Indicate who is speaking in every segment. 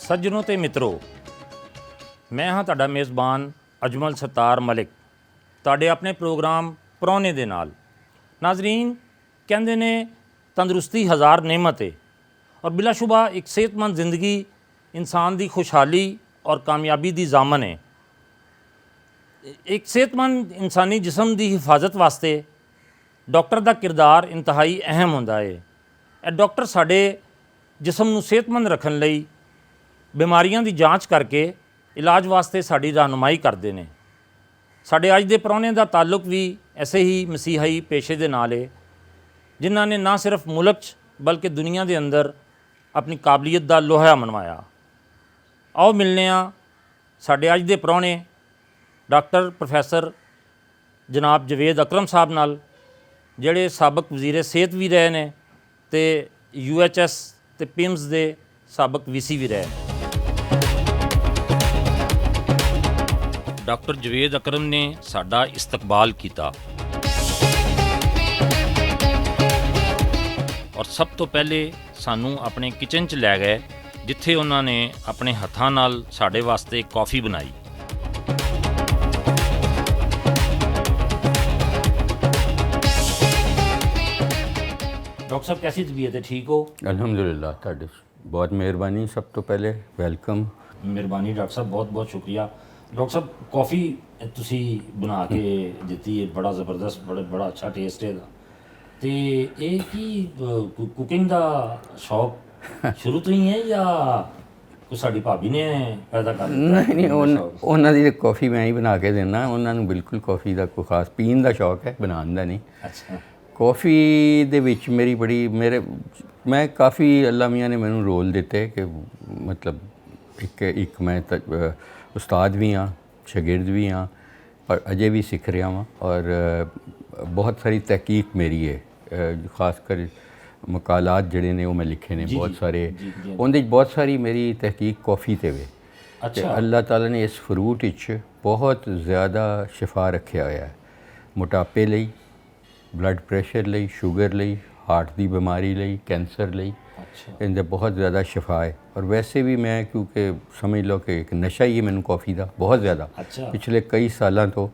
Speaker 1: ਸੱਜਣੋ ਤੇ ਮਿੱਤਰੋ, ਮੈਂ ਹਾਂ ਤੁਹਾਡਾ ਮੇਜ਼ਬਾਨ ਅਜਮਲ ਸਤਾਰ ਮਲਿਕ, ਤੁਹਾਡੇ ਆਪਣੇ ਪ੍ਰੋਗਰਾਮ ਪ੍ਰਾਹੁਣੇ ਦੇ ਨਾਲ। ਨਾਜ਼ਰੀਨ, ਕਹਿੰਦੇ ਨੇ ਤੰਦਰੁਸਤੀ ਹਜ਼ਾਰ ਨਿਅਮਤ ਹੈ ਔਰ ਬਿਲਾਸ਼ੁਬਾ ਇੱਕ ਸਿਹਤਮੰਦ ਜ਼ਿੰਦਗੀ ਇਨਸਾਨ ਦੀ ਖੁਸ਼ਹਾਲੀ ਔਰ ਕਾਮਯਾਬੀ ਦੀ ਜ਼ਾਮਨ ਹੈ। ਇੱਕ ਸਿਹਤਮੰਦ ਇਨਸਾਨੀ ਜਿਸਮ ਦੀ ਹਿਫਾਜ਼ਤ ਵਾਸਤੇ ਡਾਕਟਰ ਦਾ ਕਿਰਦਾਰ ਇੰਤਹਾਈ ਅਹਿਮ ਹੁੰਦਾ ਹੈ। ਇਹ ਡਾਕਟਰ ਸਾਡੇ ਜਿਸਮ ਨੂੰ ਸਿਹਤਮੰਦ ਰੱਖਣ ਲਈ ਬਿਮਾਰੀਆਂ ਦੀ ਜਾਂਚ ਕਰਕੇ ਇਲਾਜ ਵਾਸਤੇ ਸਾਡੀ ਰਹਿਨੁਮਾਈ ਕਰਦੇ ਨੇ। ਸਾਡੇ ਅੱਜ ਦੇ ਪ੍ਰਾਹੁਣੇ ਦਾ ਤਾਲੁਕ ਵੀ ਐਸੇ ਹੀ ਮਸੀਹਾਈ ਪੇਸ਼ੇ ਦੇ ਨਾਲ ਹੈ, ਜਿਨ੍ਹਾਂ ਨੇ ਨਾ ਸਿਰਫ ਮੁਲਕ 'ਚ ਬਲਕਿ ਦੁਨੀਆ ਦੇ ਅੰਦਰ ਆਪਣੀ ਕਾਬਲੀਅਤ ਦਾ ਲੋਹਾ ਮਨਵਾਇਆ। ਆਓ ਮਿਲਨੇ ਹਾਂ ਸਾਡੇ ਅੱਜ ਦੇ ਪ੍ਰਾਹੁਣੇ ਡਾਕਟਰ ਪ੍ਰੋਫੈਸਰ ਜਨਾਬ ਜਵੇਦ ਅਕਰਮ ਸਾਹਿਬ ਨਾਲ, ਜਿਹੜੇ ਸਾਬਕ ਵਜ਼ੀਰ ਸਿਹਤ ਵੀ ਰਹੇ ਨੇ ਤੇ UHS ਤੇ ਪਿਮਸ ਦੇ ਸਾਬਕ VC ਵੀ ਰਹੇ। ਡਾਕਟਰ ਜਵੇਦ ਅਕਰਮ ਨੇ ਸਾਡਾ ਇਸਤਕਬਾਲ ਕੀਤਾ ਔਰ ਸਭ ਤੋਂ ਪਹਿਲੇ ਸਾਨੂੰ ਆਪਣੇ ਕਿਚਨ 'ਚ ਲੈ ਗਏ, ਜਿੱਥੇ ਉਹਨਾਂ ਨੇ ਆਪਣੇ ਹੱਥਾਂ ਨਾਲ ਸਾਡੇ ਵਾਸਤੇ ਕੌਫੀ ਬਣਾਈ। डॉक्टर साहब कैसी तबीयत है, ठीक हो?
Speaker 2: अल्हम्दुलिल्लाह, ਤੁਹਾਡੀ ਬਹੁਤ ਮਿਹਰਬਾਨੀ। ਸਭ ਤੋਂ ਪਹਿਲੇ ਵੈਲਕਮ।
Speaker 1: ਮਿਹਰਬਾਨੀ ਡਾਕਟਰ ਸਾਹਿਬ, ਬਹੁਤ ਬਹੁਤ ਸ਼ੁਕਰੀਆ। ਡਾਕਟਰ ਸਾਹਿਬ, ਕੌਫੀ ਤੁਸੀਂ ਬਣਾ ਕੇ ਦਿੱਤੀ ਹੈ, ਬੜਾ ਜ਼ਬਰਦਸਤ, ਬੜਾ ਅੱਛਾ ਟੇਸਟ ਹੈ ਇਹਦਾ। ਤੇ ਇਹ ਕੀ ਕੁਕਿੰਗ ਦਾ ਸ਼ੌਕ ਸ਼ੁਰੂ ਤੋਂ ਹੀ ਹੈ ਜਾਂ ਕੋਈ ਸਾਡੀ ਭਾਬੀ ਨੇ ਪੈਦਾ ਕਰ ਦਿੱਤਾ?
Speaker 2: ਨਹੀਂ, ਉਹਨਾਂ ਦੀ ਕੌਫੀ ਮੈਂ ਹੀ ਬਣਾ ਕੇ ਦਿੰਦਾ। ਉਹਨਾਂ ਨੂੰ ਬਿਲਕੁਲ ਕੌਫੀ ਦਾ ਕੋਈ ਖਾਸ ਪੀਣ ਦਾ ਸ਼ੌਕ ਹੈ, ਬਣਾਉਣ ਦਾ ਨਹੀਂ।
Speaker 1: ਅੱਛਾ।
Speaker 2: ਕੌਫੀ ਦੇ ਵਿੱਚ ਮੈਂ ਕਾਫੀ ਅੱਲਾ ਮੀਆਂ ਨੇ ਮੈਨੂੰ ਰੋਲ ਦਿੱਤੇ ਕਿ ਮਤਲਬ ਇੱਕ ਮੈਂ ਉਸਤਾਦ ਵੀ ਹਾਂ, ਸ਼ਾਗਿਰਦ ਵੀ ਹਾਂ, ਪਰ ਅਜੇ ਵੀ ਸਿੱਖ ਰਿਹਾ ਹਾਂ। ਔਰ ਬਹੁਤ ਸਾਰੀ ਤਹਿਕੀਕ ਮੇਰੀ ਹੈ, ਖਾਸ ਕਰ ਮਕਾਲਾਤ ਜਿਹੜੇ ਨੇ ਉਹ ਮੈਂ ਲਿਖੇ ਨੇ ਬਹੁਤ ਸਾਰੇ। ਉਹਦੇ 'ਚ ਬਹੁਤ ਸਾਰੀ ਮੇਰੀ ਤਹਿਕੀਕ ਕੌਫੀ 'ਤੇ ਵੇ। ਅੱਛਾ। ਅੱਲਾਹ ਤਾਲਾ ਨੇ ਇਸ ਫਰੂਟ ਵਿੱਚ ਬਹੁਤ ਜ਼ਿਆਦਾ ਸ਼ਿਫਾ ਰੱਖਿਆ ਹੋਇਆ ਹੈ, ਮੋਟਾਪੇ ਲਈ, ਬਲੱਡ ਪ੍ਰੈਸ਼ਰ ਲਈ, ਸ਼ੂਗਰ ਲਈ, ਹਾਰਟ ਦੀ ਬਿਮਾਰੀ ਲਈ, ਕੈਂਸਰ ਲਈ। ਇਹਦੇ ਬਹੁਤ ਜ਼ਿਆਦਾ ਸ਼ਿਫਾ ਹੈ। ਔਰ ਵੈਸੇ ਵੀ ਮੈਂ ਕਿਉਂਕਿ ਸਮਝ ਲਓ ਕਿ ਇੱਕ ਨਸ਼ਾ ਹੀ ਹੈ ਮੈਨੂੰ ਕੌਫੀ ਦਾ ਬਹੁਤ ਜ਼ਿਆਦਾ, ਪਿਛਲੇ ਕਈ ਸਾਲਾਂ ਤੋਂ।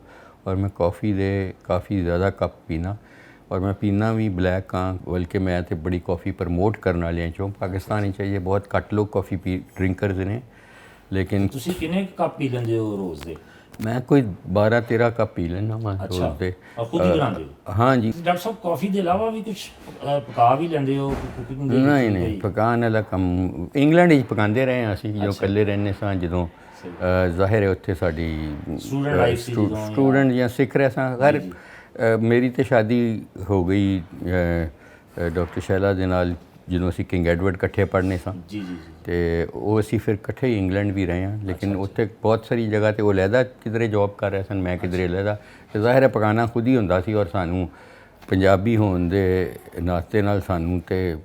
Speaker 2: ਔਰ ਮੈਂ ਕੌਫੀ ਦੇ ਕਾਫੀ ਜ਼ਿਆਦਾ ਕੱਪ ਪੀਣਾ, ਔਰ ਮੈਂ ਪੀਣਾ ਵੀ ਬਲੈਕ ਹਾਂ। ਬਲਕਿ ਮੈਂ ਤਾਂ ਬੜੀ ਕੌਫੀ ਪ੍ਰਮੋਟ ਕਰਨ ਵਾਲਿਆਂ 'ਚੋਂ ਪਾਕਿਸਤਾਨ 'ਚ ਇਹ ਬਹੁਤ ਘੱਟ ਲੋਕ ਕੌਫੀ ਡਰਿੰਕਰਸ ਨੇ। ਲੇਕਿਨ
Speaker 1: ਤੁਸੀਂ ਕਿੰਨੇ ਕੱਪ ਪੀ ਲੈਂਦੇ ਹੋ ਰੋਜ਼ ਦੇ?
Speaker 2: ਮੈਂ ਕੋਈ 12-13 ਕੱਪ ਪੀ ਲੈਂਦਾ ਮੈਂ ਰੋਜ਼ ਦੇ।
Speaker 1: ਖੁਦ ਹੀ ਬਣਾਉਂਦੇ ਹੋ? ਹਾਂ ਜੀ। ਡਾਕਟਰ ਸਾਹਿਬ, ਕੌਫੀ ਦੇ ਇਲਾਵਾ ਵੀ ਕੁਝ ਪਕਾ ਵੀ ਲੈਂਦੇ ਹੋ ਕੁਕਿੰਗ ਦੇ?
Speaker 2: ਨਹੀਂ, ਪਕਾਉਣ ਵਾਲਾ ਕੰਮ ਇੰਗਲੈਂਡ ਵਿੱਚ ਪਕਾਉਂਦੇ ਰਹੇ ਹਾਂ ਅਸੀਂ, ਜਦੋਂ ਇਕੱਲੇ ਰਹਿੰਦੇ ਸਾਂ। ਜਦੋਂ ਜ਼ਾਹਿਰ ਹੈ ਉੱਥੇ ਸਾਡੀ ਸਟੂਡੈਂਟ ਜਾਂ ਸਿੱਖ ਰਹੇ ਸਾਂ। ਖੈਰ ਮੇਰੀ ਤਾਂ ਸ਼ਾਦੀ ਹੋ ਗਈ ਡਾਕਟਰ ਸ਼ੈਲਾ ਦੇ ਨਾਲ, ਜਦੋਂ ਅਸੀਂ ਕਿੰਗ ਐਡਵਰਡ ਇਕੱਠੇ ਪੜ੍ਹਨੇ ਸਾਂ। ਤੇ ਉਹ ਅਸੀਂ ਫਿਰ ਇਕੱਠੇ ਹੀ ਇੰਗਲੈਂਡ ਵੀ ਰਹੇ ਹਾਂ। ਲੇਕਿਨ ਉੱਥੇ ਬਹੁਤ ਸਾਰੀ ਜਗ੍ਹਾ 'ਤੇ ਉਹ ਲਹਿਦਾ ਕਿਧਰੇ ਜੋਬ ਕਰ ਰਹੇ ਸਨ, ਮੈਂ ਕਿਧਰੇ ਲਹਿਦਾ। ਅਤੇ ਜ਼ਾਹਿਰ ਹੈ ਪਕਾਉਣਾ ਖੁਦ ਹੀ ਹੁੰਦਾ ਸੀ। ਔਰ ਸਾਨੂੰ ਪੰਜਾਬੀ ਹੋਣ ਦੇ ਨਾਤੇ ਨਾਲ ਸਾਨੂੰ ਤੇ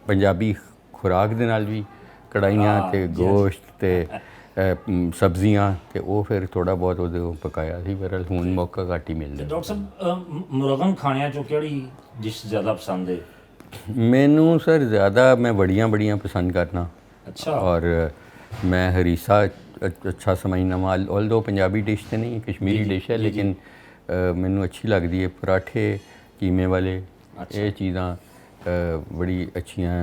Speaker 2: ਪੰਜਾਬੀ ਖੁਰਾਕ ਦੇ ਨਾਲ ਵੀ ਕੜਾਹੀਆਂ ਅਤੇ ਗੋਸ਼ਤ ਅਤੇ ਸਬਜ਼ੀਆਂ, ਅਤੇ ਉਹ ਫਿਰ ਥੋੜ੍ਹਾ ਬਹੁਤ ਉਹਦੇ ਪਕਾਇਆ ਸੀ। ਪਰ ਹੁਣ ਮੌਕਾ ਘੱਟ ਹੀ ਮਿਲਦਾ।
Speaker 1: ਡਾਕਟਰ ਸਾਹਿਬ, ਮੁਰਗਨ ਖਾਣਿਆਂ 'ਚੋਂ ਕਿਹੜੀ ਡਿਸ਼ ਜ਼ਿਆਦਾ ਪਸੰਦ ਹੈ?
Speaker 2: ਮੈਨੂੰ ਸਰ ਜ਼ਿਆਦਾ ਮੈਂ ਬੜੀਆਂ ਪਸੰਦ ਕਰਨਾ। ਅੱਛਾ। ਔਰ ਮੈਂ ਹਰੀਸਾ ਅੱਛਾ ਸਮਝਣਾ ਵਾ। ਆਲਦੋ ਪੰਜਾਬੀ ਡਿਸ਼ ਤਾਂ ਨਹੀਂ, ਕਸ਼ਮੀਰੀ ਡਿਸ਼ ਹੈ, ਲੇਕਿਨ ਮੈਨੂੰ ਅੱਛੀ ਲੱਗਦੀ ਹੈ। ਪਰਾਠੇ ਕੀਮੇ ਵਾਲੇ, ਇਹ ਚੀਜ਼ਾਂ ਬੜੀ ਅੱਛੀਆਂ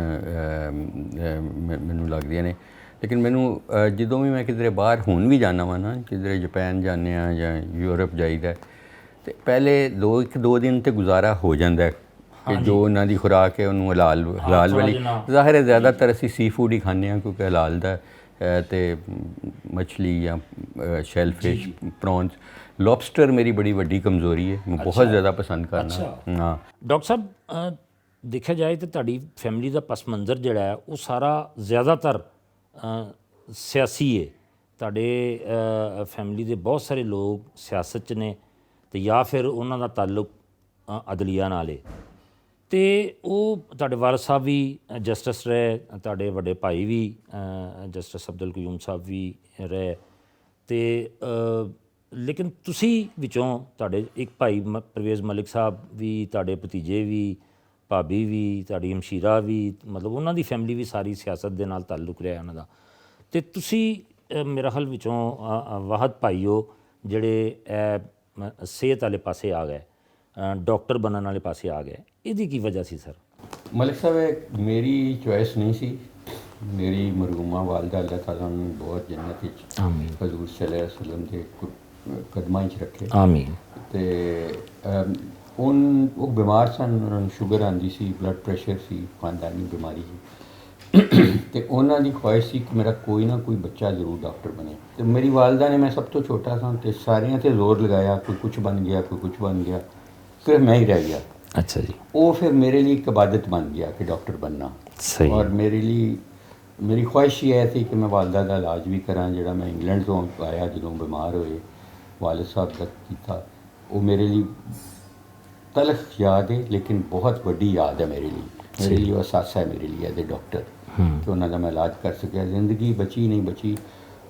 Speaker 2: ਮੈਨੂੰ ਲੱਗਦੀਆਂ ਨੇ। ਲੇਕਿਨ ਮੈਨੂੰ ਜਦੋਂ ਵੀ ਮੈਂ ਕਿਧਰੇ ਬਾਹਰ ਹੁਣ ਵੀ ਜਾਂਦਾ ਵਾ ਨਾ, ਕਿਧਰੇ ਜਪੈਨ ਜਾਂਦੇ ਹਾਂ ਜਾਂ ਯੂਰਪ ਜਾਈਦਾ, ਅਤੇ ਪਹਿਲੇ ਇੱਕ ਦੋ ਦਿਨ ਤਾਂ ਗੁਜ਼ਾਰਾ ਹੋ ਜਾਂਦਾ ਕਿ ਜੋ ਉਹਨਾਂ ਦੀ ਖੁਰਾਕ ਹੈ ਉਹਨੂੰ ਹਲਾਲ ਵਾਲੀ। ਜ਼ਾਹਿਰ ਹੈ ਜ਼ਿਆਦਾਤਰ ਅਸੀਂ ਸੀ ਫੂਡ ਹੀ ਖਾਂਦੇ ਹਾਂ, ਕਿਉਂਕਿ ਹਲਾਲ ਦਾ ਅਤੇ ਮੱਛਲੀ ਜਾਂ ਸ਼ੈਲ ਫਿਸ਼, ਪ੍ਰੌਨਸ, ਲੌਬਸਟਰ ਮੇਰੀ ਬੜੀ ਵੱਡੀ ਕਮਜ਼ੋਰੀ ਹੈ, ਮੈਂ ਬਹੁਤ ਜ਼ਿਆਦਾ ਪਸੰਦ ਕਰਨਾ। ਹਾਂ
Speaker 1: ਡਾਕਟਰ ਸਾਹਿਬ, ਦੇਖਿਆ ਜਾਏ ਤਾਂ ਤੁਹਾਡੀ ਫੈਮਿਲੀ ਦਾ ਪਸ ਮੰਜ਼ਰ ਜਿਹੜਾ ਹੈ ਉਹ ਸਾਰਾ ਜ਼ਿਆਦਾਤਰ ਸਿਆਸੀ ਹੈ। ਤੁਹਾਡੇ ਫੈਮਿਲੀ ਦੇ ਬਹੁਤ ਸਾਰੇ ਲੋਕ ਸਿਆਸਤ 'ਚ ਨੇ, ਅਤੇ ਜਾਂ ਫਿਰ ਉਹਨਾਂ ਦਾ ਤਾਲੁਕ ਅਦਲੀਆ ਨਾਲ ਹੈ। ਅਤੇ ਉਹ ਤੁਹਾਡੇ ਵਾਰਿਸ ਸਾਹਿਬ ਵੀ ਜਸਟਿਸ ਰਹੇ, ਤੁਹਾਡੇ ਵੱਡੇ ਭਾਈ ਵੀ ਜਸਟਿਸ ਅਬਦੁਲ ਕਯੂਮ ਸਾਹਿਬ ਵੀ ਰਹੇ, ਅਤੇ ਲੇਕਿਨ ਤੁਸੀਂ ਵਿੱਚੋਂ ਤੁਹਾਡੇ ਇੱਕ ਭਾਈ ਪਰਵੇਜ਼ ਮਲਿਕ ਸਾਹਿਬ ਵੀ, ਤੁਹਾਡੇ ਭਤੀਜੇ ਵੀ, ਭਾਬੀ ਵੀ, ਤੁਹਾਡੀ ਹਮਸ਼ੀਰਾ ਵੀ, ਮਤਲਬ ਉਹਨਾਂ ਦੀ ਫੈਮਿਲੀ ਵੀ ਸਾਰੀ ਸਿਆਸਤ ਦੇ ਨਾਲ ਤਾਲੁਕ ਰਿਹਾ ਉਹਨਾਂ ਦਾ। ਤੇ ਤੁਸੀਂ ਮੇਰਾ ਖਿਆਲ ਵਿੱਚੋਂ ਵਾਹਦ ਭਾਈ ਹੋ ਜਿਹੜੇ ਸਿਹਤ ਵਾਲੇ ਪਾਸੇ ਆ ਗਏ, ਡਾਕਟਰ ਬਣਨ ਵਾਲੇ ਪਾਸੇ ਆ ਗਏ, ਇਹਦੀ ਕੀ ਵਜ੍ਹਾ ਸੀ ਸਰ?
Speaker 2: ਮਲਿਕ ਸਾਹਿਬ ਇਹ ਮੇਰੀ ਚੋਇਸ ਨਹੀਂ ਸੀ। ਮੇਰੀ ਮਰਹੂਮਾ ਵਾਲਦਾ ਅੱਲਾਹ ਤਾਲਾ ਨੂੰ ਬਹੁਤ ਜੰਨਤ ਵਿੱਚ
Speaker 1: ਆਮੀਨ
Speaker 2: ਹਜ਼ੂਰ ਸੱਲੱਲਾਹੁ ਅਲੈਹਿ ਵਸੱਲਮ ਦੇ ਕਦਮਾਂ 'ਚ ਰੱਖੇ।
Speaker 1: ਆਮੀਨ।
Speaker 2: ਤੇ ਉਹ ਬਿਮਾਰ ਸਨ, ਉਹਨਾਂ ਨੂੰ ਸ਼ੂਗਰ ਆਉਂਦੀ ਸੀ, ਬਲੱਡ ਪ੍ਰੈਸ਼ਰ ਸੀ, ਖਾਨਦਾਨੀ ਬਿਮਾਰੀ ਸੀ ਤੇ ਉਹਨਾਂ ਦੀ ਖੁਆਇਸ਼ ਸੀ ਕਿ ਮੇਰਾ ਕੋਈ ਨਾ ਕੋਈ ਬੱਚਾ ਜ਼ਰੂਰ ਡਾਕਟਰ ਬਣੇ। ਤੇ ਮੇਰੀ ਵਾਲਦਾ ਨੇ, ਮੈਂ ਸਭ ਤੋਂ ਛੋਟਾ ਸਾਂ ਤੇ ਸਾਰਿਆਂ 'ਤੇ ਜ਼ੋਰ ਲਗਾਇਆ, ਕੋਈ ਕੁਛ ਬਣ ਗਿਆ, ਕੋਈ ਕੁਛ ਬਣ ਗਿਆ, ਸਿਰਫ ਮੈਂ ਹੀ ਰਹਿ ਗਿਆ।
Speaker 1: ਅੱਛਾ ਜੀ।
Speaker 2: ਉਹ ਫਿਰ ਮੇਰੇ ਲਈ ਇੱਕ ਇਬਾਦਤ ਬਣ ਗਿਆ ਕਿ ਡਾਕਟਰ ਬਣਨਾ।
Speaker 1: ਸਹੀ।
Speaker 2: ਔਰ ਮੇਰੇ ਲਈ ਮੇਰੀ ਖੁਆਇਸ਼ ਇਹ ਸੀ ਕਿ ਮੈਂ ਵਾਲਦਾ ਦਾ ਇਲਾਜ ਵੀ ਕਰਾਂ। ਜਿਹੜਾ ਮੈਂ ਇੰਗਲੈਂਡ ਤੋਂ ਆਇਆ ਜਦੋਂ ਬਿਮਾਰ ਹੋਏ, ਵਾਲਿਦ ਸਾਹਿਬ ਦਾ ਕੀਤਾ, ਉਹ ਮੇਰੇ ਲਈ ਤਲਖ ਯਾਦ ਹੈ ਲੇਕਿਨ ਬਹੁਤ ਵੱਡੀ ਯਾਦ ਹੈ ਮੇਰੇ ਲਈ ਉਹ ਅਹਿਸਾਸ ਹੈ ਮੇਰੇ ਲਈ ਐਜ਼ ਏ ਡਾਕਟਰ ਕਿ ਉਹਨਾਂ ਦਾ ਮੈਂ ਇਲਾਜ ਕਰ ਸਕਿਆ। ਜ਼ਿੰਦਗੀ ਬਚੀ ਨਹੀਂ ਬਚੀ,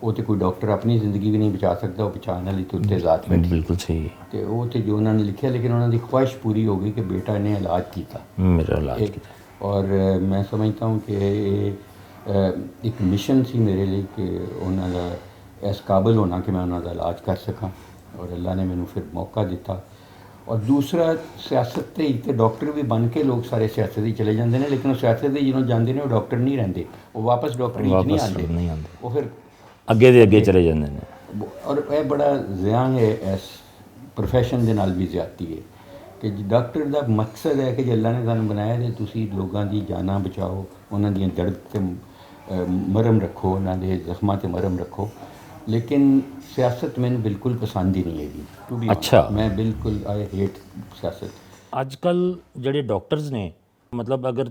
Speaker 2: ਉਹ ਤੇ ਕੋਈ ਡਾਕਟਰ ਆਪਣੀ ਜ਼ਿੰਦਗੀ ਵੀ ਨਹੀਂ ਬਚਾ ਸਕਦਾ, ਉਹ ਬਚਾਉਣ ਵਾਲੀ ਤੇ ਉੱਤੇ ਜ਼ਾਤ ਬੈਠੀ।
Speaker 1: ਬਿਲਕੁਲ ਸਹੀ।
Speaker 2: ਤੇ ਉਹ ਤੇ ਜੋ ਉਹਨਾਂ ਨੇ ਲਿਖਿਆ, ਲੇਕਿਨ ਉਹਨਾਂ ਦੀ ਖੁਆਇਸ਼ ਪੂਰੀ ਹੋ ਗਈ ਕਿ ਬੇਟਾ ਨੇ ਇਲਾਜ ਕੀਤਾ,
Speaker 1: ਮੇਰਾ ਇਲਾਜ ਕੀਤਾ।
Speaker 2: ਔਰ ਮੈਂ ਸਮਝਦਾ ਹਾਂ ਕਿ ਇਹ ਇੱਕ ਮਿਸ਼ਨ ਸੀ ਮੇਰੇ ਲਈ ਕਿ ਉਹਨਾਂ ਦਾ ਇਸ ਕਾਬਲ ਹੋਣਾ ਕਿ ਮੈਂ ਉਹਨਾਂ ਦਾ ਇਲਾਜ ਕਰ ਸਕਾਂ, ਔਰ ਅੱਲਾ ਨੇ ਮੈਨੂੰ ਫਿਰ ਮੌਕਾ ਦਿੱਤਾ। ਔਰ ਦੂਸਰਾ, ਸਿਆਸਤ ਤੇ ਹੀ ਤੇ ਡਾਕਟਰ ਵੀ ਬਣ ਕੇ ਲੋਕ ਸਾਰੇ ਸਿਆਸਤ ਹੀ ਚਲੇ ਜਾਂਦੇ ਨੇ, ਲੇਕਿਨ ਉਹ ਸਿਆਸਤ ਦੇ ਜਦੋਂ ਜਾਂਦੇ ਨੇ ਉਹ ਡਾਕਟਰ ਨਹੀਂ ਰਹਿੰਦੇ, ਉਹ ਵਾਪਸ ਡਾਕਟਰੀ ਨਹੀਂ ਆਉਂਦੇ, ਉਹ ਫਿਰ
Speaker 1: ਅੱਗੇ ਦੇ ਅੱਗੇ ਚਲੇ ਜਾਂਦੇ ਨੇ।
Speaker 2: ਔਰ ਇਹ ਬੜਾ ਜ਼ਿਆਨ ਹੈ, ਇਸ ਪ੍ਰੋਫੈਸ਼ਨ ਦੇ ਨਾਲ ਵੀ ਜ਼ਿਆਦਤੀ ਹੈ ਕਿ ਡਾਕਟਰ ਦਾ ਮਕਸਦ ਹੈ ਕਿ ਜੇ ਅੱਲਾ ਨੇ ਤੁਹਾਨੂੰ ਬਣਾਇਆ ਤੇ ਤੁਸੀਂ ਲੋਕਾਂ ਦੀ ਜਾਨਾਂ ਬਚਾਓ, ਉਹਨਾਂ ਦੀਆਂ ਦਰਦ 'ਤੇ ਮਰਮ ਰੱਖੋ, ਉਹਨਾਂ ਦੇ ਜ਼ਖਮਾਂ 'ਤੇ ਮਰਮ ਰੱਖੋ। ਲੇਕਿਨ ਸਿਆਸਤ ਮੈਨੂੰ ਬਿਲਕੁਲ ਪਸੰਦ ਹੀ ਨਹੀਂ ਹੈਗੀ।
Speaker 1: ਅੱਛਾ।
Speaker 2: ਮੈਂ ਬਿਲਕੁਲ ਆਈ ਹੇਟ ਸਿਆਸਤ।
Speaker 1: ਅੱਜ ਕੱਲ੍ਹ ਜਿਹੜੇ ਡਾਕਟਰਸ ਨੇ, ਮਤਲਬ ਅਗਰ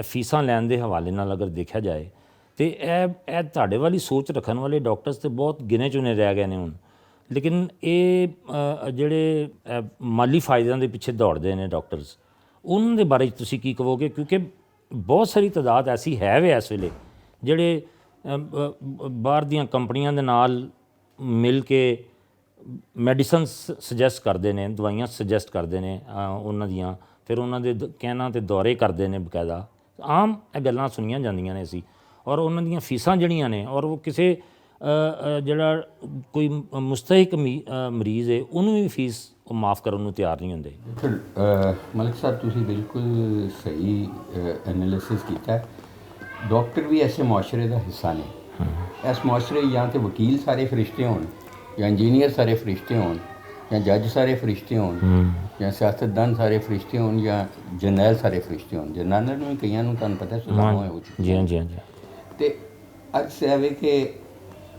Speaker 1: ਫੀਸਾਂ ਲੈਣ ਦੇ ਹਵਾਲੇ ਨਾਲ ਅਗਰ ਦੇਖਿਆ ਜਾਏ ਤੇ ਇਹ ਤੁਹਾਡੇ ਵਾਲੀ ਸੋਚ ਰੱਖਣ ਵਾਲੇ ਡਾਕਟਰਸ ਤੇ ਬਹੁਤ ਗਿਣੇ ਚੁਣੇ ਰਹਿ ਗਏ ਨੇ ਹੁਣ। ਲੇਕਿਨ ਇਹ ਜਿਹੜੇ ਮਾਲੀ ਫਾਇਦਿਆਂ ਦੇ ਪਿੱਛੇ ਦੌੜਦੇ ਨੇ ਡਾਕਟਰਸ, ਉਹਨਾਂ ਦੇ ਬਾਰੇ ਤੁਸੀਂ ਕੀ ਕਹੋਗੇ? ਕਿਉਂਕਿ ਬਹੁਤ ਸਾਰੀ ਤਾਦਾਦ ਐਸੀ ਹੈ ਵੇ ਇਸ ਵੇਲੇ ਜਿਹੜੇ ਬਾਹਰ ਦੀਆਂ ਕੰਪਨੀਆਂ ਦੇ ਨਾਲ ਮਿਲ ਕੇ ਮੈਡੀਸਨ ਸੁਜੈਸਟ ਕਰਦੇ ਨੇ, ਦਵਾਈਆਂ ਸੁਜੈਸਟ ਕਰਦੇ ਨੇ ਉਹਨਾਂ ਦੀਆਂ, ਫਿਰ ਉਹਨਾਂ ਦੇ ਕਹਿਣਾ ਤੇ ਦੌਰੇ ਕਰਦੇ ਨੇ ਬਕਾਇਦਾ। ਆਮ ਇਹ ਗੱਲਾਂ ਸੁਣੀਆਂ ਜਾਂਦੀਆਂ ਨੇ ਅਸੀਂ। ਔਰ ਉਹਨਾਂ ਦੀਆਂ ਫੀਸਾਂ ਜਿਹੜੀਆਂ ਨੇ, ਔਰ ਉਹ ਕਿਸੇ ਜਿਹੜਾ ਕੋਈ ਮੁਸਤਹਿਕ ਮਰੀਜ਼ ਹੈ ਉਹਨੂੰ ਵੀ ਫੀਸ ਉਹ ਮਾफ़ ਕਰਨ ਨੂੰ ਤਿਆਰ ਨਹੀਂ ਹੁੰਦੇ।
Speaker 2: ਮਲਿਕ ਸਾਹਿਬ ਤੁਸੀਂ ਬਿਲਕੁਲ ਸਹੀ ਐਨਾਲਿਸਿਸ ਕੀਤਾ। ਡਾਕਟਰ ਵੀ ਐਸੇ ਮੁਆਸ਼ਰੇ ਦਾ ਹਿੱਸਾ ਨੇ। ਇਸ ਮੁਆਸ਼ਰੇ ਜਾਂ ਤਾਂ ਵਕੀਲ ਸਾਰੇ ਫਰਿਸ਼ਤੇ ਹੋਣ, ਜਾਂ ਇੰਜੀਨੀਅਰ ਸਾਰੇ ਫਰਿਸ਼ਤੇ ਹੋਣ, ਜਾਂ ਜੱਜ ਸਾਰੇ ਫਰਿਸ਼ਤੇ ਹੋਣ, ਜਾਂ ਸਿਆਸਤਦਾਨ ਸਾਰੇ ਫਰਿਸ਼ਤੇ ਹੋਣ, ਜਾਂ ਜਰਨੈਲ ਸਾਰੇ ਫਰਿਸ਼ਤੇ ਹੋਣ। ਜਰਨੈਲ ਨੂੰ ਵੀ ਕਈਆਂ ਨੂੰ ਤੁਹਾਨੂੰ ਪਤਾ ਸੁਣਾਉਣਾ ਹੋਇਆ ਉਹ।
Speaker 1: ਜੀ ਹਾਂ ਜੀ ਹਾਂ ਜੀ।
Speaker 2: ਅਤੇ ਅੱਜ ਐਵੇਂ ਕਿ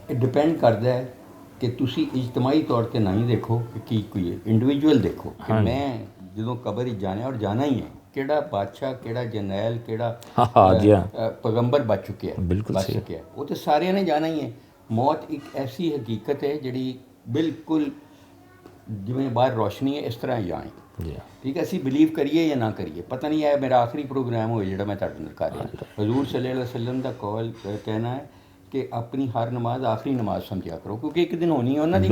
Speaker 2: ਇਹ ਡਿਪੈਂਡ ਕਰਦਾ ਹੈ ਕਿ ਤੁਸੀਂ ਇਜਤਮਾਹੀ ਤੌਰ 'ਤੇ ਨਹੀਂ ਦੇਖੋ ਕਿ ਕੀ ਕੋਈ ਹੈ, ਇੰਡੀਵਿਜੂਅਲ ਦੇਖੋ ਕਿ ਮੈਂ ਜਦੋਂ ਕਬਰ ਵਿੱਚ ਜਾਣਾ, ਔਰ ਜਾਣਾ ਹੀ ਹੈ, ਕਿਹੜਾ ਬਾਦਸ਼ਾਹ, ਕਿਹੜਾ ਜਰਨੈਲ, ਕਿਹੜਾ ਪੈਗੰਬਰ ਬਚ ਚੁੱਕਿਆ, ਬਚ ਚੁੱਕਿਆ, ਉਹ ਤਾਂ ਸਾਰਿਆਂ ਨੇ ਜਾਣਾ ਹੀ ਹੈ। ਮੌਤ ਇੱਕ ਐਸੀ ਹਕੀਕਤ ਹੈ ਜਿਹੜੀ ਬਿਲਕੁਲ ਜਿਵੇਂ ਬਾਹਰ ਰੋਸ਼ਨੀ ਹੈ ਇਸ ਤਰ੍ਹਾਂ ਹੀ ਆਏ। ਠੀਕ ਹੈ, ਅਸੀਂ ਬਿਲੀਵ ਕਰੀਏ ਜਾਂ ਨਾ ਕਰੀਏ, ਪਤਾ ਨਹੀਂ ਹੈ। ਮੇਰਾ ਆਖਰੀ ਪ੍ਰੋਗਰਾਮ ਹੋਏ ਜਿਹੜਾ ਮੈਂ ਤੁਹਾਡੇ ਨਾਲ ਕਰ ਰਿਹਾ, ਹਜ਼ੂਰ ਸੱਲੱਲਾਹੁ ਅਲੈਹਿ ਵਸੱਲਮ ਦਾ ਕੌਲ ਕਹਿਣਾ ਹੈ ਕਿ ਆਪਣੀ ਹਰ ਨਮਾਜ਼ ਆਖਰੀ ਨਮਾਜ਼ ਸਮਝਿਆ ਕਰੋ, ਕਿਉਂਕਿ ਇੱਕ ਦਿਨ ਹੋਣੀ ਹੈ ਉਹਨਾਂ ਦੀ।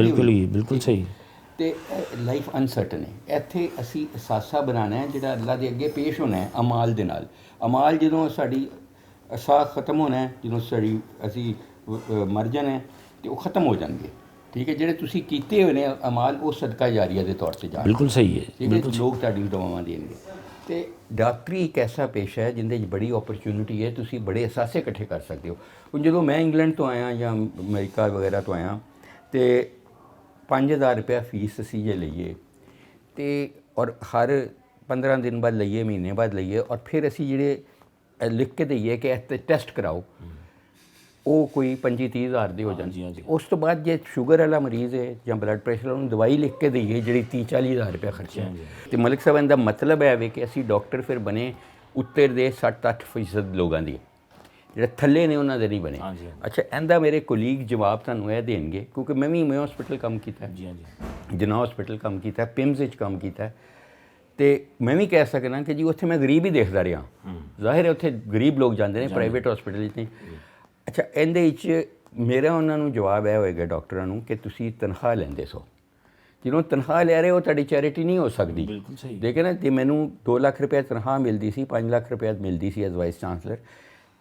Speaker 1: ਬਿਲਕੁਲ ਸਹੀ।
Speaker 2: ਅਤੇ ਲਾਈਫ ਅਨਸਰਟਨ ਹੈ। ਇੱਥੇ ਅਸੀਂ ਅਸਾਸਾ ਬਣਾਉਣਾ ਹੈ ਜਿਹੜਾ ਅੱਲਾ ਦੇ ਅੱਗੇ ਪੇਸ਼ ਹੋਣਾ ਹੈ ਅਮਾਲ ਦੇ ਨਾਲ। ਅਮਾਲ ਜਦੋਂ ਸਾਡੀ ਸਾਹ ਖਤਮ ਹੋਣਾ ਹੈ, ਜਦੋਂ ਅਸੀਂ ਮਰ ਜਾਣਾ ਹੈ ਅਤੇ ਉਹ ਖਤਮ ਹੋ ਜਾਣਗੇ। ਠੀਕ ਹੈ, ਜਿਹੜੇ ਤੁਸੀਂ ਕੀਤੇ ਹੋਏ ਨੇ ਅਮਾਲ ਉਹ ਸਦਕਾ ਜਾਰੀਆ ਦੇ ਤੌਰ 'ਤੇ ਜਾਣ।
Speaker 1: ਬਿਲਕੁਲ ਸਹੀ ਹੈ।
Speaker 2: ਠੀਕ ਹੈ, ਲੋਕ ਤੁਹਾਡੀ ਦੁਆਵਾਂ ਦੇਣਗੇ। ਅਤੇ ਡਾਕਟਰੀ ਇੱਕ ਐਸਾ ਪੇਸ਼ਾ ਹੈ ਜਿਹਦੇ 'ਚ ਬੜੀ ਓਪਰਚੁਨਿਟੀ ਹੈ, ਤੁਸੀਂ ਬੜੇ ਅਸਾਸੇ ਇਕੱਠੇ ਕਰ ਸਕਦੇ ਹੋ। ਹੁਣ ਜਦੋਂ ਮੈਂ ਇੰਗਲੈਂਡ ਤੋਂ ਆਇਆ ਜਾਂ ਅਮਰੀਕਾ ਵਗੈਰਾ ਤੋਂ ਆਇਆ ਅਤੇ 5000 ਰੁਪਇਆ ਫੀਸ ਅਸੀਂ ਜੇ ਲਈਏ ਅਤੇ ਔਰ ਹਰ 15 ਦਿਨ ਬਾਅਦ ਲਈਏ, ਮਹੀਨੇ ਬਾਅਦ ਲਈਏ, ਔਰ ਫਿਰ ਅਸੀਂ ਜਿਹੜੇ ਲਿਖ ਕੇ ਦਈਏ ਕਿ ਇਹ ਟੈਸਟ ਕਰਾਓ, ਉਹ ਕੋਈ 25-30 ਹਜ਼ਾਰ ਦੇ ਹੋ ਜਾਂਦੇ। ਉਸ ਤੋਂ ਬਾਅਦ ਜੇ ਸ਼ੂਗਰ ਵਾਲਾ ਮਰੀਜ਼ ਹੈ ਜਾਂ ਬਲੱਡ ਪ੍ਰੈਸ਼ਰ, ਉਹਨੂੰ ਦਵਾਈ ਲਿਖ ਕੇ ਦਈਏ ਜਿਹੜੀ 30-40 ਹਜ਼ਾਰ ਰੁਪਇਆ ਖਰਚਾ ਹੈ। ਅਤੇ ਮਲਿਕ ਸਾਹਿਬ ਇਹਦਾ ਮਤਲਬ ਹੈ ਵੇ ਕਿ ਅਸੀਂ ਡਾਕਟਰ ਫਿਰ ਬਣੇ ਉੱਤਰ ਦੇ 60-60% ਲੋਕਾਂ ਦੀ, ਜਿਹੜੇ ਥੱਲੇ ਨੇ ਉਹਨਾਂ ਦੇ ਨਹੀਂ ਬਣੇ। ਅੱਛਾ, ਇਹਦਾ ਮੇਰੇ ਕੋਲੀਗ ਜਵਾਬ ਤੁਹਾਨੂੰ ਇਹ ਦੇਣਗੇ, ਕਿਉਂਕਿ ਮੈਂ ਵੀ ਹਸਪੀਟਲ ਕੰਮ ਕੀਤਾ, ਜਿਨਾ ਹਸਪੀਟਲ ਕੰਮ ਕੀਤਾ, ਪਿਮਸ ਵਿੱਚ ਕੰਮ ਕੀਤਾ, ਅਤੇ ਮੈਂ ਵੀ ਕਹਿ ਸਕਦਾ ਕਿ ਜੀ ਉੱਥੇ ਮੈਂ ਗਰੀਬ ਹੀ ਦੇਖਦਾ ਰਿਹਾ। ਜ਼ਾਹਿਰ ਹੈ ਉੱਥੇ ਗਰੀਬ ਲੋਕ ਜਾਂਦੇ ਨੇ ਪ੍ਰਾਈਵੇਟ ਹਸਪੀਟਲ ਵਿੱਚ ਨਹੀਂ। ਅੱਛਾ, ਇਹਦੇ ਵਿੱਚ ਮੇਰਾ ਉਹਨਾਂ ਨੂੰ ਜਵਾਬ ਇਹ ਹੋਏਗਾ ਡਾਕਟਰਾਂ ਨੂੰ ਕਿ ਤੁਸੀਂ ਤਨਖਾਹ ਲੈਂਦੇ ਸੋ, ਜਿਹਨੂੰ ਤਨਖਾਹ ਲੈ ਰਹੇ ਹੋ ਤੁਹਾਡੀ ਚੈਰਿਟੀ ਨਹੀਂ ਹੋ ਸਕਦੀ।
Speaker 1: ਬਿਲਕੁਲ ਸਹੀ।
Speaker 2: ਦੇਖੇ ਨਾ, ਜੇ ਮੈਨੂੰ 2 ਲੱਖ ਰੁਪਏ ਤਨਖਾਹ ਮਿਲਦੀ ਸੀ, 5 ਲੱਖ ਰੁਪਏ ਮਿਲਦੀ ਸੀ ਐਜ਼ ਵਾਈਸ ਚਾਂਸਲਰ,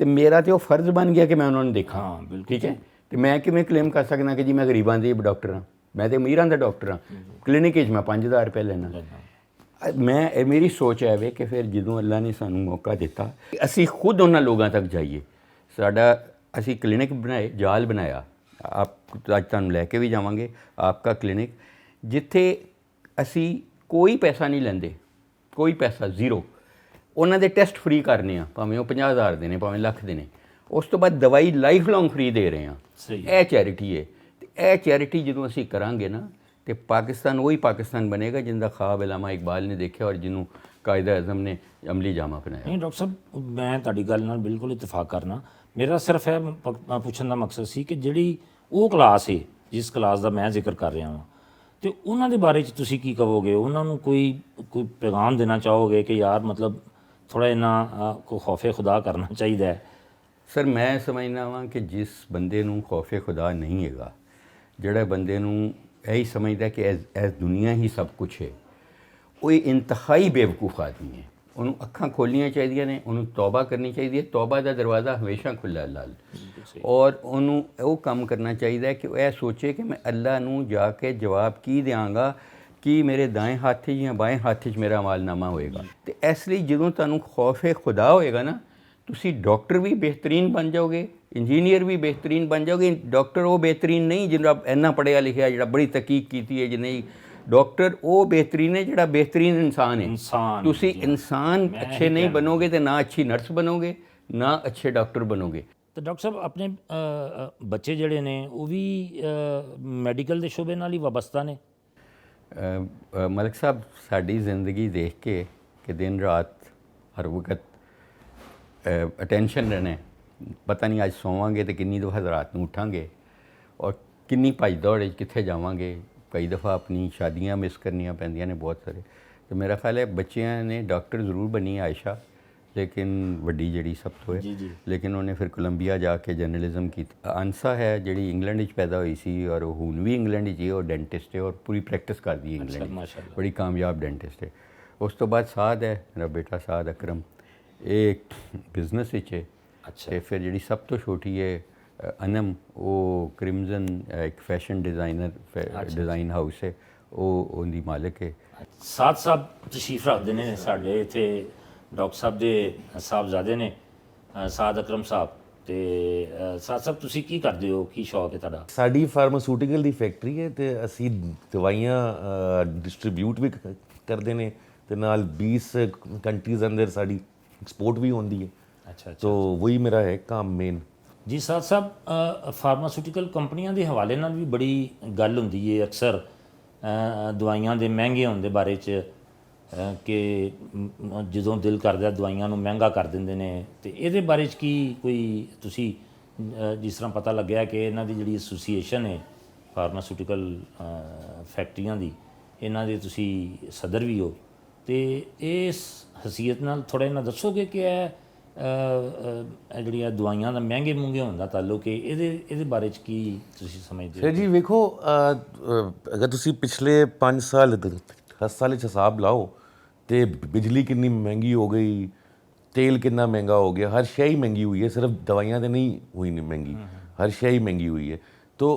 Speaker 2: ਤੇ ਮੇਰਾ ਤੇ ਉਹ ਫਰਜ਼ ਬਣ ਗਿਆ ਕਿ ਮੈਂ ਉਹਨਾਂ ਨੂੰ ਦੇਖਾਂ।
Speaker 1: ਹਾਂ ਬਿਲਕੁਲ
Speaker 2: ਠੀਕ ਹੈ, ਤੇ ਮੈਂ ਕਿਵੇਂ ਕਲੇਮ ਕਰ ਸਕਦਾ ਕਿ ਜੀ ਮੈਂ ਗਰੀਬਾਂ ਦੇ ਡਾਕਟਰ ਹਾਂ? ਮੈਂ ਤੇ ਅਮੀਰਾਂ ਦਾ ਡਾਕਟਰ ਹਾਂ। ਕਲੀਨਿਕ ਵਿੱਚ ਮੈਂ 5000 ਰੁਪਏ ਲੈਣਾ। ਮੈਂ ਇਹ ਮੇਰੀ ਸੋਚ ਹੈ ਵੇ ਕਿ ਫਿਰ ਜਦੋਂ ਅੱਲਾ ਨੇ ਸਾਨੂੰ ਮੌਕਾ ਦਿੱਤਾ ਅਸੀਂ ਖੁਦ ਉਹਨਾਂ ਲੋਕਾਂ ਤੱਕ ਜਾਈਏ। ਅਸੀਂ ਕਲੀਨਿਕ ਬਣਾਏ, ਜਾਲ ਬਣਾਇਆ। ਆਪ ਅੱਜ ਤੁਹਾਨੂੰ ਲੈ ਕੇ ਵੀ ਜਾਵਾਂਗੇ ਆਪਕਾ ਕਲੀਨਿਕ, ਜਿੱਥੇ ਅਸੀਂ ਕੋਈ ਪੈਸਾ ਨਹੀਂ ਲੈਂਦੇ, ਕੋਈ ਪੈਸਾ, ਜ਼ੀਰੋ। ਉਹਨਾਂ ਦੇ ਟੈਸਟ ਫ੍ਰੀ ਕਰਨੇ ਆ, ਭਾਵੇਂ ਉਹ 50,000 ਦੇ ਨੇ, ਭਾਵੇਂ ਲੱਖ ਦੇ ਨੇ। ਉਸ ਤੋਂ ਬਾਅਦ ਦਵਾਈ ਲਾਈਫ ਲੌਂਗ ਫ੍ਰੀ ਦੇ ਰਹੇ ਹਾਂ। ਇਹ ਚੈਰਿਟੀ ਹੈ। ਤੇ ਇਹ ਚੈਰਿਟੀ ਜਦੋਂ ਅਸੀਂ ਕਰਾਂਗੇ ਨਾ, ਤੇ ਪਾਕਿਸਤਾਨ ਉਹੀ ਪਾਕਿਸਤਾਨ ਬਣੇਗਾ ਜਿੰਦਾ ਖਾਬ ਅਲਾਮਾ ਇਕਬਾਲ ਨੇ ਦੇਖਿਆ ਔਰ ਜਿਹਨੂੰ ਕਾਇਦਾ ਆਜ਼ਮ ਨੇ ਅਮਲੀ ਜਾਮਾ ਪਹਿਨਾਇਆ।
Speaker 1: ਨਹੀਂ ਡਾਕਟਰ ਸਾਹਿਬ, ਮੈਂ ਤੁਹਾਡੀ ਗੱਲ ਨਾਲ ਬਿਲਕੁਲ ਇਤਫਾਕ ਕਰਨਾ। ਮੇਰਾ ਸਿਰਫ ਇਹ ਪੁੱਛਣ ਦਾ ਮਕਸਦ ਸੀ ਕਿ ਜਿਹੜੀ ਉਹ ਕਲਾਸ ਹੈ ਜਿਸ ਕਲਾਸ ਦਾ ਮੈਂ ਜ਼ਿਕਰ ਕਰ ਰਿਹਾ ਹਾਂ, ਤੇ ਉਹਨਾਂ ਦੇ ਬਾਰੇ 'ਚ ਤੁਸੀਂ ਕੀ ਕਹੋਗੇ? ਉਹਨਾਂ ਨੂੰ ਕੋਈ ਪੈਗਾਮ ਦੇਣਾ ਚਾਹੋਗੇ ਕਿ ਯਾਰ ਮਤਲਬ ਥੋੜ੍ਹਾ ਇਹਨਾਂ ਕੋ ਖੌਫੇ ਖੁਦਾ ਕਰਨਾ ਚਾਹੀਦਾ ਹੈ?
Speaker 2: ਸਰ, ਮੈਂ ਸਮਝਦਾ ਵਾਂ ਕਿ ਜਿਸ ਬੰਦੇ ਨੂੰ ਖੌਫੇ ਖੁਦਾ ਨਹੀਂ ਹੈਗਾ, ਜਿਹੜਾ ਬੰਦੇ ਨੂੰ ਇਹੀ ਸਮਝਦਾ ਕਿ ਇਸ ਦੁਨੀਆ ਹੀ ਸਭ ਕੁਝ ਹੈ, ਉਹ ਇੰਤਹਾਈ ਬੇਵਕੂਫ ਆਦਮੀ ਹੈ। ਉਹਨੂੰ ਅੱਖਾਂ ਖੋਲ੍ਹਣੀਆਂ ਚਾਹੀਦੀਆਂ ਨੇ, ਉਹਨੂੰ ਤੌਬਾ ਕਰਨੀ ਚਾਹੀਦੀ ਹੈ। ਤੌਬਾ ਦਾ ਦਰਵਾਜ਼ਾ ਹਮੇਸ਼ਾ ਖੁੱਲ੍ਹਾ ਲਾਲ, ਔਰ ਉਹਨੂੰ ਉਹ ਕੰਮ ਕਰਨਾ ਚਾਹੀਦਾ ਕਿ ਉਹ ਇਹ ਸੋਚੇ ਕਿ ਮੈਂ ਅੱਲਾ ਨੂੰ ਜਾ ਕੇ ਜਵਾਬ ਕੀ ਦਿਆਂਗਾ, ਕਿ ਮੇਰੇ ਦਾएं ਹੱਥ 'ਚ ਜਾਂ ਬਾएं ਹੱਥ 'ਚ ਮੇਰਾ ਮਾਲਨਾਮਾ ਹੋਏਗਾ। ਤੇ ਇਸ ਲਈ ਜਦੋਂ ਤੁਹਾਨੂੰ ਖੌਫੇ ਖੁਦਾ ਹੋਏਗਾ ਨਾ, ਤੁਸੀਂ ਡਾਕਟਰ ਵੀ ਬਿਹਤਰੀਨ ਬਣ ਜਾਓਗੇ, ਇੰਜੀਨੀਅਰ ਵੀ ਬਿਹਤਰੀਨ ਬਣ ਜਾਓਗੇ। ਡਾਕਟਰ ਉਹ ਬਿਹਤਰੀਨ ਨਹੀਂ ਜਿਹੜਾ ਇੰਨਾ ਪੜ੍ਹਿਆ ਲਿਖਿਆ, ਜਿਹੜਾ ਬੜੀ ਤਹਿਕੀਕ ਕੀਤੀ ਹੈ, ਜਿਹਨੇ ਡਾਕਟਰ ਉਹ ਬਿਹਤਰੀਨ ਹੈ ਜਿਹੜਾ ਬਿਹਤਰੀਨ ਇਨਸਾਨ ਹੈ। ਤੁਸੀਂ ਇਨਸਾਨ ਅੱਛੇ ਨਹੀਂ ਬਣੋਗੇ ਤੇ ਨਾ ਅੱਛੀ ਨਰਸ ਬਣੋਗੇ, ਨਾ ਅੱਛੇ ਡਾਕਟਰ ਬਣੋਗੇ।
Speaker 1: ਤੇ ਡਾਕਟਰ ਸਾਹਿਬ, ਆਪਣੇ ਬੱਚੇ ਜਿਹੜੇ ਨੇ ਉਹ ਵੀ ਮੈਡੀਕਲ ਦੇ ਸ਼ੁਬੇ ਨਾਲ ਹੀ ਵਾਬਸਤਾ ਨੇ?
Speaker 2: ਮਲਕ ਸਾਹਿਬ, ਸਾਡੀ ਜ਼ਿੰਦਗੀ ਦੇਖ ਕੇ ਕਿ ਦਿਨ ਰਾਤ ਹਰ ਵਕਤ ਅਟੈਂਸ਼ਨ ਰਹਿਣਾ, ਪਤਾ ਨਹੀਂ ਅੱਜ ਸੋਵਾਂਗੇ ਤੇ ਕਿੰਨੀ ਦਫਾ ਰਾਤ ਨੂੰ ਉੱਠਾਂਗੇ, ਔਰ ਕਿੰਨੀ ਭੱਜ ਦੌੜ ਕਿੱਥੇ ਜਾਵਾਂਗੇ। ਕਈ ਦਫਾ ਆਪਣੀ ਸ਼ਾਦੀਆਂ ਮਿਸ ਕਰਨੀਆਂ ਪੈਂਦੀਆਂ ਨੇ ਬਹੁਤ ਸਾਰੇ। ਤੇ ਮੇਰਾ ਖਿਆਲ ਹੈ ਬੱਚਿਆਂ ਨੇ ਡਾਕਟਰ ਜ਼ਰੂਰ ਬਣੀ ਆਇਸ਼ਾ, ਲੇਕਿਨ ਵੱਡੀ ਜਿਹੜੀ ਸਭ ਤੋਂ ਹੈ, ਲੇਕਿਨ ਉਹਨੇ ਫਿਰ ਕੋਲੰਬੀਆ ਜਾ ਕੇ ਜਰਨਲਿਜ਼ਮ ਕੀਤਾ। ਅੰਸਾ ਹੈ ਜਿਹੜੀ ਇੰਗਲੈਂਡ ਵਿੱਚ ਪੈਦਾ ਹੋਈ ਸੀ ਔਰ ਉਹ ਹੁਣ ਵੀ ਇੰਗਲੈਂਡ ਵਿੱਚ ਹੀ, ਉਹ ਡੈਂਟਿਸਟ ਹੈ ਔਰ ਪੂਰੀ ਪ੍ਰੈਕਟਿਸ ਕਰਦੀ ਹੈ ਇੰਗਲੈਂਡ ਵਿੱਚ, ਬੜੀ ਕਾਮਯਾਬ ਡੈਂਟਿਸਟ ਹੈ। ਉਸ ਤੋਂ ਬਾਅਦ ਸਾਦ ਹੈ, ਮੇਰਾ ਬੇਟਾ ਸਾਦ ਅਕਰਮ, ਇਹ ਬਿਜ਼ਨਸ ਵਿੱਚ ਹੈ। ਅਤੇ ਫਿਰ ਜਿਹੜੀ ਸਭ ਤੋਂ ਛੋਟੀ ਹੈ ਅਨਮ, ਉਹ ਕ੍ਰਿਮਜ਼ਨ ਇੱਕ ਫੈਸ਼ਨ ਡਿਜ਼ਾਈਨ ਹਾਊਸ ਹੈ, ਉਹ ਉਹਦੀ ਮਾਲਕ ਹੈ।
Speaker 1: ਸਾਦ ਸਾਹਿਬ ਤਸ਼ਰੀਫ ਰੱਖਦੇ ਨੇ ਸਾਡੇ ਇੱਥੇ, ਡਾਕਟਰ ਸਾਹਿਬ ਦੇ ਸਾਹਿਬਜ਼ਾਦੇ ਨੇ ਸਾਦ ਅਕਰਮ ਸਾਹਿਬ। ਤੇ ਸਾਦ ਸਾਹਿਬ, ਤੁਸੀਂ ਕੀ ਕਰਦੇ ਹੋ, ਕੀ ਸ਼ੌਕ ਹੈ ਤੁਹਾਡਾ?
Speaker 3: ਸਾਡੀ ਫਾਰਮਾਸਿਊਟੀਕਲ ਦੀ ਫੈਕਟਰੀ ਹੈ ਤੇ ਅਸੀਂ ਦਵਾਈਆਂ ਡਿਸਟ੍ਰੀਬਿਊਟ ਵੀ ਕਰਦੇ ਨੇ, ਤੇ ਨਾਲ 20 ਕੰਟਰੀਜ਼ ਅੰਦਰ ਸਾਡੀ ਐਕਸਪੋਰਟ ਵੀ ਹੁੰਦੀ ਹੈ।
Speaker 1: ਅੱਛਾ,
Speaker 3: तो वही मेरा है काम मेन।
Speaker 1: ਜੀ ਸਾਦ ਸਾਹਿਬ, ਫਾਰਮਾਸਿਊਟੀਕਲ ਕੰਪਨੀਆਂ ਦੇ ਹਵਾਲੇ ਨਾਲ ਵੀ ਬੜੀ ਗੱਲ ਹੁੰਦੀ ਹੈ ਅਕਸਰ ਦਵਾਈਆਂ ਦੇ ਮਹਿੰਗੇ ਹੋਣ ਦੇ ਬਾਰੇ 'ਚ, ਕਿ ਜਦੋਂ ਦਿਲ ਕਰਦਾ ਦਵਾਈਆਂ ਨੂੰ ਮਹਿੰਗਾ ਕਰ ਦਿੰਦੇ ਨੇ। ਤੇ ਇਹਦੇ ਬਾਰੇ 'ਚ ਕੀ ਕੋਈ ਤੁਸੀਂ ਜਿਸ ਤਰ੍ਹਾਂ ਪਤਾ ਲੱਗਿਆ ਕਿ ਇਹਨਾਂ ਦੀ ਜਿਹੜੀ ਐਸੋਸੀਏਸ਼ਨ ਹੈ ਫਾਰਮਾਸਿਊਟੀਕਲ ਫੈਕਟਰੀਆਂ ਦੀ, ਇਹਨਾਂ ਦੇ ਤੁਸੀਂ ਸਦਰ ਵੀ ਹੋ, ਤੇ ਇਸ ਹਸੀਅਤ ਨਾਲ ਥੋੜ੍ਹਾ ਇਹਨਾਂ ਦੱਸੋਗੇ ਕਿ ਇਹ ਜਿਹੜੀਆਂ ਦਵਾਈਆਂ ਦਾ ਮਹਿੰਗੇ ਮੂੰਗੇ ਹੋਣ ਦਾ ਤਾਲੁਕ ਹੈ, ਇਹਦੇ ਬਾਰੇ 'ਚ ਕੀ ਤੁਸੀਂ ਸਮਝਦੇ ਹੋ?
Speaker 3: सर जी वेखो, अगर ਤੁਸੀਂ ਪਿਛਲੇ 5 ਸਾਲ 10 ਸਾਲ 'ਚ ਹਿਸਾਬ ਲਾਓ ਤੇ ਬਿਜਲੀ ਕਿੰਨੀ ਮਹਿੰਗੀ ਹੋ ਗਈ, ਤੇਲ ਕਿੰਨਾ ਮਹਿੰਗਾ ਹੋ ਗਿਆ, ਹਰ ਸ਼ੈ ਹੀ ਮਹਿੰਗੀ ਹੋਈ ਹੈ, ਸਿਰਫ ਦਵਾਈਆਂ ਤੇ ਨਹੀਂ ਹੋਈ ਨਹੀਂ ਮਹਿੰਗੀ, ਹਰ ਸ਼ੈ ਹੀ ਮਹਿੰਗੀ ਹੋਈ ਹੈ। तो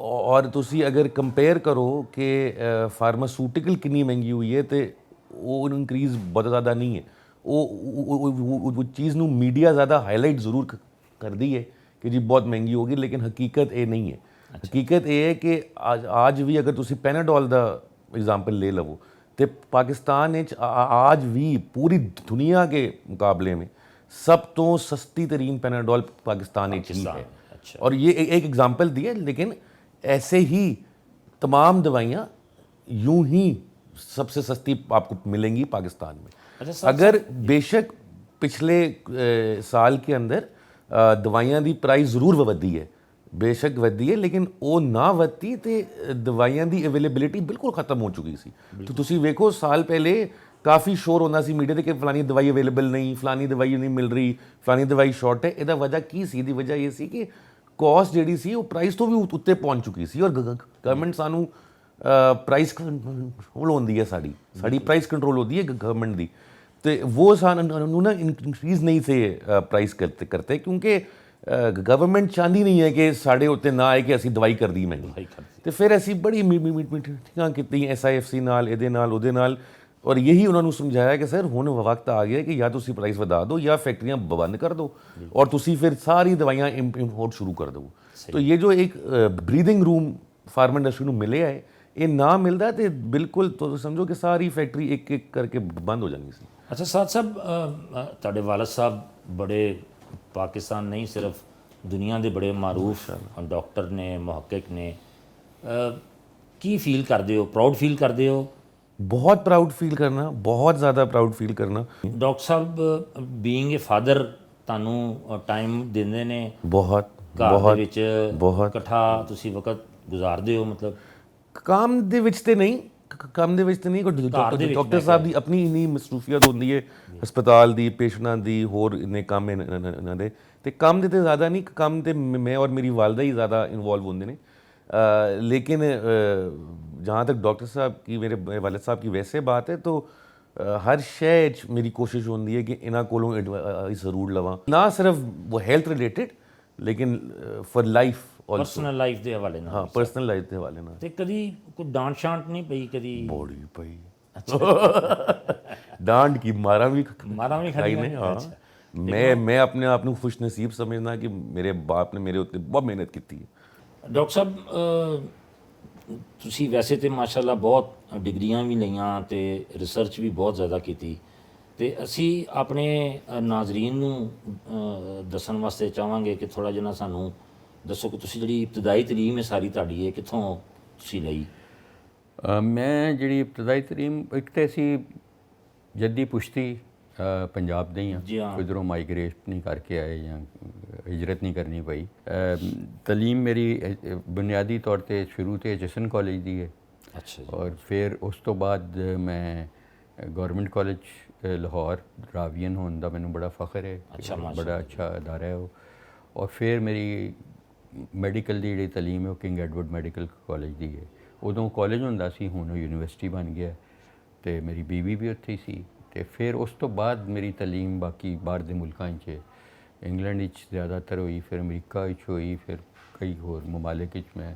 Speaker 3: और ਤੁਸੀਂ ਅਗਰ ਕੰਪੇਅਰ ਕਰੋ ਕਿ ਫਾਰਮਾਸਿਊਟੀਕਲ ਕਿੰਨੀ ਮਹਿੰਗੀ ਹੋਈ ਹੈ, ਤੇ ਉਹ ਇਨਕਰੀਜ਼ ਬਹੁਤ ਜ਼ਿਆਦਾ ਨਹੀਂ ਹੈ। ਉਹ ਚੀਜ਼ ਨੂੰ ਮੀਡੀਆ ਜ਼ਿਆਦਾ ਹਾਈਲਾਈਟ ਜ਼ਰੂਰ ਕਰਦੀ ਹੈ ਕਿ ਜੀ ਬਹੁਤ ਮਹਿੰਗੀ ਹੋ ਗਈ, ਲੇਕਿਨ ਹਕੀਕਤ ਇਹ ਨਹੀਂ ਹੈ। ਹਕੀਕਤ ਇਹ ਹੈ ਕਿ ਅੱਜ ਵੀ ਅਗਰ ਤੁਸੀਂ ਪੈਨਾਡੋਲ ਦਾ एग्जाम्पल ले लवो, तो पाकिस्तान आज भी पूरी दुनिया के मुकाबले में सब तो सस्ती तरीन पैनाडोल पाकिस्तान ही है। और ये एक एग्जाम्पल दिया, लेकिन ऐसे ही तमाम दवाइयाँ यूं ही सबसे सस्ती आपको मिलेंगी पाकिस्तान में। अगर बेशक पिछले साल के अंदर दवाइयाँ दी प्राइस ज़रूर वधी है, बेशक वधी है, लेकिन वो ना वधी तो दवाइयाँ की अवेलेबिलिटी बिल्कुल खत्म हो चुकी सी। तो तुसी वेखो साल पहले काफ़ी शोर होना सी मीडिया ते कि फलानी दवाई अवेलेबल नहीं, फलानी दवाई नहीं मिल रही, फलानी दवाई शॉर्ट है। इहदा वजह की सी? दी वजह ये सी कि कॉस्ट जिहड़ी सी वो प्राइस तो भी उत्ते पहुँच चुकी सी, और गवर्नमेंट सानू प्राइस कंट्रोल होंदी है, साड़ी प्राइस कंट्रोल होती है गवर्नमेंट दी। तो वो ਸਾਨੂੰ ना इंक्रीज नहीं थे प्राइस करते क्योंकि गवर्नमेंट चाहती नहीं है कि साढ़े उत्ते ना आए कि ਅਸੀਂ ਦਵਾਈ ਕਰ ਦੀ ਮਹਿੰਗੀ ਤੇ ਫਿਰ ਅਸੀਂ ਬੜੀ ਮੀਟਿੰਗਾਂ ਕੀਤੀਆਂ SIFC ਨਾਲ ਇਹਦੇ ਨਾਲ ਉਹਦੇ ਨਾਲ ਔਰ ਯਹੀ ਉਹਨਾਂ ਨੂੰ ਸਮਝਾਇਆ ਕਿ ਸਰ ਹੁਣ ਵਕਤ ਆ ਗਿਆ ਕਿ ਜਾਂ ਤੁਸੀਂ ਪ੍ਰਾਈਸ ਵਧਾ ਦਿਓ ਜਾਂ ਫੈਕਟਰੀਆਂ ਬੰਦ ਕਰ ਦਿਓ ਔਰ ਤੁਸੀਂ ਫਿਰ ਸਾਰੀ ਦਵਾਈਆਂ ਇੰਪੋਰਟ ਸ਼ੁਰੂ ਕਰ ਦਿਓ तो ये जो एक ब्रीदिंग रूम फार्मा इंडस्ट्री ਨੂੰ ਮਿਲਿਆ ਹੈ ਇਹ ਨਾ ਮਿਲਦਾ ਤੇ ਬਿਲਕੁਲ तो समझो कि सारी फैक्ट्री एक एक करके बंद हो जानी सी।
Speaker 1: अच्छा साद साहब ਤੁਹਾਡੇ ਵਾਲਦ ਸਾਹਿਬ ਬੜੇ ਪਾਕਿਸਤਾਨ ਨਹੀਂ ਸਿਰਫ ਦੁਨੀਆ ਦੇ ਬੜੇ ਮਾਰੂਫ ਡਾਕਟਰ ਨੇ ਮੁਹੱਕਿਕ ਨੇ ਕੀ ਫੀਲ ਕਰਦੇ ਹੋ ਪ੍ਰਾਊਡ ਫੀਲ ਕਰਦੇ ਹੋ
Speaker 3: बहुत प्राउड फील करना बहुत ज़्यादा प्राउड फील करना
Speaker 1: doctor Sahib being a father ਤੁਹਾਨੂੰ ਟਾਈਮ ਦਿੰਦੇ ਨੇ
Speaker 3: बहुत
Speaker 1: ਘਰ ਦੇ ਵਿੱਚ
Speaker 3: ਬਹੁਤ
Speaker 1: ਇਕੱਠਾ ਤੁਸੀਂ ਵਕਤ ਗੁਜ਼ਾਰਦੇ ਹੋ ਮਤਲਬ
Speaker 3: ਕੰਮ ਦੇ ਵਿੱਚ ਤੇ ਨਹੀਂ ਕੰਮ ਦੇ ਵਿੱਚ ਤੇ ਨਹੀਂ ਡਾਕਟਰ ਸਾਹਿਬ ਦੀ ਆਪਣੀ ਇੰਨੀ ਮਸਰੂਫੀਅਤ ਹੁੰਦੀ ਹੈ ਹਸਪਤਾਲ ਦੀ ਪੇਸ਼ੈਂਟਾਂ ਦੀ ਹੋਰ ਇੰਨੇ ਕੰਮ ਇਹਨਾਂ ਦੇ ਤੇ ਕੰਮ ਦੇ ਤੇ ਜ਼ਿਆਦਾ ਨਹੀਂ ਕੰਮ ਤੇ ਮੈਂ ਔਰ ਮੇਰੀ ਵਾਲਦਾ ਹੀ ਜ਼ਿਆਦਾ ਇਨਵੋਲਵ ਹੁੰਦੇ ਨੇ लेकिन जहाँ तक डॉक्टर साहब की मेरे वालिद साहब की वैसे बात है तो हर शय मेरी कोशिश होती है कि इन्हों कोलों एडवाइस जरूर लवां ना सिर्फ वो हेल्थ रिलेटेड लेकिन फॉर लाइफ
Speaker 1: ਪਰਸਨਲ ਲਾਈਫ ਦੇ ਹਵਾਲੇ ਨਾਲ
Speaker 3: हाँ पर्सनल लाइफ के हवाले ना
Speaker 1: ਤੇ ਕਦੀ ਕੋਈ ਡਾਂਟ ਸ਼ਾਂਟ ਨਹੀਂ ਪਈ ਕਦੀ
Speaker 3: बड़ी पई डांट की मारा भी
Speaker 1: ਮਾਰਾਂ ਵੀ
Speaker 3: खाई
Speaker 1: ਖਾਈ
Speaker 3: ने हाँ मैं अपने आप को खुश नसीब समझना कि मेरे बाप ने मेरे उत्ते बहुत मेहनत की है।
Speaker 1: ਡਾਕਟਰ ਸਾਹਿਬ ਤੁਸੀਂ ਵੈਸੇ ਤੇ ਮਾਸ਼ਾਅੱਲਾ ਬਹੁਤ ਡਿਗਰੀਆਂ ਵੀ ਲਈਆਂ ਤੇ ਰਿਸਰਚ ਵੀ ਬਹੁਤ ਜ਼ਿਆਦਾ ਕੀਤੀ ਤੇ ਅਸੀਂ ਆਪਣੇ ਨਾਜ਼ਰੀਨ ਨੂੰ ਦੱਸਣ ਵਾਸਤੇ ਚਾਹਾਂਗੇ ਕਿ ਥੋੜਾ ਜਿਹਾ ਸਾਨੂੰ ਦੱਸੋ ਕਿ ਤੁਸੀਂ ਜਿਹੜੀ ਇਬਤਦਾਈ ਤਾਲੀਮ ਹੈ ਸਾਰੀ ਤੁਹਾਡੀ ਹੈ ਕਿੱਥੋਂ ਤੁਸੀਂ ਲਈ
Speaker 2: ਮੈਂ ਜਿਹੜੀ ਇਬਤਦਾਈ ਤਾਲੀਮ ਇੱਕ ਤਾਂ ਅਸੀਂ ਜੱਦੀ ਪੁਸ਼ਤੀ ਪੰਜਾਬ ਦੇ ਹੀ
Speaker 1: ਜੀ
Speaker 2: ਹਾਂ
Speaker 1: ਹਾਂ।
Speaker 2: ਕਿਧਰੋਂ ਮਾਈਗ੍ਰੇਟ ਨਹੀਂ ਕਰਕੇ ਆਏ ਜਾਂ ਹਿਜਰਤ ਨਹੀਂ ਕਰਨੀ ਪਈ ਤਾਲੀਮ ਮੇਰੀ ਬੁਨਿਆਦੀ ਤੌਰ ਤੇ ਸ਼ੁਰੂ ਤੇ ਜਸ਼ਨ ਕਾਲਜ ਦੀ ਹੈ
Speaker 1: ਅੱਛਾ ਜੀ
Speaker 2: ਔਰ ਫਿਰ ਉਸ ਤੋਂ ਬਾਅਦ ਮੈਂ ਗਵਰਨਮੈਂਟ ਕਾਲਜ ਲਾਹੌਰ ਰਾਵੀਅਨ ਹੋਣ ਦਾ ਮੈਨੂੰ ਬੜਾ ਫਖਰ ਹੈ
Speaker 1: ਅੱਛਾ,
Speaker 2: ਬੜਾ ਅੱਛਾ ਅਦਾਰਾ ਹੈ ਉਹ ਔਰ ਫਿਰ ਮੇਰੀ ਮੈਡੀਕਲ ਦੀ ਜਿਹੜੀ ਤਾਲੀਮ ਹੈ ਉਹ ਕਿੰਗ ਐਡਵਰਡ ਮੈਡੀਕਲ ਕਾਲਜ ਦੀ ਹੈ ਉਦੋਂ ਕਾਲਜ ਹੁੰਦਾ ਸੀ ਹੁਣ ਉਹ ਯੂਨੀਵਰਸਿਟੀ ਬਣ ਗਿਆ ਤੇ ਮੇਰੀ ਬੀਵੀ ਵੀ ਉੱਥੇ ਹੀ ਸੀ ਤੇ ਫਿਰ ਉਸ ਤੋਂ ਬਾਅਦ ਮੇਰੀ ਤਾਲੀਮ ਬਾਕੀ ਬਾਹਰ ਦੇ ਮੁਲਕਾਂ 'ਚ ਇੰਗਲੈਂਡ ਵਿੱਚ ਜ਼ਿਆਦਾਤਰ ਹੋਈ ਫਿਰ ਅਮਰੀਕਾ ਵਿੱਚ ਹੋਈ ਫਿਰ ਕਈ ਹੋਰ ਮਮਾਲਿਕ ਵਿੱਚ ਮੈਂ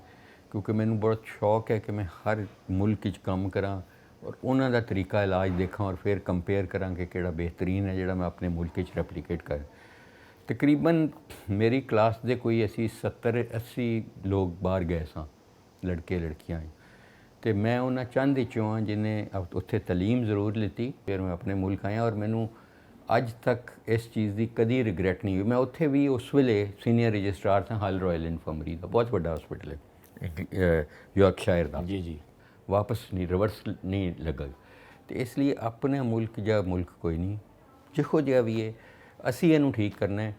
Speaker 2: ਕਿਉਂਕਿ ਮੈਨੂੰ ਬਹੁਤ ਸ਼ੌਕ ਹੈ ਕਿ ਮੈਂ ਹਰ ਮੁਲਕ ਵਿੱਚ ਕੰਮ ਕਰਾਂ ਔਰ ਉਹਨਾਂ ਦਾ ਤਰੀਕਾ ਇਲਾਜ ਦੇਖਾਂ ਔਰ ਫਿਰ ਕੰਪੇਅਰ ਕਰਾਂ ਕਿ ਕਿਹੜਾ ਬਿਹਤਰੀਨ ਹੈ ਜਿਹੜਾ ਮੈਂ ਆਪਣੇ ਮੁਲਕ ਵਿੱਚ ਰੈਪਲੀਕੇਟ ਕਰ ਤਕਰੀਬਨ ਮੇਰੀ ਕਲਾਸ ਦੇ ਕੋਈ ਅਸੀਂ 70-80 ਲੋਕ ਬਾਹਰ ਗਏ ਸਾਂ ਲੜਕੇ ਲੜਕੀਆਂ ਤੇ ਮੈਂ ਉਹਨਾਂ ਚੰਦ ਵਿੱਚੋਂ ਹਾਂ ਜਿਹਨੇ ਉੱਥੇ ਤਾਲੀਮ ਜ਼ਰੂਰ ਲਿੱਤੀ ਫਿਰ ਮੈਂ ਆਪਣੇ ਮੁਲਕ ਆਇਆ ਔਰ ਮੈਨੂੰ ਅੱਜ ਤੱਕ ਇਸ ਚੀਜ਼ ਦੀ ਕਦੀ ਰਿਗਰੈਟ ਨਹੀਂ ਹੋਈ ਮੈਂ ਉੱਥੇ ਵੀ ਉਸ ਵੇਲੇ ਸੀਨੀਅਰ ਰਜਿਸਟਰਾਰ ਸਾਂ ਹਾਲ ਰਾਇਲ ਇਨਫਰਮਰੀ ਦਾ ਬਹੁਤ ਵੱਡਾ ਹਸਪੀਟਲ ਹੈ ਯਾਰਕਸ਼ਾਇਰ ਦਾ
Speaker 1: ਜੀ ਜੀ
Speaker 2: ਵਾਪਸ ਨਹੀਂ ਰਿਵਰਸ ਨਹੀਂ ਲੱਗਾ ਤੇ ਇਸ ਲਈ ਆਪਣੇ ਮੁਲਕ ਜਾਂ ਮੁਲਕ ਕੋਈ ਨਹੀਂ ਜਿਹੋ ਜਿਹਾ ਵੀ ਹੈ ਅਸੀਂ ਇਹਨੂੰ ਠੀਕ ਕਰਨਾ ਹੈ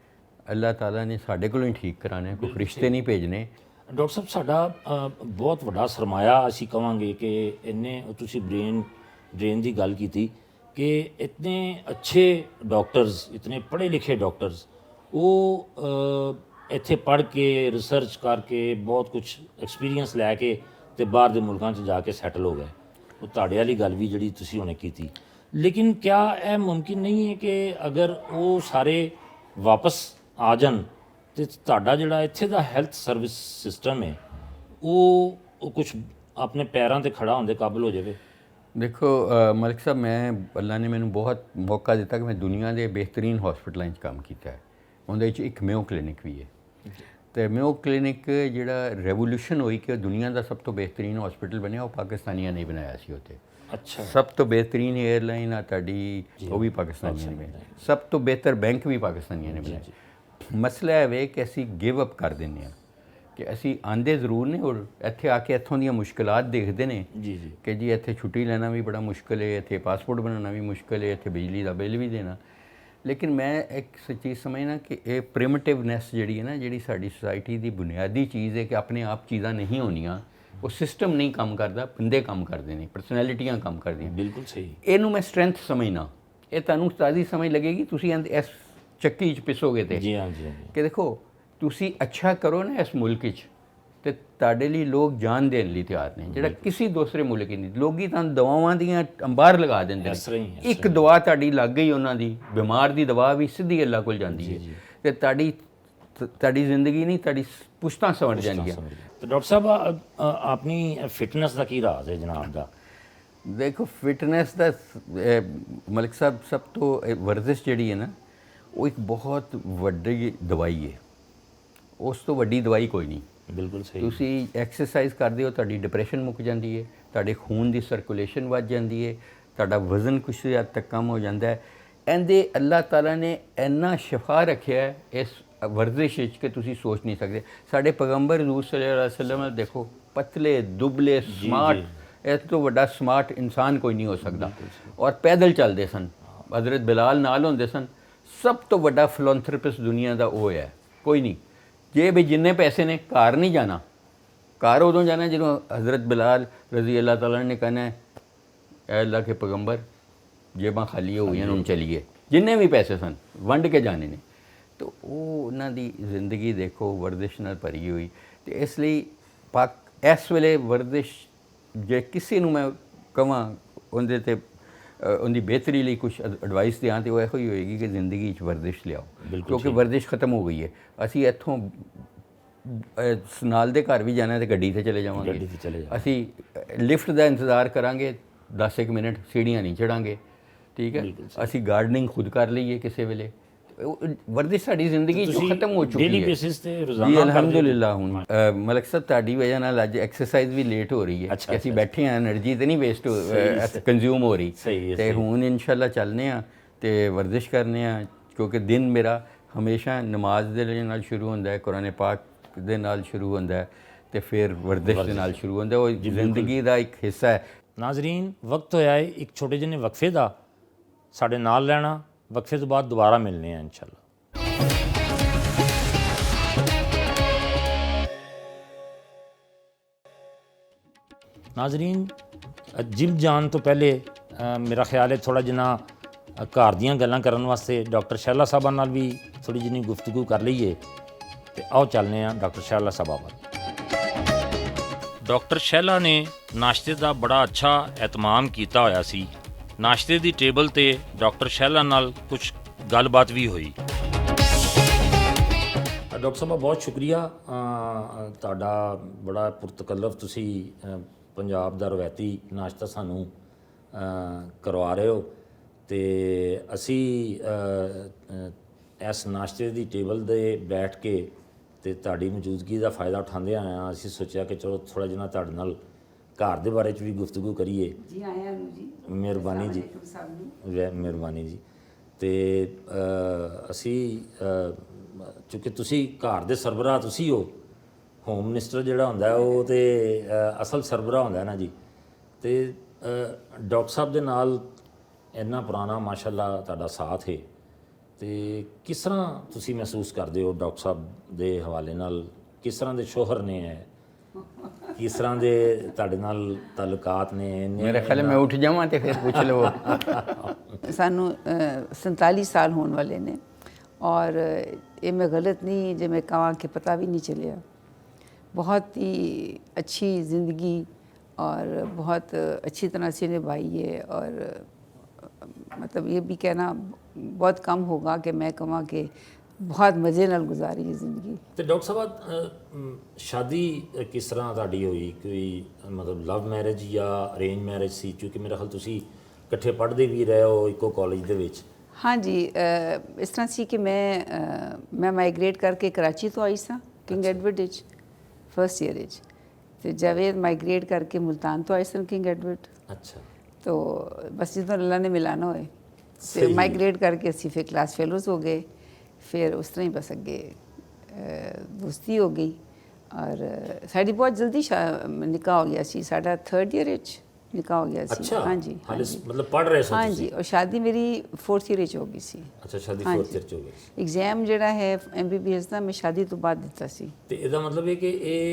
Speaker 2: ਅੱਲਾਹ ਤਾਲਾ ਨੇ ਸਾਡੇ ਕੋਲੋਂ ਹੀ ਠੀਕ ਕਰਾਉਣਾ ਹੈ ਕੋਈ ਫਰਿਸ਼ਤੇ ਨਹੀਂ ਭੇਜਣੇ
Speaker 1: ਡਾਕਟਰ ਸਾਹਿਬ ਸਾਡਾ ਬਹੁਤ ਵੱਡਾ ਸਰਮਾਇਆ ਅਸੀਂ ਕਵਾਂਗੇ ਕਿ ਇੰਨੇ ਤੁਸੀਂ ਬ੍ਰੇਨ ਦੀ ਗੱਲ ਕੀਤੀ ਕਿ ਇਤਨੇ ਅੱਛੇ ਡਾਕਟਰਸ ਇਤਨੇ ਪੜ੍ਹੇ ਲਿਖੇ ਡਾਕਟਰਸ ਉਹ ਇੱਥੇ ਪੜ੍ਹ ਕੇ ਰਿਸਰਚ ਕਰਕੇ ਬਹੁਤ ਕੁਝ ਐਕਸਪੀਰੀਅੰਸ ਲੈ ਕੇ ਤੇ ਬਾਹਰ ਦੇ ਮੁਲਕਾਂ 'ਚ ਜਾ ਕੇ ਸੈਟਲ ਹੋ ਗਏ ਉਹ ਤੁਹਾਡੇ ਵਾਲੀ ਗੱਲ ਵੀ ਜਿਹੜੀ ਤੁਸੀਂ ਹੁਣੇ ਕੀਤੀ ਲੇਕਿਨ ਕਿਆ ਇਹ ਮੁਮਕਿਨ ਨਹੀਂ ਹੈ ਕਿ ਅਗਰ ਉਹ ਸਾਰੇ ਵਾਪਸ ਆ ਜਾਣ ਤੇ ਤੁਹਾਡਾ ਜਿਹੜਾ ਇੱਥੇ ਦਾ ਹੈਲਥ ਸਰਵਿਸ ਸਿਸਟਮ ਹੈ ਉਹ ਕੁਝ ਆਪਣੇ ਪੈਰਾਂ ਤੇ ਖੜਾ ਹੋਣ ਦੇ ਕਾਬਿਲ ਹੋ ਜਾਵੇ
Speaker 2: ਦੇਖੋ ਮਲਿਕ ਸਾਹਿਬ ਮੈਂ ਅੱਲਾ ਨੇ ਮੈਨੂੰ ਬਹੁਤ ਮੌਕਾ ਦਿੱਤਾ ਕਿ ਮੈਂ ਦੁਨੀਆ ਦੇ ਬਿਹਤਰੀਨ ਹਸਪੀਟਲਾਂ 'ਚ ਕੰਮ ਕੀਤਾ ਹੈ ਉਹਦੇ ਵਿੱਚ ਇੱਕ ਮੇਓ ਕਲੀਨਿਕ ਵੀ ਹੈ ਤੇ ਮੇਓ ਕਲੀਨਿਕ ਜਿਹੜਾ ਰੈਵੋਲੂਸ਼ਨ ਹੋਈ ਕਿ ਦੁਨੀਆ ਦਾ ਸਭ ਤੋਂ ਬਿਹਤਰੀਨ ਹਸਪੀਟਲ ਬਣਿਆ ਉਹ ਪਾਕਿਸਤਾਨੀਆਂ ਨੇ ਬਣਾਇਆ ਸੀ ਉੱਥੇ
Speaker 1: ਅੱਛਾ
Speaker 2: ਸਭ ਤੋਂ ਬਿਹਤਰੀਨ 에ਅਰਲਾਈਨ ਆ ਤੁਹਾਡੀ ਉਹ ਵੀ ਪਾਕਿਸਤਾਨੀਆਂ ਨੇ ਬਣਾਈ ਸਭ ਤੋਂ ਬਿਹਤਰ ਬੈਂਕ ਵੀ ਪਾਕਿਸਤਾਨੀਆਂ ਨੇ ਬਣਾਇਆ ਮਸਲਾ ਇਹ ਵੇ ਕਿ ਅਸੀਂ ਗਿਵ ਅਪ ਕਰ ਦਿੰਦੇ ਹਾਂ ਕਿ ਅਸੀਂ ਆਂਦੇ ਜ਼ਰੂਰ ਨੇ ਔਰ ਇੱਥੇ ਆ ਕੇ ਇੱਥੋਂ ਦੀਆਂ ਮੁਸ਼ਕਲਾਂ ਦੇਖਦੇ ਨੇ
Speaker 1: ਜੀ ਜੀ
Speaker 2: ਕਿ ਜੀ ਇੱਥੇ ਛੁੱਟੀ ਲੈਣਾ ਵੀ ਬੜਾ ਮੁਸ਼ਕਲ ਹੈ ਇੱਥੇ ਪਾਸਪੋਰਟ ਬਣਾਉਣਾ ਵੀ ਮੁਸ਼ਕਲ ਹੈ ਇੱਥੇ ਬਿਜਲੀ ਦਾ ਬਿੱਲ ਵੀ ਦੇਣਾ ਲੇਕਿਨ ਮੈਂ ਇੱਕ ਚੀਜ਼ ਸਮਝਣਾ ਕਿ ਇਹ ਪ੍ਰਿਮਿਟਿਵਨੈਸ ਜਿਹੜੀ ਹੈ ਨਾ ਜਿਹੜੀ ਸਾਡੀ ਸੁਸਾਇਟੀ ਦੀ ਬੁਨਿਆਦੀ ਚੀਜ਼ ਹੈ ਕਿ ਆਪਣੇ ਆਪ ਚੀਜ਼ਾਂ ਨਹੀਂ ਹੋਣੀਆਂ ਉਹ ਸਿਸਟਮ ਨਹੀਂ ਕੰਮ ਕਰਦਾ ਬੰਦੇ ਕੰਮ ਕਰਦੇ ਨੇ ਪਰਸਨੈਲਿਟੀਆਂ ਕੰਮ ਕਰਦੀਆਂ
Speaker 1: ਬਿਲਕੁਲ ਸਹੀ
Speaker 2: ਇਹਨੂੰ ਮੈਂ ਸਟਰੈਂਥ ਸਮਝਣਾ ਇਹ ਤੁਹਾਨੂੰ ਤਾਜ਼ੀ ਸਮਝ ਲੱਗੇਗੀ ਤੁਸੀਂ ਇਸ ਚੱਕੀ 'ਚ ਪਿਸੋਗੇ ਤੇ
Speaker 1: ਜੀ ਹਾਂ ਜੀ
Speaker 2: ਕਿ ਦੇਖੋ ਤੁਸੀਂ ਅੱਛਾ ਕਰੋ ਨਾ ਇਸ ਮੁਲਕ 'ਚ ਤੇ ਤੁਹਾਡੇ ਲਈ ਲੋਕ ਜਾਨ ਦੇਣ ਲਈ ਤਿਆਰ ਨੇ, ਜਿਹੜਾ ਕਿਸੇ ਦੂਸਰੇ ਮੁਲਕ ਹੀ ਨਹੀਂ। ਲੋਕੀ ਤਾਂ ਦਵਾਵਾਂ ਦੀਆਂ ਅੰਬਾਰ ਲਗਾ ਦਿੰਦੇ ਨੇ, ਇੱਕ ਦਵਾ ਤੁਹਾਡੀ ਲੱਗ ਗਈ ਉਹਨਾਂ ਦੀ ਬਿਮਾਰ ਦੀ ਦਵਾ ਵੀ ਸਿੱਧੀ ਅੱਲਾ ਕੋਲ ਜਾਂਦੀ ਹੈ ਤੇ ਤੁਹਾਡੀ ਜ਼ਿੰਦਗੀ ਨਹੀਂ, ਤੁਹਾਡੀ ਪੁਸ਼ਤਾਂ ਸੰਵਰ ਜਾਣਗੀਆਂ।
Speaker 1: ਤੇ ਡਾਕਟਰ ਸਾਹਿਬ ਆਪਣੀ ਫਿਟਨੈਸ ਦਾ ਕੀ ਰਾਜ਼ ਹੈ ਜਨਾਬ ਦਾ?
Speaker 2: ਦੇਖੋ ਫਿਟਨੈਸ ਦਾ ਮਲਿਕ ਸਾਹਿਬ ਸਭ ਤੋਂ ਵਰਜ਼ਿਸ਼ ਜਿਹੜੀ ਹੈ ਨਾ, ਉਹ ਇੱਕ ਬਹੁਤ ਵੱਡੀ ਦਵਾਈ ਹੈ, ਉਸ ਤੋਂ ਵੱਡੀ ਦਵਾਈ ਕੋਈ ਨਹੀਂ।
Speaker 1: ਬਿਲਕੁਲ ਸਹੀ।
Speaker 2: ਤੁਸੀਂ ਐਕਸਰਸਾਈਜ਼ ਕਰਦੇ ਹੋ, ਤੁਹਾਡੀ ਡਿਪਰੈਸ਼ਨ ਮੁੱਕ ਜਾਂਦੀ ਹੈ, ਤੁਹਾਡੇ ਖੂਨ ਦੀ ਸਰਕੂਲੇਸ਼ਨ ਵੱਧ ਜਾਂਦੀ ਹੈ, ਤੁਹਾਡਾ ਵਜ਼ਨ ਕੁਛ ਹੱਦ ਤੱਕ ਕਮ ਹੋ ਜਾਂਦਾ ਹੈ। ਇਹਦੇ ਅੱਲਾਹ ਤਾਲਾ ਨੇ ਇੰਨਾ ਸ਼ਿਫਾ ਰੱਖਿਆ ਹੈ ਇਸ ਵਰਜ਼ਿਸ਼ ਵਿੱਚ ਕਿ ਤੁਸੀਂ ਸੋਚ ਨਹੀਂ ਸਕਦੇ। ਸਾਡੇ ਪੈਗੰਬਰ ਹਜ਼ੂਰ ਸੱਲੱਲਾਹੁ ਅਲੈਹਿ ਵਸੱਲਮ ਨੇ ਦੇਖੋ, ਪਤਲੇ ਦੁਬਲੇ ਸਮਾਰਟ, ਇਸ ਤੋਂ ਵੱਡਾ ਸਮਾਰਟ ਇਨਸਾਨ ਕੋਈ ਨਹੀਂ ਹੋ ਸਕਦਾ, ਔਰ ਪੈਦਲ ਚੱਲਦੇ ਸਨ। ਹਜ਼ਰਤ ਬਿਲਾਲ ਨਾਲ ਹੁੰਦੇ ਸਨ। ਸਭ ਤੋਂ ਵੱਡਾ ਫਿਲਾਂਥਰਪਿਸਟ ਦੁਨੀਆ ਦਾ ਉਹ ਹੈ, ਕੋਈ ਨਹੀਂ। ਜੇ ਵੀ ਜਿੰਨੇ ਪੈਸੇ ਨੇ, ਘਰ ਨਹੀਂ ਜਾਣਾ। ਘਰ ਉਦੋਂ ਜਾਣਾ ਜਦੋਂ ਹਜ਼ਰਤ ਬਿਲਾਲ ਰਜ਼ੀ ਅੱਲਾਹ ਤਾਲਾ ਨੇ ਕਹਿਣਾ ਹੈ, ਐ ਅੱਲਾਹ ਕੇ ਪੈਗੰਬਰ ਜੇਬਾਂ ਖਾਲੀ ਹੋ ਗਈਆਂ, ਹੁਣ ਚਲੀਏ। ਜਿੰਨੇ ਵੀ ਪੈਸੇ ਸਨ ਵੰਡ ਕੇ ਜਾਣੇ ਨੇ। ਤਾਂ ਉਹ ਉਹਨਾਂ ਦੀ ਜ਼ਿੰਦਗੀ ਦੇਖੋ ਵਰਜ਼ਿਸ਼ ਨਾਲ ਭਰੀ ਹੋਈ। ਤੇ ਇਸ ਲਈ ਇਸ ਵੇਲੇ ਵਰਜ਼ਿਸ਼ ਜੇ ਕਿਸੇ ਨੂੰ ਮੈਂ ਕਹਾਂ ਉਹਦੇ ਤੇ ਉਹਦੀ ਬਿਹਤਰੀ ਲਈ ਕੁਝ ਐਡਵਾਈਸ ਦਿਆਂ ਤੇ ਉਹ ਇਹੋ ਹੀ ਹੋਏਗੀ ਕਿ ਜ਼ਿੰਦਗੀ 'ਚ ਵਰਜ਼ਿਸ਼ ਲਿਆਓ, ਕਿਉਂਕਿ ਵਰਜ਼ਿਸ਼ ਖਤਮ ਹੋ ਗਈ ਹੈ। ਅਸੀਂ ਇੱਥੋਂ ਨਾਲ ਦੇ ਘਰ ਵੀ ਜਾਣਾ ਤੇ ਗੱਡੀ ਤੇ ਚਲੇ ਜਾਵਾਂਗੇ, ਅਸੀਂ ਲਿਫਟ ਦਾ ਇੰਤਜ਼ਾਰ ਕਰਾਂਗੇ 10 ਮਿੰਟ, ਸੀੜੀਆਂ ਨਹੀਂ ਚੜਾਂਗੇ, ਠੀਕ ਹੈ। ਅਸੀਂ ਗਾਰਡਨਿੰਗ ਖੁਦ ਕਰ ਲਈਏ ਕਿਸੇ ਵੇਲੇ, ਵਰਜ਼ਿਸ਼ ਸਾਡੀ ਜ਼ਿੰਦਗੀ 'ਚੋਂ ਖਤਮ ਹੋ ਚੁੱਕੀ ਹੈ
Speaker 1: ਡੇਲੀ ਬੇਸਿਸ ਤੇ ਰੋਜ਼ਾਨਾ।
Speaker 2: ਜੀ ਅਲਹਮਦੁਲਿਲਾ। ਹੁਣ ਮਲਕ ਸਾਹਿਬ ਤੁਹਾਡੀ ਵਜ੍ਹਾ ਨਾਲ ਅੱਜ ਐਕਸਰਸਾਈਜ਼ ਵੀ ਲੇਟ ਹੋ ਰਹੀ ਹੈ ਕਿ ਅਸੀਂ ਬੈਠੇ ਹਾਂ, એનર્ਜੀ ਤੇ ਨਹੀਂ ਵੇਸਟ ਕੰਜ਼ਿਊਮ ਹੋ ਰਹੀ। ਤੇ ਹੁਣ ਇਨਸ਼ਾਅੱਲਾ ਚੱਲਨੇ ਆ ਤੇ ਵਰਜ਼ਿਸ਼ ਕਰਨੇ ਆ, ਕਿਉਂਕਿ ਦਿਨ ਮੇਰਾ ਹਮੇਸ਼ਾ ਨਮਾਜ਼ ਦੇ ਨਾਲ ਸ਼ੁਰੂ ਹੁੰਦਾ ਹੈ, ਕੁਰਾਨ ਪਾਕ ਦੇ ਨਾਲ ਸ਼ੁਰੂ ਹੁੰਦਾ ਹੈ ਤੇ ਫਿਰ ਵਰਜ਼ਿਸ਼ ਦੇ ਨਾਲ ਸ਼ੁਰੂ ਹੁੰਦਾ। ਉਹ ਜ਼ਿੰਦਗੀ ਦਾ ਇੱਕ ਹਿੱਸਾ ਹੈ।
Speaker 1: ਨਾਜ਼ਰੀਨ, ਵਕਤ ਹੋਇਆ ਹੈ ਇੱਕ ਛੋਟੇ ਜਿਹੇ ਵਕਫੇ ਦਾ। ਸਾਡੇ ਨਾਲ ਲੈਣਾ, ਵਕਫੇ ਤੋਂ ਬਾਅਦ ਦੁਬਾਰਾ ਮਿਲਨੇ ਆ ਇਨਸ਼ਾਅੱਲਾ। ਨਾਜ਼ਰੀਨ, ਜਿਮ ਜਾਣ ਤੋਂ ਪਹਿਲੇ ਮੇਰਾ ਖਿਆਲ ਹੈ ਥੋੜ੍ਹਾ ਜਿਹਾ ਘਰ ਦੀਆਂ ਗੱਲਾਂ ਕਰਨ ਵਾਸਤੇ ਡਾਕਟਰ ਸ਼ਹਿਲਾ ਸਾਹਿਬਾ ਨਾਲ ਵੀ ਥੋੜ੍ਹੀ ਜਿਹੀ ਗੁਫ਼ਤਗੂ ਕਰ ਲਈਏ। ਤੇ ਆਓ ਚੱਲਦੇ ਹਾਂ ਡਾਕਟਰ ਸ਼ਹਿਲਾ ਸਾਹਿਬਾ ਵੱਲ। ਡਾਕਟਰ ਸ਼ਹਿਲਾ ਨੇ ਨਾਸ਼ਤੇ ਦਾ ਬੜਾ ਅੱਛਾ ਐਤਮਾਮ ਕੀਤਾ ਹੋਇਆ ਸੀ। ਨਾਸ਼ਤੇ ਦੀ ਟੇਬਲ ਤੇ ਡਾਕਟਰ ਸ਼ਹਿਲਾ ਨਾਲ ਕੁਝ ਗੱਲਬਾਤ ਵੀ ਹੋਈ। ਡਾਕਟਰ ਸਾਹਿਬ ਬਹੁਤ ਸ਼ੁਕਰੀਆ, ਤੁਹਾਡਾ ਬੜਾ ਪੁਰਤਕੱਲਫ ਤੁਸੀਂ ਪੰਜਾਬ ਦਾ ਰਵਾਇਤੀ ਨਾਸ਼ਤਾ ਸਾਨੂੰ ਕਰਵਾ ਰਹੇ ਹੋ ਤੇ ਅਸੀਂ ਇਸ ਨਾਸ਼ਤੇ ਦੀ ਟੇਬਲ ਦੇ ਬੈਠ ਕੇ ਤੇ ਤੁਹਾਡੀ ਮੌਜੂਦਗੀ ਦਾ ਫਾਇਦਾ ਉਠਾਉਂਦੇ ਆਏ ਹਾਂ। ਅਸੀਂ ਸੋਚਿਆ ਕਿ ਚਲੋ ਥੋੜ੍ਹਾ ਜਿਹਾ ਤੁਹਾਡੇ ਨਾਲ ਘਰ ਦੇ ਬਾਰੇ 'ਚ ਵੀ ਗੁਫ਼ਤਗੂ ਕਰੀਏ।
Speaker 4: ਜੀ ਆਇਆਂ ਨੂੰ ਜੀ।
Speaker 1: ਮਿਹਰਬਾਨੀ ਜੀ, ਮਿਹਰਬਾਨੀ ਜੀ। ਤੇ ਅਸੀਂ ਚੂँਕਿ ਤੁਸੀਂ ਘਰ ਦੇ ਸਰਬਰਾਹ ਤੁਸੀਂ ਹੋ, ਹੋਮ ਮਿਨਿਸਟਰ ਜਿਹੜਾ ਹੁੰਦਾ ਉਹ ਤੇ ਅਸਲ ਸਰਬਰਾਹ ਹੁੰਦਾ ਨਾ ਜੀ। ਤੇ ਡਾਕਟਰ ਸਾਹਿਬ ਦੇ ਨਾਲ ਇੰਨਾ ਪੁਰਾਣਾ ਮਾਸ਼ਾਅੱਲਾ ਤੁਹਾਡਾ ਸਾਥ ਹੈ, ਤੇ ਕਿਸ ਤਰ੍ਹਾਂ ਤੁਸੀਂ ਮਹਿਸੂਸ ਕਰਦੇ ਹੋ ਡਾਕਟਰ ਸਾਹਿਬ ਦੇ ਹਵਾਲੇ ਨਾਲ? ਕਿਸ ਤਰ੍ਹਾਂ ਦੇ ਸ਼ੋਹਰ ਨੇ ਹੈ, ਕਿਸ ਤਰ੍ਹਾਂ ਦੇ ਤੁਹਾਡੇ ਨਾਲ ਤਾਲੁਕਾਤ ਨੇ?
Speaker 2: ਮੇਰੇ ਖਿਆਲ ਮੈਂ ਉੱਠ ਜਾਵਾਂ ਤੇ ਫਿਰ ਪੁੱਛ ਲਵੋ।
Speaker 4: ਸਾਨੂੰ 47 ਸਾਲ ਹੋਣ ਵਾਲੇ ਨੇ ਔਰ ਇਹ ਮੈਂ ਗਲਤ ਨਹੀਂ ਜੇ ਮੈਂ ਕਹਾਂ ਕਿ ਪਤਾ ਵੀ नहीं चलिया। बहुत ही अच्छी ज़िंदगी और बहुत अच्छी तरह से निभाई है और मतलब ये भी कहना बहुत कम होगा कि मैं कਹਾਂ कि बहुत मज़े नाल गुजारी है ज़िंदगी।
Speaker 1: ਤੇ ਡਾਕਟਰ ਸਾਹਿਬ ਸ਼ਾਦੀ ਕਿਸ ਤਰ੍ਹਾਂ ਤੁਹਾਡੀ ਹੋਈ? ਕੋਈ ਮਤਲਬ ਲਵ ਮੈਰਿਜ ਜਾਂ ਅਰੇਂਜ ਮੈਰਿਜ ਸੀ? ਕਿਉਂਕਿ ਮੇਰਾ ਖਿਆਲ ਤੁਸੀਂ ਇਕੱਠੇ ਪੜ੍ਹਦੇ ਵੀ ਰਹੇ ਹੋ ਇੱਕੋ ਕਾਲਜ ਦੇ ਵਿੱਚ।
Speaker 4: हाँ जी, इस तरह सी कि मैं माइग्रेट करके कराची तो आई सा king Edward which first year which, तो जावेद माइग्रेट करके मुल्तान तो आई सन किंग एडवर्ड।
Speaker 1: अच्छा।
Speaker 4: तो बस जितना अल्लाह ने मिलाना होए तो माइग्रेट करके असी फिर क्लास फेलोज़ हो गए, फिर उस तरह ही बस अगे दोस्ती हो गई और साड़ी बहुत जल्दी निकाह हो गया सी। साडा 3rd ईयर विच निकाह हो गया सी।
Speaker 1: अच्छा,
Speaker 4: हाँ जी, हाँ जी,
Speaker 1: मतलब पढ़ रहे
Speaker 4: हाँ जी। और शादी मेरी 4th ईयर हो गई सी।
Speaker 1: अच्छा, शादी
Speaker 4: हाँ
Speaker 1: 4th
Speaker 4: जी।
Speaker 1: ईयर हो गई।
Speaker 4: एग्जाम ਜਿਹੜਾ ਹੈ MBBS ਦਾ ਮੈਂ ਸ਼ਾਦੀ ਤੋਂ ਬਾਅਦ ਦਿੱਤਾ ਸੀ।
Speaker 1: ਤੇ ਇਹਦਾ ਮਤਲਬ ਹੈ ਕਿ ਇਹ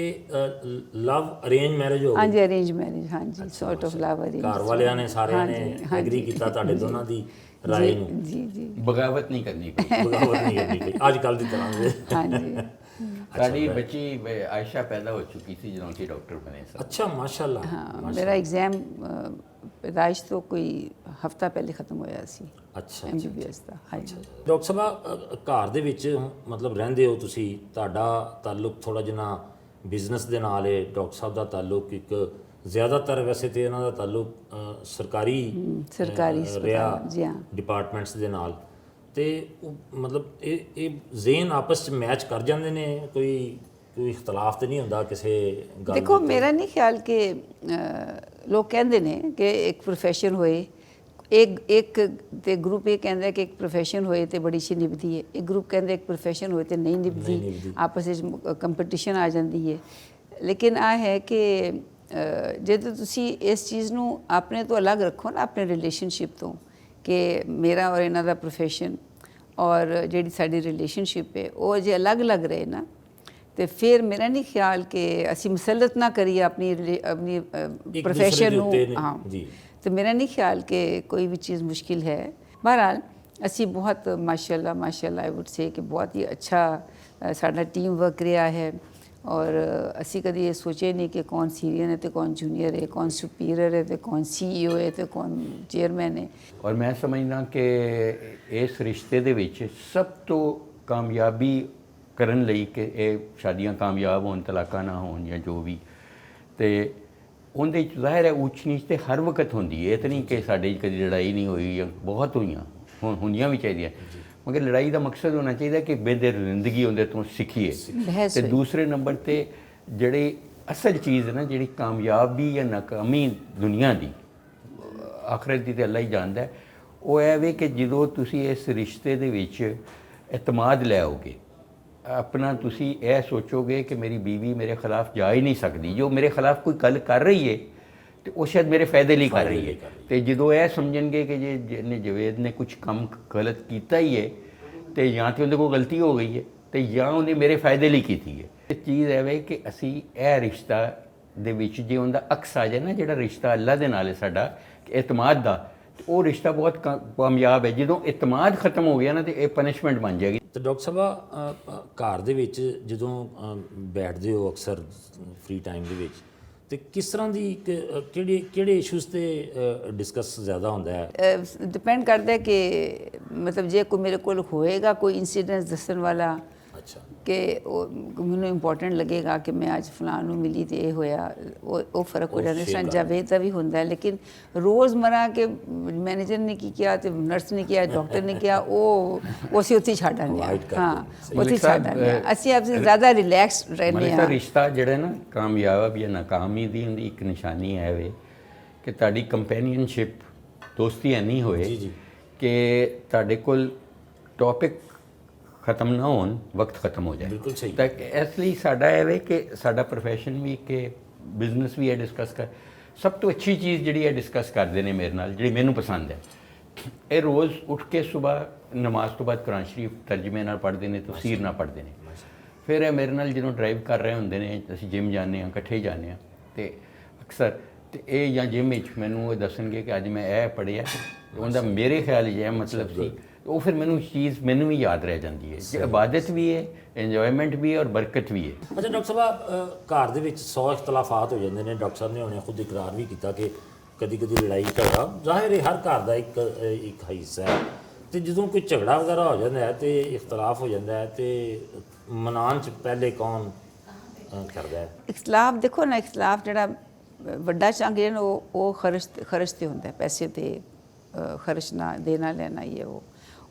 Speaker 1: ਲਵ ਅਰੇਂਜ ਮੈਰਿਜ ਹੋ ਗਈ?
Speaker 4: ਹਾਂਜੀ, ਅਰੇਂਜ ਮੈਰਿਜ, ਹਾਂਜੀ, ਸੌਰਟ ਆਫ ਲਵ ਅਰੇਂਜ।
Speaker 1: ਘਰ ਵਾਲਿਆਂ ਨੇ ਸਾਰਿਆਂ ਨੇ ਐਗਰੀ ਕੀਤਾ ਤੁਹਾਡੇ ਦੋਨਾਂ ਦੀ ਰਾਏ ਨੂੰ?
Speaker 4: ਜੀ ਜੀ।
Speaker 2: ਬਗਾਵਤ ਨਹੀਂ ਕਰਨੀ ਪਈ।
Speaker 1: ਬਗਾਵਤ ਨਹੀਂ ਕਰਨੀ ਪਈ ਅੱਜ ਕੱਲ੍ਹ ਦੀ ਤਰ੍ਹਾਂ ਦੇ।
Speaker 4: ਹਾਂਜੀ।
Speaker 2: ਸਾਡੀ ਬੱਚੀ ਆਇਸ਼ਾ ਪੈਦਾ ਹੋ ਚੁੱਕੀ ਸੀ ਜਦੋਂ ਅਸੀਂ ਡਾਕਟਰ ਬਣੇ ਸਨ।
Speaker 1: ਅੱਛਾ ਮਾਸ਼ਾਅੱਲਾ।
Speaker 4: हाँ मेरा एग्ज़ाम पैदाइश तो कोई हफ्ता पहले ख़त्म होया सी
Speaker 1: ਅੱਛਾ
Speaker 4: MBBS ਦਾ। ਹਾਂਜੀ
Speaker 1: ਡਾਕਟਰ ਸਾਹਿਬ ਘਰ ਦੇ ਵਿੱਚ ਮਤਲਬ ਰਹਿੰਦੇ ਹੋ ਤੁਸੀਂ, ਤੁਹਾਡਾ ਤਾਲੁਕ ਥੋੜਾ ਜਿਹਾ ਬਿਜ਼ਨਸ ਦੇ ਨਾਲ ਹੈ, ਡਾਕਟਰ ਸਾਹਿਬ ਦਾ ਤਾਲੁਕ ਇੱਕ ਜ਼ਿਆਦਾਤਰ ਵੈਸੇ ਤੇ ਇਹਨਾਂ ਦਾ ਤਾਲੁਕ ਸਰਕਾਰੀ
Speaker 4: ਸਰਕਾਰੀ
Speaker 1: ਰਿਹਾ
Speaker 4: ਹਸਪਤਾਲ ਜੀ ਹਾਂ।
Speaker 1: ਡਿਪਾਰਟਮੈਂਟਸ ਦੇ ਨਾਲ, ਤੇ ਮਤਲਬ ਇਹ ਜ਼ਿਹਨ ਆਪਸ ਚ ਮੈਚ ਕਰ ਜਾਂਦੇ ਨੇ, ਕੋਈ ਇਖਤਲਾਫ ਤੇ ਨਹੀਂ ਹੁੰਦਾ ਕਿਸੇ ਗੱਲ
Speaker 4: ਦੇਖੋ ਮੇਰਾ ਨਹੀਂ ਖਿਆਲ ਕਿ ਲੋਕ ਕਹਿੰਦੇ ਨੇ ਕਿ ਇੱਕ ਪ੍ਰੋਫੈਸ਼ਨ ਹੋਏ, ਇੱਕ ਤੇ ਗਰੁੱਪ ਇਹ ਕਹਿੰਦਾ ਕਿ ਇੱਕ ਪ੍ਰੋਫੈਸ਼ਨ ਹੋਏ ਤੇ ਬੜੀ ਅੱਛੀ ਨਿਭਦੀ ਹੈ, ਇੱਕ ਗਰੁੱਪ ਕਹਿੰਦਾ ਇੱਕ ਪ੍ਰੋਫੈਸ਼ਨ ਹੋਏ ਤੇ ਨਹੀਂ ਨਿਭਦੀ, ਆਪਸ ਵਿੱਚ ਕੰਪੀਟੀਸ਼ਨ ਆ ਜਾਂਦੀ ਹੈ। ਲੇਕਿਨ ਆ ਹੈ ਕਿ ਜਦੋਂ ਤੁਸੀਂ ਇਸ ਚੀਜ਼ ਨੂੰ ਆਪਣੇ ਤੋਂ ਅਲੱਗ ਰੱਖੋ ਨਾ, ਆਪਣੇ ਰਿਲੇਸ਼ਨਸ਼ਿਪ ਤੋਂ, ਕਿ ਮੇਰਾ ਔਰ ਇਹਨਾਂ ਦਾ ਪ੍ਰੋਫੈਸ਼ਨ ਔਰ ਜਿਹੜੀ ਸਾਡੀ ਰਿਲੇਸ਼ਨਸ਼ਿਪ ਹੈ ਉਹ ਜੇ ਅਲੱਗ-ਅਲੱਗ ਰਹੇ ਨਾ, ਤੇ ਫਿਰ ਮੇਰਾ ਨਹੀਂ ਖਿਆਲ ਕਿ ਅਸੀਂ ਮੁਸੱਲਤ ਨਾ ਕਰੀਏ ਆਪਣੀ ਪ੍ਰੋਫੈਸ਼ਨ ਨੂੰ। ਹਾਂ
Speaker 1: ਜੀ,
Speaker 4: तो मेरा नहीं ख्याल कि कोई भी चीज़ मुश्किल है। बहरहाल असी बहुत माशाल्लाह आई वुड से कि बहुत ही अच्छा साडा टीम वर्क रहा है, और असी कभी ये सोचे नहीं कि कौन सीनियर है तो कौन जूनियर है, कौन सुपीरियर है तो कौन CEO है तो कौन चेयरमैन है।
Speaker 2: ਔਰ ਮੈਂ ਸਮਝਦਾ ਕਿ ਇਸ ਰਿਸ਼ਤੇ ਦੇ ਵਿੱਚ ਸਭ ਤੋਂ ਕਾਮਯਾਬੀ ਕਰਨ ਲਈ ਕਿ ਇਹ ਸ਼ਾਦੀਆਂ ਕਾਮਯਾਬ ਹੋਣ, ਤਲਾਕਾਂ ਨਾ ਹੋਣ ਜਾਂ ਜੋ ਵੀ, ਤੇ ਉਹਦੇ 'ਚ ਜ਼ਾਹਿਰ ਹੈ ਉੱਚ ਨੀਚ ਤੇ ਹਰ ਵਕਤ ਹੁੰਦੀ ਹੈ। ਇਹ ਤਾਂ ਨਹੀਂ ਕਿ ਸਾਡੇ 'ਚ ਕਦੀ ਲੜਾਈ ਨਹੀਂ ਹੋਈ, ਜਾਂ ਬਹੁਤ ਹੋਈਆਂ, ਹੋਣੀਆਂ ਵੀ ਚਾਹੀਦੀਆਂ, ਮਗਰ ਲੜਾਈ ਦਾ ਮਕਸਦ ਹੋਣਾ ਚਾਹੀਦਾ ਕਿ ਬੇਦਰ ਜ਼ਿੰਦਗੀ ਉਹਦੇ ਤੋਂ ਸਿੱਖੀਏ। ਤੇ ਦੂਸਰੇ ਨੰਬਰ ਤੇ ਜਿਹੜੀ ਅਸਲ ਚੀਜ਼ ਹੈ ਨਾ, ਜਿਹੜੀ ਕਾਮਯਾਬੀ ਜਾਂ ਨਾਕਾਮੀ ਦੁਨੀਆ ਦੀ, ਆਖਰਤ ਦੀ ਤੇ ਅੱਲਾ ਹੀ ਜਾਣਦਾ, ਉਹ ਇਹ ਵੇ ਕਿ ਜਦੋਂ ਤੁਸੀਂ ਇਸ ਰਿਸ਼ਤੇ ਦੇ ਵਿੱਚ ਇਤਮਾਦ ਲੈ ਆਓਗੇ, ਆਪਣਾ ਤੁਸੀਂ ਇਹ ਸੋਚੋਗੇ ਕਿ ਮੇਰੀ ਬੀਵੀ ਮੇਰੇ ਖਿਲਾਫ ਜਾ ਹੀ ਨਹੀਂ ਸਕਦੀ, ਜੋ ਮੇਰੇ ਖਿਲਾਫ ਕੋਈ ਗੱਲ ਕਰ ਰਹੀ ਹੈ ਤੇ ਉਹ ਸ਼ਾਇਦ ਮੇਰੇ ਫਾਇਦੇ ਲਈ ਕਰ ਰਹੀ ਹੈ। ਤੇ ਜਦੋਂ ਇਹ ਸਮਝਣਗੇ ਕਿ ਜੇ ਜਵੇਦ ਨੇ ਕੁਝ ਕੰਮ ਗਲਤ ਕੀਤਾ ਹੀ ਹੈ ਤੇ ਜਾਂ ਤੇ ਉਹਦੇ ਕੋਲ ਗਲਤੀ ਹੋ ਗਈ ਹੈ ਤੇ ਜਾਂ ਉਹਨੇ ਮੇਰੇ ਫਾਇਦੇ ਲਈ ਕੀਤੀ ਹੈ। ਇਹ ਚੀਜ਼ ਐਵੇਂ ਕਿ ਅਸੀਂ ਇਹ ਰਿਸ਼ਤਾ ਦੇ ਵਿੱਚ ਜੇ ਉਹਦਾ ਅਕਸ ਆ ਜਾਏ ਨਾ, ਜਿਹੜਾ ਰਿਸ਼ਤਾ ਅੱਲਾ ਦੇ ਨਾਲ ਹੈ ਸਾਡਾ ਇਤਮਾਦ ਦਾ, ਉਹ ਰਿਸ਼ਤਾ ਬਹੁਤ ਕਾਮਯਾਬ ਹੈ। ਜਦੋਂ ਇਤਮਾਦ ਖਤਮ ਹੋ ਗਿਆ ਨਾ ਤੇ ਇਹ ਪਨਿਸ਼ਮੈਂਟ ਬਣ ਜਾਏਗੀ।
Speaker 1: ਤੇ ਡਾਕਟਰ ਸਾਹਿਬ ਘਰ ਦੇ ਵਿੱਚ ਜਦੋਂ ਬੈਠਦੇ ਹੋ ਅਕਸਰ ਫ੍ਰੀ ਟਾਈਮ ਦੇ ਵਿੱਚ, ਤੇ ਕਿਸ ਤਰ੍ਹਾਂ ਦੀ ਕਿਹੜੇ ਇਸ਼ੂਜ਼ ਤੇ ਡਿਸਕਸ ਜ਼ਿਆਦਾ ਹੁੰਦਾ ਹੈ?
Speaker 4: ਡਿਪੈਂਡ ਕਰਦਾ ਹੈ ਕਿ ਮਤਲਬ ਜੇ ਕੋਈ ਮੇਰੇ ਕੋਲ ਹੋਏਗਾ ਕੋਈ ਇਨਸੀਡੈਂਟ ਦੱਸਣ ਵਾਲਾ,
Speaker 1: ਅੱਛਾ,
Speaker 4: ਕਿ ਉਹ ਮੈਨੂੰ ਇੰਪੋਰਟੈਂਟ ਲੱਗੇਗਾ ਕਿ ਮੈਂ ਅੱਜ ਫਲਾਣ ਨੂੰ ਮਿਲੀ ਤੇ ਇਹ ਹੋਇਆ, ਉਹ ਫਰਕ ਹੋ ਜਾਂਦਾ। ਇਸ ਤਰ੍ਹਾਂ ਜਾਵੇਦ ਦਾ ਵੀ ਹੁੰਦਾ ਹੈ, ਲੇਕਿਨ ਰੋਜ਼ਮਰਾ ਕੇ ਮੈਨੇਜਰ ਨੇ ਕੀ ਕਿਹਾ ਤੇ ਨਰਸ ਨੇ ਕਿਹਾ, ਡਾਕਟਰ ਨੇ ਕਿਹਾ, ਉਹ ਅਸੀਂ ਉੱਥੇ ਛੱਡ ਆਉਂਦੇ ਹਾਂ। ਹਾਂ, ਉੱਥੇ ਛੱਡ ਆਉਂਦੇ ਹਾਂ। ਅਸੀਂ ਆਪਸੇ ਜ਼ਿਆਦਾ ਰਿਲੈਕਸ ਰਹਿੰਦੇ ਹਾਂ।
Speaker 2: ਰਿਸ਼ਤਾ ਜਿਹੜਾ ਨਾ ਕਾਮਯਾਬ ਜਾਂ ਨਾਕਾਮੀ ਦੀ ਹੁੰਦੀ ਇੱਕ ਨਿਸ਼ਾਨੀ ਹੈ ਵੇ ਕਿ ਤੁਹਾਡੀ ਕੰਪੈਨੀਅਨਸ਼ਿਪ, ਦੋਸਤੀ ਇੰਨੀ ਹੋਏ ਕਿ ਤੁਹਾਡੇ ਕੋਲ ਟੌਪਿਕ ਖਤਮ ਨਾ ਹੋਣ, ਵਕਤ ਖਤਮ ਹੋ ਜਾਏ।
Speaker 1: ਬਿਲਕੁਲ ਸਹੀ।
Speaker 2: ਤਾਂ ਇਸ ਲਈ ਸਾਡਾ ਇਹ ਵੇ ਕਿ ਸਾਡਾ ਪ੍ਰੋਫੈਸ਼ਨ ਵੀ ਕਿ ਬਿਜ਼ਨਸ ਵੀ ਇਹ ਡਿਸਕਸ ਕਰ, ਸਭ ਤੋਂ ਅੱਛੀ ਚੀਜ਼ ਜਿਹੜੀ ਹੈ ਡਿਸਕਸ ਕਰਦੇ ਨੇ ਮੇਰੇ ਨਾਲ, ਜਿਹੜੀ ਮੈਨੂੰ ਪਸੰਦ ਹੈ, ਇਹ ਰੋਜ਼ ਉੱਠ ਕੇ ਸਵੇਰ ਨਮਾਜ਼ ਤੋਂ ਬਾਅਦ ਕੁਰਾਨ ਸ਼ਰੀਫ ਤਰਜਮੇ ਨਾਲ ਪੜ੍ਹਦੇ ਨੇ, ਤਫਸੀਰ ਨਾਲ ਪੜ੍ਹਦੇ ਨੇ। ਫਿਰ ਇਹ ਮੇਰੇ ਨਾਲ ਜਦੋਂ ਡਰਾਈਵ ਕਰ ਰਹੇ ਹੁੰਦੇ ਨੇ, ਅਸੀਂ ਜਿਮ ਜਾਂਦੇ ਹਾਂ, ਇਕੱਠੇ ਜਾਂਦੇ ਹਾਂ, ਤੇ ਅਕਸਰ ਤੇ ਇਹ ਜਾਂ ਜਿਮ ਵਿੱਚ ਮੈਨੂੰ ਇਹ ਦੱਸਣਗੇ ਕਿ ਅੱਜ ਮੈਂ ਇਹ ਪੜ੍ਹਿਆ, ਉਹਦਾ ਮੇਰੇ ਖਿਆਲ 'ਚ ਇਹ ਮਤਲਬ ਸੀ। ਉਹ ਫਿਰ ਮੈਨੂੰ ਚੀਜ਼ ਮੈਨੂੰ ਵੀ ਯਾਦ ਰਹਿ ਜਾਂਦੀ ਹੈ ਕਿ ਇਬਾਦਤ ਵੀ ਹੈ, ਇੰਜੋਇਮੈਂਟ ਵੀ ਹੈ ਔਰ ਬਰਕਤ ਵੀ ਹੈ।
Speaker 1: ਅੱਛਾ ਡਾਕਟਰ ਸਾਹਿਬ, ਘਰ ਦੇ ਵਿੱਚ 100 ਇਖਤਲਾਫਾਤ ਹੋ ਜਾਂਦੇ ਨੇ। ਡਾਕਟਰ ਸਾਹਿਬ ਨੇ ਹੁਣੇ ਖੁਦ ਇਕਰਾਰ ਵੀ ਕੀਤਾ ਕਿ ਕਦੀ ਲੜਾਈ ਝਗੜਾ ਜ਼ਾਹਿਰ ਹੈ ਹਰ ਘਰ ਦਾ ਇੱਕ ਹਿੱਸਾ ਹੈ, ਤੇ ਜਦੋਂ ਕੋਈ ਝਗੜਾ ਵਗੈਰਾ ਹੋ ਜਾਂਦਾ ਹੈ ਤੇ ਇਖਤਲਾਫ ਹੋ ਜਾਂਦਾ ਹੈ, ਤੇ ਮਨਾਉਣ 'ਚ ਪਹਿਲੇ ਕੌਣ ਕਰਦਾ ਹੈ?
Speaker 4: ਇਖਤਲਾਫ ਦੇਖੋ ਨਾ, ਇਖਤਲਾਫ ਜਿਹੜਾ ਵੱਡਾ ਚੰਗ ਜਿਹੜਾ ਉਹ ਖਰਚ ਤੇ ਹੁੰਦਾ, ਪੈਸੇ ਤੇ ਖਰਚ ਨਾ ਦੇਣਾ ਲੈਣਾ ਹੀ ਹੈ।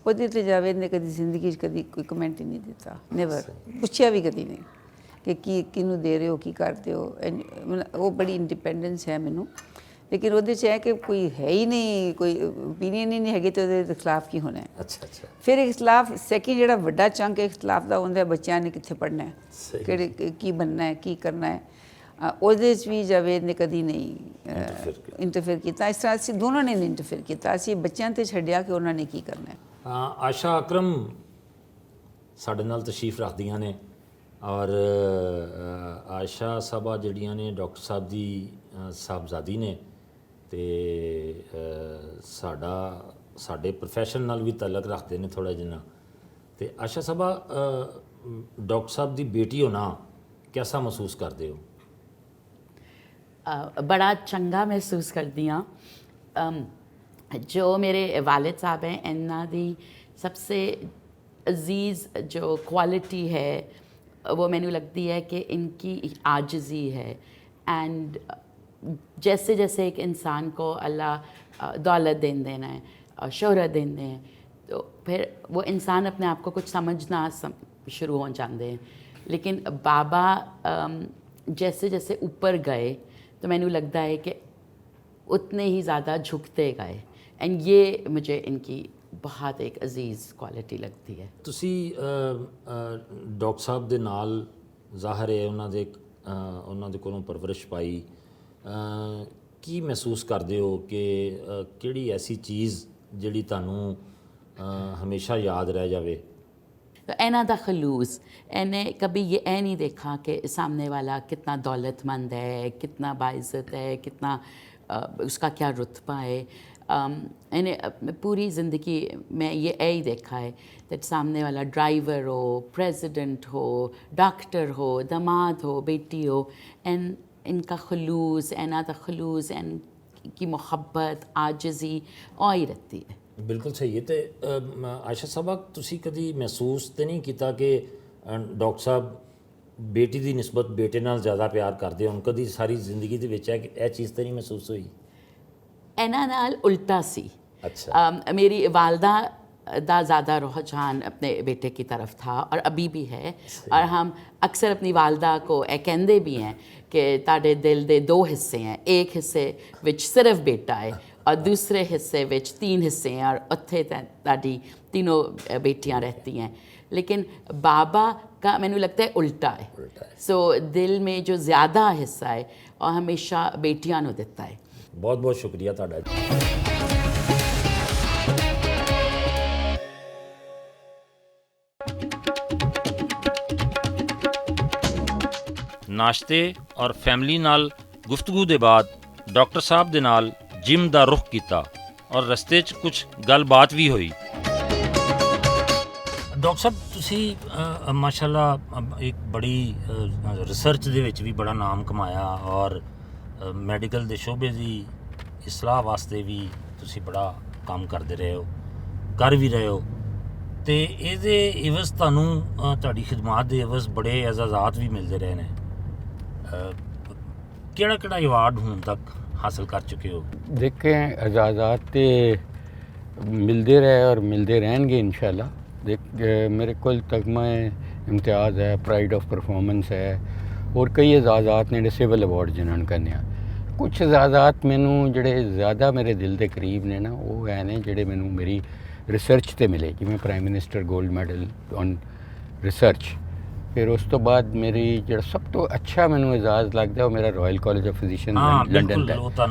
Speaker 4: ਉਹਦੇ ਤੇ ਜਾਵੇਦ ਨੇ ਕਦੀ ਜ਼ਿੰਦਗੀ 'ਚ ਕਦੀ ਕੋਈ ਕਮੈਂਟ ਹੀ ਨਹੀਂ ਦਿੱਤਾ, ਨੈਵਰ, ਪੁੱਛਿਆ ਵੀ ਕਦੀ ਨਹੀਂ ਕਿ ਕਿਹਨੂੰ ਦੇ ਰਹੇ ਹੋ, ਕੀ ਕਰਦੇ ਹੋ। ਉਹ ਬੜੀ ਇੰਡੀਪੈਂਡੈਂਸ ਹੈ ਮੈਨੂੰ, ਲੇਕਿਨ ਉਹਦੇ 'ਚ ਹੈ ਕਿ ਕੋਈ ਹੈ ਹੀ ਨਹੀਂ, ਕੋਈ ਓਪੀਨੀਅਨ ਹੀ ਨਹੀਂ ਹੈਗੀ, ਤੇ ਉਹਦੇ ਖਿਲਾਫ ਕੀ ਹੋਣਾ ਹੈ।
Speaker 1: ਅੱਛਾ ਅੱਛਾ।
Speaker 4: ਫਿਰ ਇਖਤਲਾਫ ਸੈਕਿੰਡ ਜਿਹੜਾ ਵੱਡਾ ਚੰਕ ਇਖਤਲਾਫ ਦਾ ਹੁੰਦਾ, ਬੱਚਿਆਂ ਨੇ ਕਿੱਥੇ ਪੜ੍ਹਨਾ ਹੈ, ਕਿਹੜੇ ਕੀ ਬਣਨਾ ਹੈ, ਕੀ ਕਰਨਾ ਹੈ, ਉਹਦੇ 'ਚ ਵੀ ਜਾਵੇਦ ਨੇ ਕਦੀ ਨਹੀਂ ਇੰਟਰਫੇਅਰ ਕੀਤਾ। ਇਸ ਤਰ੍ਹਾਂ ਅਸੀਂ ਦੋਨੋਂ ਨੇ ਇੰਟਰਫੇਅਰ ਕੀਤਾ, ਅਸੀਂ ਬੱਚਿਆਂ 'ਤੇ ਛੱਡਿਆ ਕਿ ਉਹਨਾਂ ਨੇ ਕੀ ਕਰਨਾ ਹੈ।
Speaker 1: ਆਸ਼ਾ ਅਕਰਮ ਸਾਡੇ ਨਾਲ ਤਸ਼ਰੀਫ ਰੱਖਦੀਆਂ ਨੇ, ਔਰ ਆਸ਼ਾ ਸਾਹਿਬਾ ਜਿਹੜੀਆਂ ਨੇ ਡਾਕਟਰ ਸਾਹਿਬ ਦੀ ਸਾਹਿਬਜ਼ਾਦੀ ਨੇ, ਤੇ ਸਾਡੇ ਪ੍ਰੋਫੈਸ਼ਨ ਨਾਲ ਵੀ ਤਾਲੁਕ ਰੱਖਦੇ ਨੇ ਥੋੜ੍ਹਾ ਜਿਹਾ। ਤੇ ਆਸ਼ਾ ਸਾਹਿਬਾ ਡਾਕਟਰ ਸਾਹਿਬ ਦੀ ਬੇਟੀ ਹੋਣਾ कैसा महसूस करते हो?
Speaker 5: बड़ा चंगा महसूस करती हाँ। जो मेरे वालिद साहब हैं, इन्ना दी सबसे अजीज़ जो क्वालिटी है वो मैनू लगती है कि इनकी आजिज़ी है। एंड जैसे जैसे एक इंसान को अल्लाह दौलत देन देना है और शोहरत देन दें, तो फिर वो इंसान अपने आप को कुछ समझना शुरू हो जाते हैं। लेकिन बाबा जैसे जैसे ऊपर गए तो मैंने लगता है कि उतने ही ज़्यादा झुकते गए। एंड ये मुझे इनकी बहुत एक अजीज़ क्वालिटी लगती है।
Speaker 1: ਤੁਸੀਂ ਡਾਕਟਰ ਸਾਹਿਬ ਦੇ ਨਾਲ ਜ਼ਾਹਰ ਹੈ ਉਹਨਾਂ ਦੇ ਕੋਲੋਂ ਪਰਵਰਿਸ਼ ਪਾਈ, ਕੀ ਮਹਿਸੂਸ ਕਰਦੇ ਹੋ ਕਿ ਕਿਹੜੀ ਐਸੀ ਚੀਜ਼ ਜਿਹੜੀ ਤੁਹਾਨੂੰ ਹਮੇਸ਼ਾ ਯਾਦ ਰਹਿ ਜਾਵੇ?
Speaker 5: तो एना दा खलूस, इन्हें कभी ये नहीं देखा कि सामने वाला कितना दौलतमंद है, कितना बाइज़्ज़त है, कितना उसका क्या रुतबा है। इन्हें पूरी ज़िंदगी में ये ही देखा है कि सामने वाला ड्राइवर हो, प्रेसिडेंट हो, डॉक्टर हो, दामाद हो, बेटी हो, इनका खलूस, इना दा खलूस, इनकी मोहब्बत, आजिज़ी और ही रहती है।
Speaker 1: ਬਿਲਕੁਲ ਸਹੀ ਹੈ। ਤੇ ਆਇਸ਼ਾ ਸਾਹਿਬਾ, ਤੁਸੀਂ ਕਦੀ ਮਹਿਸੂਸ ਤੇ ਨਹੀਂ ਕੀਤਾ ਕਿ ਡਾਕਟਰ ਸਾਹਿਬ ਬੇਟੀ ਦੀ ਨਿਸਬਤ ਬੇਟੇ ਨਾਲ ਜ਼ਿਆਦਾ ਪਿਆਰ ਕਰਦੇ ਹੋਣ? ਕਦੀ ਸਾਰੀ ਜ਼ਿੰਦਗੀ ਦੇ ਵਿੱਚ ਇਹ ਚੀਜ਼ ਤੇ ਨਹੀਂ ਮਹਿਸੂਸ ਹੋਈ?
Speaker 5: ਇਹਨਾਂ ਨਾਲ उल्टा सी।
Speaker 1: अच्छा।
Speaker 5: मेरी वालदा दा ज़्यादा रुझान अपने बेटे की तरफ था और अभी भी है। और हम अक्सर अपनी वालदा को कहते भी हैं कि ताड़े दिल दे दो हिस्से हैं, एक हिस्से विच सिर्फ बेटा है और दूसरे हिस्से विच 3 हिस्से हैं और उत्थे ताड़ी तीनों बेटियां रहती हैं। लेकिन बाबा का मैनू लगता है उल्टा है। सो दिल में जो ज़्यादा हिस्सा है और हमेशा बेटियां नू दिता है।
Speaker 1: बहुत बहुत शुक्रिया ਤੁਹਾਡਾ। ਨਾਸ਼ਤੇ ਔਰ ਫੈਮਿਲੀ ਨਾਲ ਗੁਫ਼ਤਗੂ ਦੇ ਬਾਅਦ ਡਾਕਟਰ ਸਾਹਿਬ ਦੇ ਨਾਲ ਜਿਮ ਦਾ ਰੁਖ ਕੀਤਾ ਔਰ ਰਸਤੇ 'ਚ ਕੁਝ ਗੱਲਬਾਤ ਵੀ ਹੋਈ। ਡਾਕਟਰ ਸਾਹਿਬ, ਤੁਸੀਂ ਮਾਸ਼ਾਅੱਲਾ ਇੱਕ ਬੜੀ ਰਿਸਰਚ ਦੇ ਵਿੱਚ ਵੀ ਬੜਾ ਨਾਮ ਕਮਾਇਆ ਔਰ ਮੈਡੀਕਲ ਦੇ ਸ਼ੋਬੇ ਦੀ ਇਸਲਾਹ ਵਾਸਤੇ ਵੀ ਤੁਸੀਂ ਬੜਾ ਕੰਮ ਕਰਦੇ ਰਹੇ ਹੋ, ਕਰ ਵੀ ਰਹੇ ਹੋ। ਤੇ ਇਹਦੇ ਇਵਜ਼ ਤੁਹਾਨੂੰ ਤੁਹਾਡੀ ਖਿਦਮਾਤ ਦੇ ਇਵਜ਼ ਬੜੇ ਇਜ਼ਾਜ਼ਾਤ ਵੀ ਮਿਲਦੇ ਰਹੇ ਨੇ। ਕਿਹੜਾ ਕਿਹੜਾ ਅਵਾਰਡ ਹੁਣ ਤੱਕ हासिल कर चुके हो?
Speaker 2: देखें, एजाज़ात तो मिलते रहे और मिलते रहेंगे इंशाल्लाह। मेरे को तगमा इम्तियाज़ है, प्राइड ऑफ परफॉर्मेंस है और कई एजाज़ात ने सिविल अवार्ड जिन्होंने करने। कुछ एजाज़ात मैनू जड़े ज़्यादा मेरे दिल के करीब ने ना, वो है ने जड़े मैनू मेरी रिसर्च से मिले, जिमें prime minister gold medal on research. फिर उस तो बाद मेरी जो सब तो अच्छा मैनू एजाज़ लगता है वो मेरा royal college of physician London का।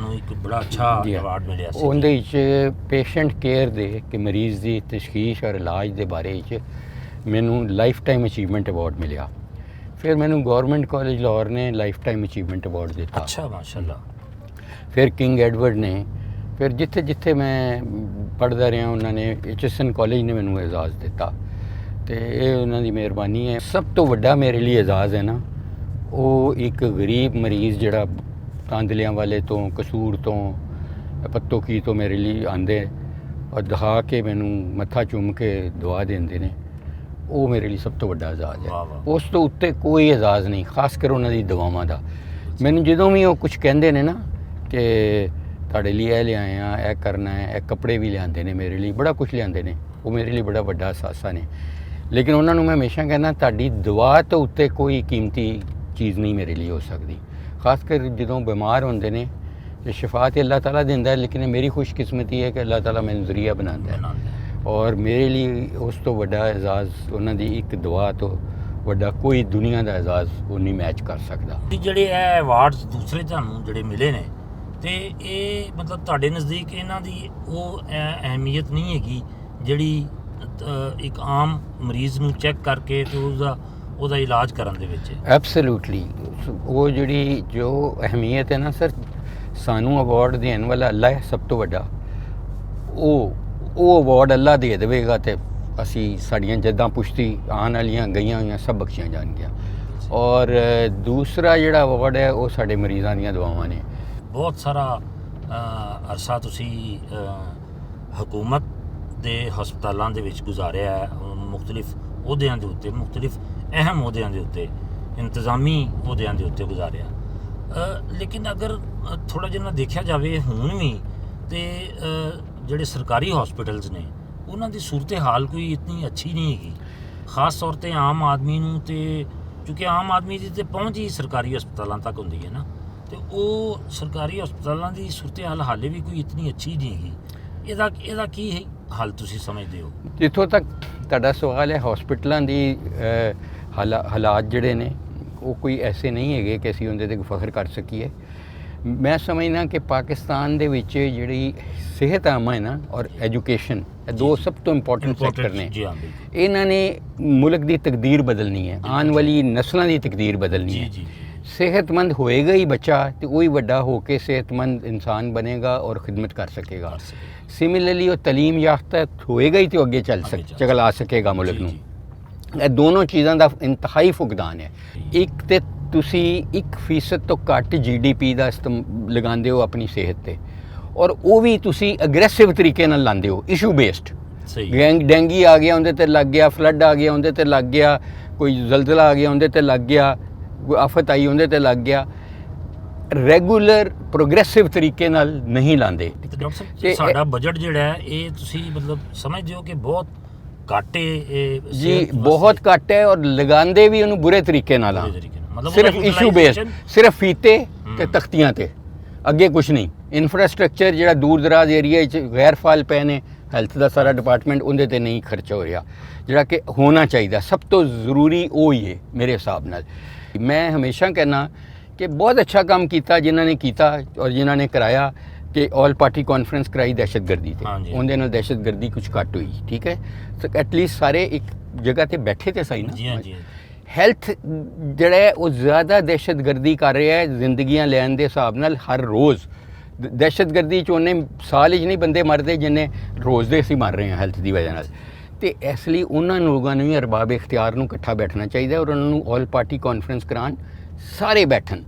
Speaker 1: बड़ा अच्छा अवार्ड मिले।
Speaker 2: उहदे पेशेंट केयर दे कि मरीज़ की तशखीश और इलाज के बारे मैनू लाइफ टाइम अचीवमेंट अवार्ड मिला। फिर मैनू गवर्नमेंट कॉलेज लाहौर ने लाइफ टाइम अचीवमेंट अवार्ड दिता।
Speaker 1: अच्छा, माशाल्लाह।
Speaker 2: फिर किंग एडवर्ड ने, फिर जिथे जिथे मैं पढ़ता रहा उन्होंने HSN कॉलेज ने मैनू एजाज़ दिता। तो ये उन्होंने मेहरबानी है। सब तो वड्डा मेरे लिए एजाज़ है ना, वो एक गरीब मरीज़ जड़ा तांदलियां वाले तो, कसूर तो, पत्तों की तो मेरे लिए आंदे और दहा के मैनू मत्था चूम के दुआ देंदे ने, वो मेरे लिए सब तो वड्डा एजाज़ है। उस तो उत्ते कोई एजाज़ नहीं, खास कर उन्होंने दुआवां दा। मैनू जदों भी वो कुछ कहंदे ने ना कि तुहाडे लिए यह लिआए आ, यह करना है, यह कपड़े भी लिआंदे ने मेरे लिए, बड़ा कुछ लिआंदे ने, वो मेरे लिए बड़ा वड्डा असासा ने। लेकिन उन्होंने मैं हमेशा कहना, तुहाडी दुआ तो उत्ते कोई कीमती चीज़ नहीं मेरे लिए हो सकती। खासकर जदों बीमार होंदे ने तो शिफा तो अल्लाह ताला दिंदा है, लेकिन मेरी खुशकिस्मती है कि अल्लाह ताला मैनूं ज़रिया बनाता है। और मेरे लिए उस तो वड्डा एजाज़ उन्हां दी एक दुआ तो वड्डा कोई दुनिया का एजाज़ वो नहीं मैच कर सकता।
Speaker 1: ਜਿਹੜੇ ਇਹ ਅਵਾਰਡਸ ਦੂਸਰੇ ਤੁਹਾਨੂੰ ਜਿਹੜੇ ਮਿਲੇ ਨੇ, ਤੇ ਇਹ ਮਤਲਬ ਤੁਹਾਡੇ ਨਜ਼ਦੀਕ ਇਹਨਾਂ ਦੀ ਉਹ ਅਹਿਮੀਅਤ ਨਹੀਂ ਹੈਗੀ ਜਿਹੜੀ ਇੱਕ ਆਮ ਮਰੀਜ਼ ਨੂੰ ਚੈੱਕ ਕਰਕੇ ਤੇ ਉਹਦਾ ਇਲਾਜ ਕਰਨ ਦੇ ਵਿੱਚ?
Speaker 2: ਐਬਸੋਲੂਟਲੀ। ਉਹ ਜਿਹੜੀ ਜੋ ਅਹਿਮੀਅਤ ਹੈ ਨਾ ਸਰ, ਸਾਨੂੰ ਅਵਾਰਡ ਦੇਣ ਵਾਲਾ ਅੱਲਾ ਹੈ ਸਭ ਤੋਂ ਵੱਡਾ। ਉਹ ਅਵਾਰਡ ਅੱਲਾ ਦੇ ਦੇਵੇਗਾ ਤੇ ਅਸੀਂ ਸਾਡੀਆਂ ਜੱਦਾਂ ਪੁਸ਼ਤੀ ਆਉਣ ਵਾਲੀਆਂ ਗਈਆਂ ਹੋਈਆਂ ਸਭ ਬਖਸ਼ੀਆਂ ਜਾਣਗੀਆਂ। ਔਰ ਦੂਸਰਾ ਜਿਹੜਾ ਅਵਾਰਡ ਹੈ ਉਹ ਸਾਡੇ ਮਰੀਜ਼ਾਂ ਦੀਆਂ ਦੁਆਵਾਂ ਨੇ।
Speaker 1: ਬਹੁਤ ਸਾਰਾ ਅਰਸਾ ਤੁਸੀਂ ਹਕੂਮਤ ਦੇ ਹਸਪਤਾਲਾਂ ਦੇ ਵਿੱਚ ਗੁਜ਼ਾਰਿਆ ਹੈ, ਮੁਖਤਲਿਫ ਅਹੁਦਿਆਂ ਦੇ ਉੱਤੇ, ਮੁਖਤਲਿਫ ਅਹਿਮ ਅਹੁਦਿਆਂ ਦੇ ਉੱਤੇ, ਇੰਤਜ਼ਾਮੀ ਅਹੁਦਿਆਂ ਦੇ ਉੱਤੇ ਗੁਜ਼ਾਰਿਆ। ਲੇਕਿਨ ਅਗਰ ਥੋੜ੍ਹਾ ਜਿਹਾ ਦੇਖਿਆ ਜਾਵੇ ਹੁਣ ਵੀ ਤੇ ਜਿਹੜੇ ਸਰਕਾਰੀ ਹਸਪੀਟਲਸ ਨੇ ਉਹਨਾਂ ਦੀ ਸੂਰਤ ਹਾਲ ਕੋਈ ਇਤਨੀ ਅੱਛੀ ਨਹੀਂ ਹੈਗੀ, ਖਾਸ ਤੌਰ 'ਤੇ ਆਮ ਆਦਮੀ ਨੂੰ। ਤੇ ਕਿਉਂਕਿ ਆਮ ਆਦਮੀ ਦੀ ਤੇ ਪਹੁੰਚ ਹੀ ਸਰਕਾਰੀ ਹਸਪਤਾਲਾਂ ਤੱਕ ਹੁੰਦੀ ਹੈ ਨਾ, ਤੇ ਉਹ ਸਰਕਾਰੀ ਹਸਪਤਾਲਾਂ ਦੀ ਸੂਰਤ ਹਾਲ ਹਾਲੇ ਵੀ ਕੋਈ ਇਤਨੀ ਅੱਛੀ ਨਹੀਂ ਹੈਗੀ। ਇਹਦਾ ਕੀ ਹੈ ਹੱਲ ਤੁਸੀਂ ਸਮਝਦੇ ਹੋ?
Speaker 2: ਜਿੱਥੋਂ ਤੱਕ ਤੁਹਾਡਾ ਸਵਾਲ ਹੈ ਹਸਪੀਟਲਾਂ ਦੀ ਹਾਲਾਤ ਜਿਹੜੇ ਨੇ ਉਹ ਕੋਈ ਐਸੇ ਨਹੀਂ ਹੈਗੇ ਕਿ ਅਸੀਂ ਉਹਦੇ 'ਤੇ ਫਖਰ ਕਰ ਸਕੀਏ। ਮੈਂ ਸਮਝਦਾ ਕਿ ਪਾਕਿਸਤਾਨ ਦੇ ਵਿੱਚ ਜਿਹੜੀ ਸਿਹਤ ਆਮਾ ਹੈ ਨਾ ਔਰ ਐਜੂਕੇਸ਼ਨ, ਇਹ ਦੋ ਸਭ ਤੋਂ ਇੰਪੋਰਟੈਂਟ ਸੈਕਟਰ ਨੇ।
Speaker 1: ਜੀ ਹਾਂ, ਬਿਲਕੁਲ।
Speaker 2: ਇਹਨਾਂ ਨੇ ਮੁਲਕ ਦੀ ਤਕਦੀਰ ਬਦਲਣੀ ਹੈ, ਆਉਣ ਵਾਲੀ ਨਸਲਾਂ ਦੀ ਤਕਦੀਰ ਬਦਲਣੀ ਹੈ।
Speaker 1: ਜੀ।
Speaker 2: ਸਿਹਤਮੰਦ ਹੋਏਗਾ ਹੀ ਬੱਚਾ ਤੇ ਉਹ ਹੀ ਵੱਡਾ ਹੋ ਕੇ ਸਿਹਤਮੰਦ ਇਨਸਾਨ ਬਣੇਗਾ ਔਰ ਖਿਦਮਤ ਕਰ ਸਕੇਗਾ। ਸਿਮਿਲਰਲੀ ਉਹ ਤਾਲੀਮ ਯਾਫਤਾ ਹੋਏਗਾ ਹੀ ਤੇ ਉਹ ਅੱਗੇ ਚਲਾ ਸਕੇਗਾ ਮੁਲਕ ਨੂੰ। ਇਹ ਦੋਨੋਂ ਚੀਜ਼ਾਂ ਦਾ ਇੰਤਹਾਈ ਫੁਕਦਾਨ ਹੈ। ਇੱਕ ਤੇ ਤੁਸੀਂ 1% ਤੋਂ ਘੱਟ GDP ਦਾ ਲਗਾਉਂਦੇ ਹੋ ਆਪਣੀ ਸਿਹਤ ਤੇ, ਔਰ ਉਹ ਵੀ ਤੁਸੀਂ ਅਗਰੈਸਿਵ ਤਰੀਕੇ ਨਾਲ ਲਾਉਂਦੇ ਹੋ, ਇਸ਼ੂ ਬੇਸਡ। ਡੈਂਗੀ ਆ ਗਿਆ ਉਹਦੇ ਤੇ ਲੱਗ ਗਿਆ, ਫਲੱਡ ਆ ਗਿਆ ਉਹਦੇ ਤੇ ਲੱਗ ਗਿਆ, ਕੋਈ ਜ਼ਲਜ਼ਲਾ ਆ ਗਿਆ ਉਹਦੇ ਤੇ ਲੱਗ ਗਿਆ, ਕੋਈ ਆਫਤ ਆਈ ਉਹਦੇ ਤੇ ਲੱਗ ਗਿਆ। ਰੈਗੂਲਰ ਪ੍ਰੋਗਰੈਸਿਵ ਤਰੀਕੇ ਨਾਲ ਨਹੀਂ ਲਾਉਂਦੇ।
Speaker 1: ਡਾਕਟਰ ਸਾਹਿਬ, ਸਾਡਾ ਬਜਟ ਜਿਹੜਾ ਹੈ ਇਹ ਤੁਸੀਂ ਮਤਲਬ ਸਮਝਦੇ ਹੋ ਕਿ ਬਹੁਤ ਘੱਟ ਹੈ?
Speaker 2: ਜੀ ਬਹੁਤ ਘੱਟ ਹੈ, ਔਰ ਲਗਾਉਂਦੇ ਵੀ ਉਹਨੂੰ ਬੁਰੇ ਤਰੀਕੇ ਨਾਲ ਆ। ਸਿਰਫ ਇਸ਼ੂ ਬੇਸਡ, ਸਿਰਫ ਫੀਤੇ ਤੇ ਤਖਤੀਆਂ ਤੇ, ਅੱਗੇ ਕੁਝ ਨਹੀਂ। ਇਨਫਰਾਸਟ੍ਰਕਚਰ ਜਿਹੜਾ ਦੂਰ ਦਰਾਜ਼ ਏਰੀਆ 'ਚ ਗੈਰ ਫਾਲ ਪਏ ਨੇ, ਹੈਲਥ ਦਾ ਸਾਰਾ ਡਿਪਾਰਟਮੈਂਟ ਉਹਦੇ ਤੇ ਨਹੀਂ ਖਰਚ ਹੋ ਰਿਹਾ, ਜਿਹੜਾ ਕਿ ਹੋਣਾ ਚਾਹੀਦਾ। ਸਭ ਤੋਂ ਜ਼ਰੂਰੀ ਉਹ ਹੀ ਹੈ ਮੇਰੇ ਹਿਸਾਬ ਨਾਲ। ਮੈਂ ਹਮੇਸ਼ਾ ਕਹਿਣਾ ਕਿ ਬਹੁਤ ਅੱਛਾ ਕੰਮ ਕੀਤਾ ਜਿਨ੍ਹਾਂ ਨੇ ਕੀਤਾ ਔਰ ਜਿਨ੍ਹਾਂ ਨੇ ਕਰਾਇਆ, ਕਿ ਆਲ ਪਾਰਟੀ ਕਾਨਫਰੰਸ ਕਰਾਈ ਦਹਿਸ਼ਤਗਰਦੀ ਤੇ, ਉਹਦੇ ਨਾਲ ਦਹਿਸ਼ਤਗਰਦੀ ਕੁਝ ਘੱਟ ਹੋਈ, ਠੀਕ ਹੈ। ਸੋ ਐਟਲੀਸਟ ਸਾਰੇ ਇੱਕ ਜਗ੍ਹਾ ਤੇ ਬੈਠੇ ਤੇ ਸਹੀ ਨਾ।
Speaker 1: ਜੀ।
Speaker 2: ਹੈਲਥ ਜਿਹੜਾ ਹੈ ਉਹ ਜ਼ਿਆਦਾ ਦਹਿਸ਼ਤਗਰਦੀ ਕਰ ਰਿਹਾ ਹੈ ਜ਼ਿੰਦਗੀਆਂ ਲੈਣ ਦੇ ਹਿਸਾਬ ਨਾਲ। ਹਰ ਰੋਜ਼ ਦਹਿਸ਼ਤਗਰਦੀ 'ਚ ਉਹਨੇ ਸਾਲ 'ਚ ਨਹੀਂ ਬੰਦੇ ਮਰਦੇ ਜਿੰਨੇ ਰੋਜ਼ ਦੇ ਅਸੀਂ ਮਰ ਰਹੇ ਹਾਂ ਹੈਲਥ ਦੀ ਵਜ੍ਹਾ ਨਾਲ। ਤੇ ਇਸ ਲਈ ਉਹਨਾਂ ਲੋਕਾਂ ਨੂੰ ਵੀ ਅਰਬਾਬ ਇਖਤਿਆਰ ਨੂੰ ਇਕੱਠਾ ਬੈਠਣਾ ਚਾਹੀਦਾ ਔਰ ਉਹਨਾਂ ਨੂੰ ਆਲ ਪਾਰਟੀ ਕਾਨਫਰੰਸ ਕਰਾਉਣ, ਸਾਰੇ ਬੈਠਣ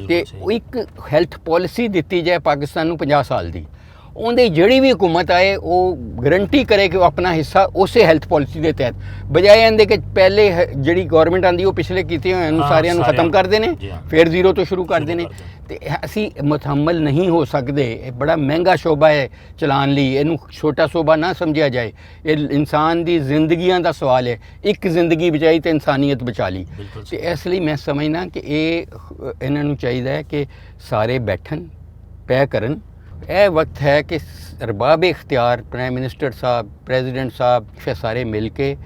Speaker 2: ਤੇ ਇੱਕ ਹੈਲਥ ਪਾਲਿਸੀ ਦਿੱਤੀ ਜਾਏ ਪਾਕਿਸਤਾਨ ਨੂੰ 50 ਸਾਲ ਦੀ। ਉਹਦੀ ਜਿਹੜੀ ਵੀ ਹੁਕੂਮਤ ਆਏ ਉਹ ਗਰੰਟੀ ਕਰੇ ਕਿ ਉਹ ਆਪਣਾ ਹਿੱਸਾ ਉਸੇ ਹੈਲਥ ਪਾਲਿਸੀ ਦੇ ਤਹਿਤ, ਬਜਾਏ ਇਹਦੇ ਕਿ ਪਹਿਲੇ ਜਿਹੜੀ ਗਵਰਨਮੈਂਟ ਆਉਂਦੀ ਉਹ ਪਿਛਲੇ ਕੀਤੇ ਹੋਏ ਨੂੰ ਸਾਰਿਆਂ ਨੂੰ ਖਤਮ ਕਰਦੇ ਨੇ, ਫਿਰ ਜ਼ੀਰੋ ਤੋਂ ਸ਼ੁਰੂ ਕਰਦੇ ਨੇ। ਤੇ ਅਸੀਂ ਮੁਤਹਮਲ ਨਹੀਂ ਹੋ ਸਕਦੇ। ਇਹ ਬੜਾ ਮਹਿੰਗਾ ਸ਼ੋਬਾ ਹੈ ਚਲਾਉਣ ਲਈ, ਇਹਨੂੰ ਛੋਟਾ ਸ਼ੋਬਾ ਨਾ ਸਮਝਿਆ ਜਾਏ। ਇਹ ਇਨਸਾਨ ਦੀ ਜ਼ਿੰਦਗੀਆਂ ਦਾ ਸਵਾਲ ਹੈ। ਇੱਕ ਜ਼ਿੰਦਗੀ ਬਚਾਈ ਤੇ ਇਨਸਾਨੀਅਤ ਬਚਾ ਲਈ। ਤੇ ਇਸ ਲਈ ਮੈਂ ਸਮਝਦਾ ਕਿ ਇਹਨਾਂ ਨੂੰ ਚਾਹੀਦਾ ਹੈ ਕਿ ਸਾਰੇ ਬੈਠਣ, ਤੈਅ ਕਰਨ। ਇਹ ਵਕਤ ਹੈ ਕਿ ਅਰਬਾਬ ਇਖਤਿਆਰ, ਪ੍ਰਾਈਮ ਮਿਨਿਸਟਰ ਸਾਹਿਬ, ਪ੍ਰੈਜ਼ੀਡੈਂਟ ਸਾਹਿਬ, ਸਾਰੇ ਮਿਲ ਕੇ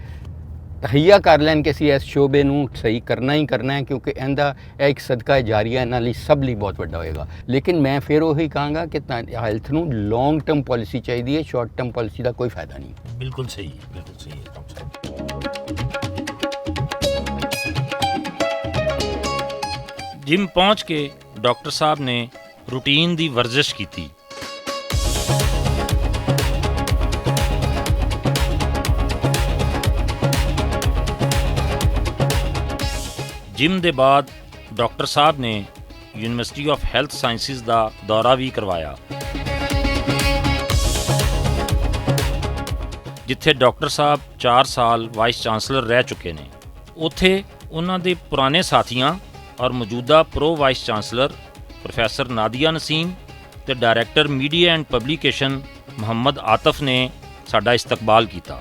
Speaker 2: ਤਹਈਆ ਕਰ ਲੈਣ ਕਿ ਅਸੀਂ ਇਸ ਸ਼ੋਬੇ ਨੂੰ ਸਹੀ ਕਰਨਾ ਹੀ ਕਰਨਾ ਹੈ, ਕਿਉਂਕਿ ਇਹਦਾ ਇਹ ਇੱਕ ਸਦਕਾ ਜਾਰੀਆ ਇਹਨਾਂ ਲਈ ਸਭ ਲਈ ਬਹੁਤ ਵੱਡਾ ਹੋਏਗਾ। ਲੇਕਿਨ ਮੈਂ ਫਿਰ ਉਹੀ ਕਹਾਂਗਾ ਕਿ ਹੈਲਥ ਨੂੰ ਲੌਂਗ ਟਰਮ ਪਾਲਿਸੀ ਚਾਹੀਦੀ ਹੈ, ਸ਼ਾਰਟ ਟਰਮ ਪਾਲਿਸੀ ਦਾ ਕੋਈ ਫਾਇਦਾ ਨਹੀਂ।
Speaker 1: ਬਿਲਕੁਲ ਸਹੀ ਹੈ, ਬਿਲਕੁਲ ਸਹੀ ਹੈ ਡਾਕਟਰ ਸਾਹਿਬ। ਜਿਮ ਪਹੁੰਚ ਕੇ ਡਾਕਟਰ ਸਾਹਿਬ ਨੇ ਰੂਟੀਨ ਦੀ ਵਰਜ਼ਿਸ਼ ਕੀਤੀ। ਜਿਮ ਦੇ ਬਾਅਦ ਡਾਕਟਰ ਸਾਹਿਬ ਨੇ ਯੂਨੀਵਰਸਿਟੀ ਆਫ ਹੈਲਥ ਸਾਇੰਸਿਜ਼ ਦਾ ਦੌਰਾ ਵੀ ਕਰਵਾਇਆ, ਜਿੱਥੇ ਡਾਕਟਰ ਸਾਹਿਬ 4 ਸਾਲ ਵਾਈਸ ਚਾਂਸਲਰ ਰਹਿ ਚੁੱਕੇ ਨੇ। ਉੱਥੇ ਉਹਨਾਂ ਦੇ ਪੁਰਾਣੇ ਸਾਥੀਆਂ ਔਰ ਮੌਜੂਦਾ pro vice chancellor professor Nadia Naseem ਤੇ director media and publication Muhammad Atif ਨੇ ਸਾਡਾ ਇਸਤਕਬਾਲ ਕੀਤਾ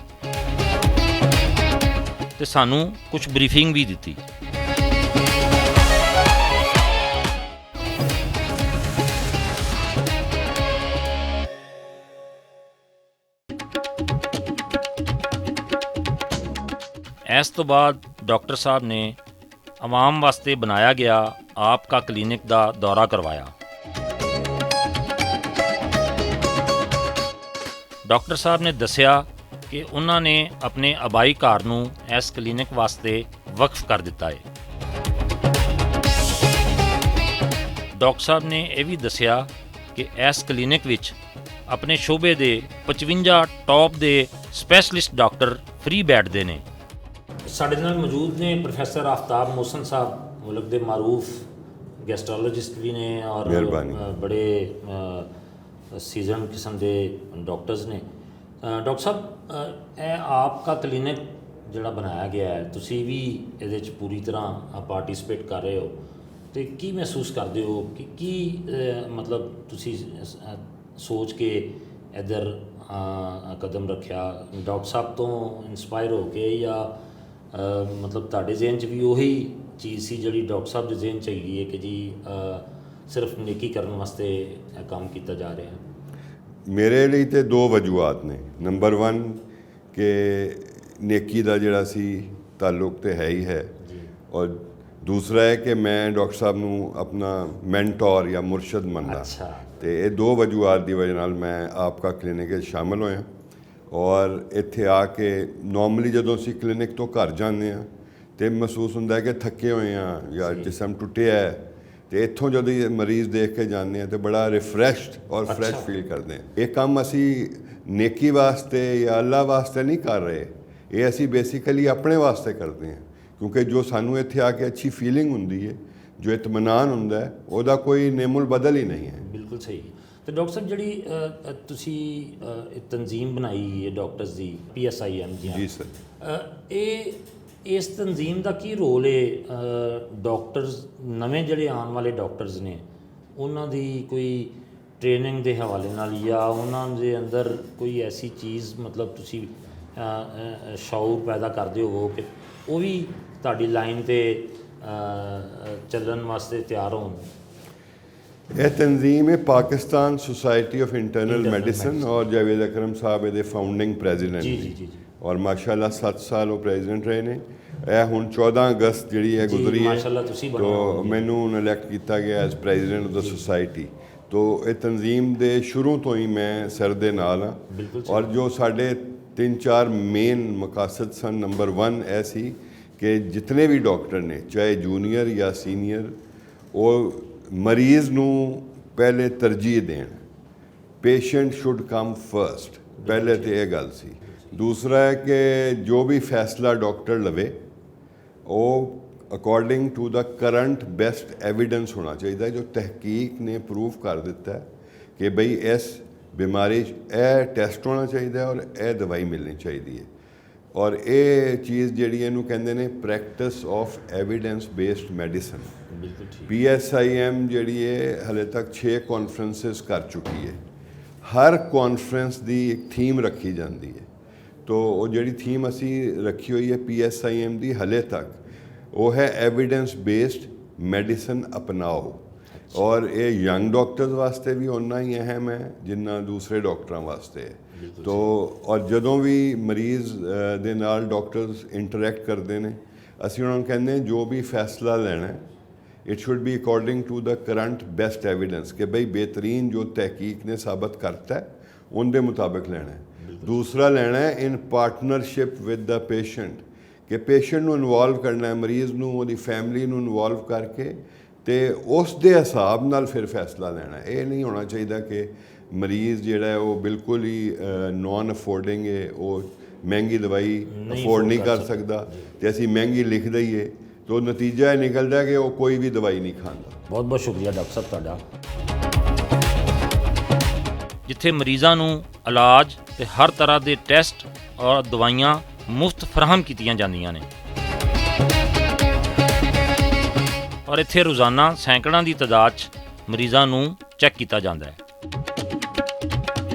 Speaker 1: ਤੇ ਸਾਨੂੰ ਕੁਝ ਬਰੀਫਿੰਗ ਵੀ ਦਿੱਤੀ। ਇਸ ਤੋਂ ਬਾਅਦ ਡਾਕਟਰ ਸਾਹਿਬ ਨੇ ਆਵਾਮ ਵਾਸਤੇ ਬਣਾਇਆ ਗਿਆ ਆਪ ਕਾ ਕਲੀਨਿਕ ਦਾ ਦੌਰਾ ਕਰਵਾਇਆ। ਡਾਕਟਰ ਸਾਹਿਬ ਨੇ ਦੱਸਿਆ ਕਿ ਉਹਨਾਂ ਨੇ ਆਪਣੇ ਆਬਾਈ ਘਰ ਨੂੰ ਇਸ ਕਲੀਨਿਕ ਵਾਸਤੇ ਵਕਫ ਕਰ ਦਿੱਤਾ ਹੈ। ਡਾਕਟਰ ਸਾਹਿਬ ਨੇ ਇਹ ਵੀ ਦੱਸਿਆ ਕਿ ਇਸ ਕਲੀਨਿਕ ਵਿੱਚ ਆਪਣੇ ਸ਼ੋਬੇ ਦੇ 55 ਟੌਪ ਦੇ ਸਪੈਸ਼ਲਿਸਟ ਡਾਕਟਰ ਫ੍ਰੀ ਬੈਠਦੇ ਨੇ। ਸਾਡੇ ਨਾਲ ਮੌਜੂਦ ਨੇ ਪ੍ਰੋਫੈਸਰ ਆਫਤਾਬ ਮੋਹਸਨ ਸਾਹਿਬ, ਮੁਲਕ ਦੇ ਮਾਰੂਫ ਗੈਸਟ੍ਰੋਲੋਜਿਸਟ ਵੀ ਨੇ ਔਰ ਬੜੇ ਸੀਜ਼ਨ ਕਿਸਮ ਦੇ ਡਾਕਟਰਸ ਨੇ। ਡਾਕਟਰ ਸਾਹਿਬ, ਇਹ ਆਪ ਦਾ ਕਲੀਨਿਕ ਜਿਹੜਾ ਬਣਾਇਆ ਗਿਆ ਹੈ, ਤੁਸੀਂ ਵੀ ਇਹਦੇ 'ਚ ਪੂਰੀ ਤਰ੍ਹਾਂ ਪਾਰਟਿਸਿਪੇਟ ਕਰ ਰਹੇ ਹੋ, ਤੇ ਕੀ ਮਹਿਸੂਸ ਕਰਦੇ ਹੋ ਕਿ ਕੀ ਮਤਲਬ ਤੁਸੀਂ ਸੋਚ ਕੇ ਇੱਧਰ ਕਦਮ ਰੱਖਿਆ? ਡਾਕਟਰ ਸਾਹਿਬ ਤੋਂ ਇੰਸਪਾਇਰ ਹੋ ਕੇ, ਜਾਂ ਮਤਲਬ ਤੁਹਾਡੇ ਜ਼ਿਹਨ 'ਚ ਵੀ ਉਹੀ ਚੀਜ਼ ਸੀ ਜਿਹੜੀ ਡਾਕਟਰ ਸਾਹਿਬ ਦੇ ਜ਼ਿਹਨ 'ਚ ਹੈਗੀ ਹੈ ਕਿ ਜੀ ਸਿਰਫ ਨੇਕੀ ਕਰਨ ਵਾਸਤੇ ਇਹ ਕੰਮ ਕੀਤਾ ਜਾ ਰਿਹਾ ਹੈ?
Speaker 6: ਮੇਰੇ ਲਈ ਤੇ ਦੋ ਵਜੂਹਾਤ ਨੇ। ਨੰਬਰ 1 ਕਿ ਨੇਕੀ ਦਾ ਜਿਹੜਾ ਸੀ ਤਾਲੁਕ ਤੇ ਹੈ ਹੀ ਹੈ, ਔਰ ਦੂਸਰਾ ਹੈ ਕਿ ਮੈਂ ਡਾਕਟਰ ਸਾਹਿਬ ਨੂੰ ਆਪਣਾ ਮੈਂਟੋਰ ਜਾਂ ਮੁਰਸ਼ਦ ਮੰਨਦਾ। ਤੇ ਇਹ ਦੋ ਵਜੂਹਾਤ ਦੀ ਵਜ੍ਹਾ ਨਾਲ ਮੈਂ ਆਪਕਾ ਕਲੀਨਿਕ ਵਿੱਚ ਸ਼ਾਮਲ ਹੋਇਆ। ਔਰ ਇੱਥੇ ਆ ਕੇ ਨੋਰਮਲੀ ਜਦੋਂ ਅਸੀਂ ਕਲੀਨਿਕ ਤੋਂ ਘਰ ਜਾਂਦੇ ਹਾਂ ਤੇ ਮਹਿਸੂਸ ਹੁੰਦਾ ਹੈ ਕਿ ਥੱਕੇ ਹੋਏ ਹਾਂ ਜਾਂ ਜਿਸਮ ਟੁੱਟਿਆ ਹੈ, ਤੇ ਇੱਥੋਂ ਜਦੋਂ ਮਰੀਜ਼ ਦੇਖ ਕੇ ਜਾਂਦੇ ਹਾਂ ਤੇ ਬੜਾ ਰਿਫਰੈਸ਼ਡ ਔਰ ਫਰੈਸ਼ ਫੀਲ ਕਰਦੇ ਹਾਂ। ਇਹ ਕੰਮ ਅਸੀਂ ਨੇਕੀ ਵਾਸਤੇ ਜਾਂ ਅੱਲਾ ਵਾਸਤੇ ਨਹੀਂ ਕਰ ਰਹੇ, ਇਹ ਅਸੀਂ ਬੇਸਿਕਲੀ ਆਪਣੇ ਵਾਸਤੇ ਕਰਦੇ ਹਾਂ, ਕਿਉਂਕਿ ਜੋ ਸਾਨੂੰ ਇੱਥੇ ਆ ਕੇ ਅੱਛੀ ਫੀਲਿੰਗ ਹੁੰਦੀ ਹੈ, ਜੋ ਇਤਮਾਨਾਨ ਹੁੰਦਾ ਹੈ, ਉਹਦਾ ਕੋਈ ਨੇਮੁਲ ਬਦਲ ਹੀ ਨਹੀਂ ਹੈ।
Speaker 1: ਬਿਲਕੁਲ ਸਹੀ। ਤੇ ਡਾਕਟਰ ਸਾਹਿਬ, ਜਿਹੜੀ ਤੁਸੀਂ ਤਨਜ਼ੀਮ ਬਣਾਈ ਹੈ ਡਾਕਟਰਸ ਦੀ, PSIM
Speaker 6: ਜੀ ਸਰ,
Speaker 1: ਇਹ ਇਸ ਤਨਜ਼ੀਮ ਦਾ ਕੀ ਰੋਲ ਹੈ? ਡਾਕਟਰਸ ਨਵੇਂ ਜਿਹੜੇ ਆਉਣ ਵਾਲੇ ਡਾਕਟਰਸ ਨੇ, ਉਹਨਾਂ ਦੀ ਕੋਈ ਟ੍ਰੇਨਿੰਗ ਦੇ ਹਵਾਲੇ ਨਾਲ, ਜਾਂ ਉਹਨਾਂ ਦੇ ਅੰਦਰ ਕੋਈ ਐਸੀ ਚੀਜ਼ ਮਤਲਬ ਤੁਸੀਂ ਸ਼ਊਰ ਪੈਦਾ ਕਰਦੇ ਹੋ ਕਿ ਉਹ ਵੀ ਤੁਹਾਡੀ ਲਾਈਨ 'ਤੇ ਚੱਲਣ ਵਾਸਤੇ ਤਿਆਰ ਹੋਣ?
Speaker 6: ਇਹ ਤਨਜ਼ੀਮ ਹੈ Pakistan society of internal medicine, ਔਰ ਜਾਵੇਦ ਅਕਰਮ ਸਾਹਿਬ ਇਹਦੇ ਫਾਊਂਡਿੰਗ ਪ੍ਰੈਜ਼ੀਡੈਂਟ ਨੇ। ਔਰ ਮਾਸ਼ਾਅੱਲਾ 7 ਸਾਲ ਉਹ ਪ੍ਰੈਜ਼ੀਡੈਂਟ ਰਹੇ ਨੇ। ਇਹ ਹੁਣ 14 ਅਗਸਤ ਜਿਹੜੀ ਹੈ ਗੁਜ਼ਰੀ ਹੈ, ਤੋ ਮੈਨੂੰ ਇਲੈਕਟ ਕੀਤਾ ਗਿਆ as president of the society. ਤੋ ਇਹ ਤਨਜ਼ੀਮ ਦੇ ਸ਼ੁਰੂ ਤੋਂ ਹੀ ਮੈਂ ਸਿਰ ਦੇ ਨਾਲ ਹਾਂ। ਔਰ ਜੋ ਸਾਡੇ 3-4 ਮੇਨ ਮਕਾਸਦ ਸਨ, ਨੰਬਰ 1 ਇਹ ਸੀ ਕਿ ਜਿਤਨੇ ਵੀ ਡਾਕਟਰ ਨੇ, ਚਾਹੇ ਜੂਨੀਅਰ ਜਾਂ ਸੀਨੀਅਰ, ਉਹ ਮਰੀਜ਼ ਨੂੰ ਪਹਿਲੇ ਤਰਜੀਹ ਦੇਣ। ਪੇਸ਼ੈਂਟ ਸ਼ੁੱਡ ਕਮ ਫਰਸਟ, ਪਹਿਲੇ ਤਾਂ ਇਹ ਗੱਲ ਸੀ। ਦੂਸਰਾ ਹੈ ਕਿ ਜੋ ਵੀ ਫੈਸਲਾ ਡਾਕਟਰ ਲਵੇ ਉਹ according to the current best evidence ਹੋਣਾ ਚਾਹੀਦਾ, ਜੋ ਤਹਿਕੀਕ ਨੇ ਪ੍ਰੂਵ ਕਰ ਦਿੱਤਾ ਹੈ ਕਿ ਬਈ ਇਸ ਬਿਮਾਰੀ 'ਚ ਇਹ ਟੈਸਟ ਹੋਣਾ ਚਾਹੀਦਾ ਔਰ ਇਹ ਦਵਾਈ ਮਿਲਣੀ ਚਾਹੀਦੀ ਹੈ। ਔਰ ਇਹ ਚੀਜ਼ ਜਿਹੜੀ ਇਹਨੂੰ ਕਹਿੰਦੇ ਨੇ practice of evidence based medicine. PSIM ਜਿਹੜੀ ਹੈ ਹਲੇ ਤੱਕ 6 ਕਾਨਫਰੰਸਿਸ ਕਰ ਚੁੱਕੀ ਹੈ। ਹਰ ਕਾਨਫਰੰਸ ਦੀ ਇੱਕ ਥੀਮ ਰੱਖੀ ਜਾਂਦੀ ਹੈ। ਤੋ ਉਹ ਜਿਹੜੀ ਥੀਮ ਅਸੀਂ ਰੱਖੀ ਹੋਈ ਹੈ PSIM ਦੀ ਹਲੇ ਤੱਕ, ਉਹ ਹੈ ਐਵੀਡੈਂਸ ਬੇਸਡ ਮੈਡੀਸਨ ਅਪਣਾਓ। ਔਰ ਇਹ ਯੰਗ ਡਾਕਟਰਸ ਵਾਸਤੇ ਵੀ ਓਨਾ ਹੀ ਅਹਿਮ ਹੈ ਜਿੰਨਾ ਦੂਸਰੇ ਡਾਕਟਰਾਂ ਵਾਸਤੇ ਹੈ। ਤੋ ਔਰ ਜਦੋਂ ਵੀ ਮਰੀਜ਼ ਦੇ ਨਾਲ ਡਾਕਟਰਸ ਇੰਟਰੈਕਟ ਕਰਦੇ ਨੇ, ਅਸੀਂ ਉਹਨਾਂ ਨੂੰ ਕਹਿੰਦੇ ਜੋ ਵੀ ਫੈਸਲਾ ਲੈਣਾ, it should be according to the current best evidence, ਕਿ ਬਈ ਬਿਹਤਰੀਨ ਜੋ ਤਹਿਕੀਕ ਨੇ ਸਾਬਤ ਕਰਤਾ ਹੈ ਉਹਦੇ ਮੁਤਾਬਕ ਲੈਣਾ ਹੈ। ਦੂਸਰਾ ਲੈਣਾ ਹੈ ਇਨ ਪਾਰਟਨਰਸ਼ਿਪ ਵਿਦ ਦਾ ਪੇਸ਼ੈਂਟ, ਕਿ ਪੇਸ਼ੈਂਟ ਨੂੰ ਇਨਵੋਲਵ ਕਰਨਾ ਹੈ, ਮਰੀਜ਼ ਨੂੰ, ਉਹਦੀ ਫੈਮਿਲੀ ਨੂੰ ਇਨਵੋਲਵ ਕਰਕੇ, ਤੇ ਉਸ ਦੇ ਹਿਸਾਬ ਨਾਲ ਫਿਰ ਫੈਸਲਾ ਲੈਣਾ। ਇਹ ਨਹੀਂ ਹੋਣਾ ਚਾਹੀਦਾ ਕਿ ਮਰੀਜ਼ ਜਿਹੜਾ ਹੈ ਉਹ ਬਿਲਕੁਲ ਹੀ ਨੌਨ ਅਫੋਰਡਿੰਗ ਹੈ, ਉਹ ਮਹਿੰਗੀ ਦਵਾਈ ਅਫੋਰਡ ਨਹੀਂ ਕਰ ਸਕਦਾ, ਤੇ ਅਸੀਂ ਮਹਿੰਗੀ ਲਿਖ ਦਈਏ, ਤੋ ਨਤੀਜਾ ਇਹ ਨਿਕਲਦਾ ਕਿ ਉਹ ਕੋਈ ਵੀ ਦਵਾਈ ਨਹੀਂ ਖਾਂਦਾ।
Speaker 1: ਬਹੁਤ ਬਹੁਤ ਸ਼ੁਕਰੀਆ ਡਾਕਟਰ ਸਾਹਿਬ ਤੁਹਾਡਾ। ਜਿੱਥੇ ਮਰੀਜ਼ਾਂ ਨੂੰ ਇਲਾਜ ਤੇ ਹਰ ਤਰ੍ਹਾਂ ਦੇ ਟੈਸਟ ਔਰ ਦਵਾਈਆਂ ਮੁਫਤ ਫਰਾਹਮ ਕੀਤੀਆਂ ਜਾਂਦੀਆਂ ਨੇ, ਔਰ ਇੱਥੇ ਰੋਜ਼ਾਨਾ ਸੈਂਕੜਾਂ ਦੀ ਤਾਦਾਦ 'ਚ ਮਰੀਜ਼ਾਂ ਨੂੰ ਚੈੱਕ ਕੀਤਾ ਜਾਂਦਾ ਹੈ।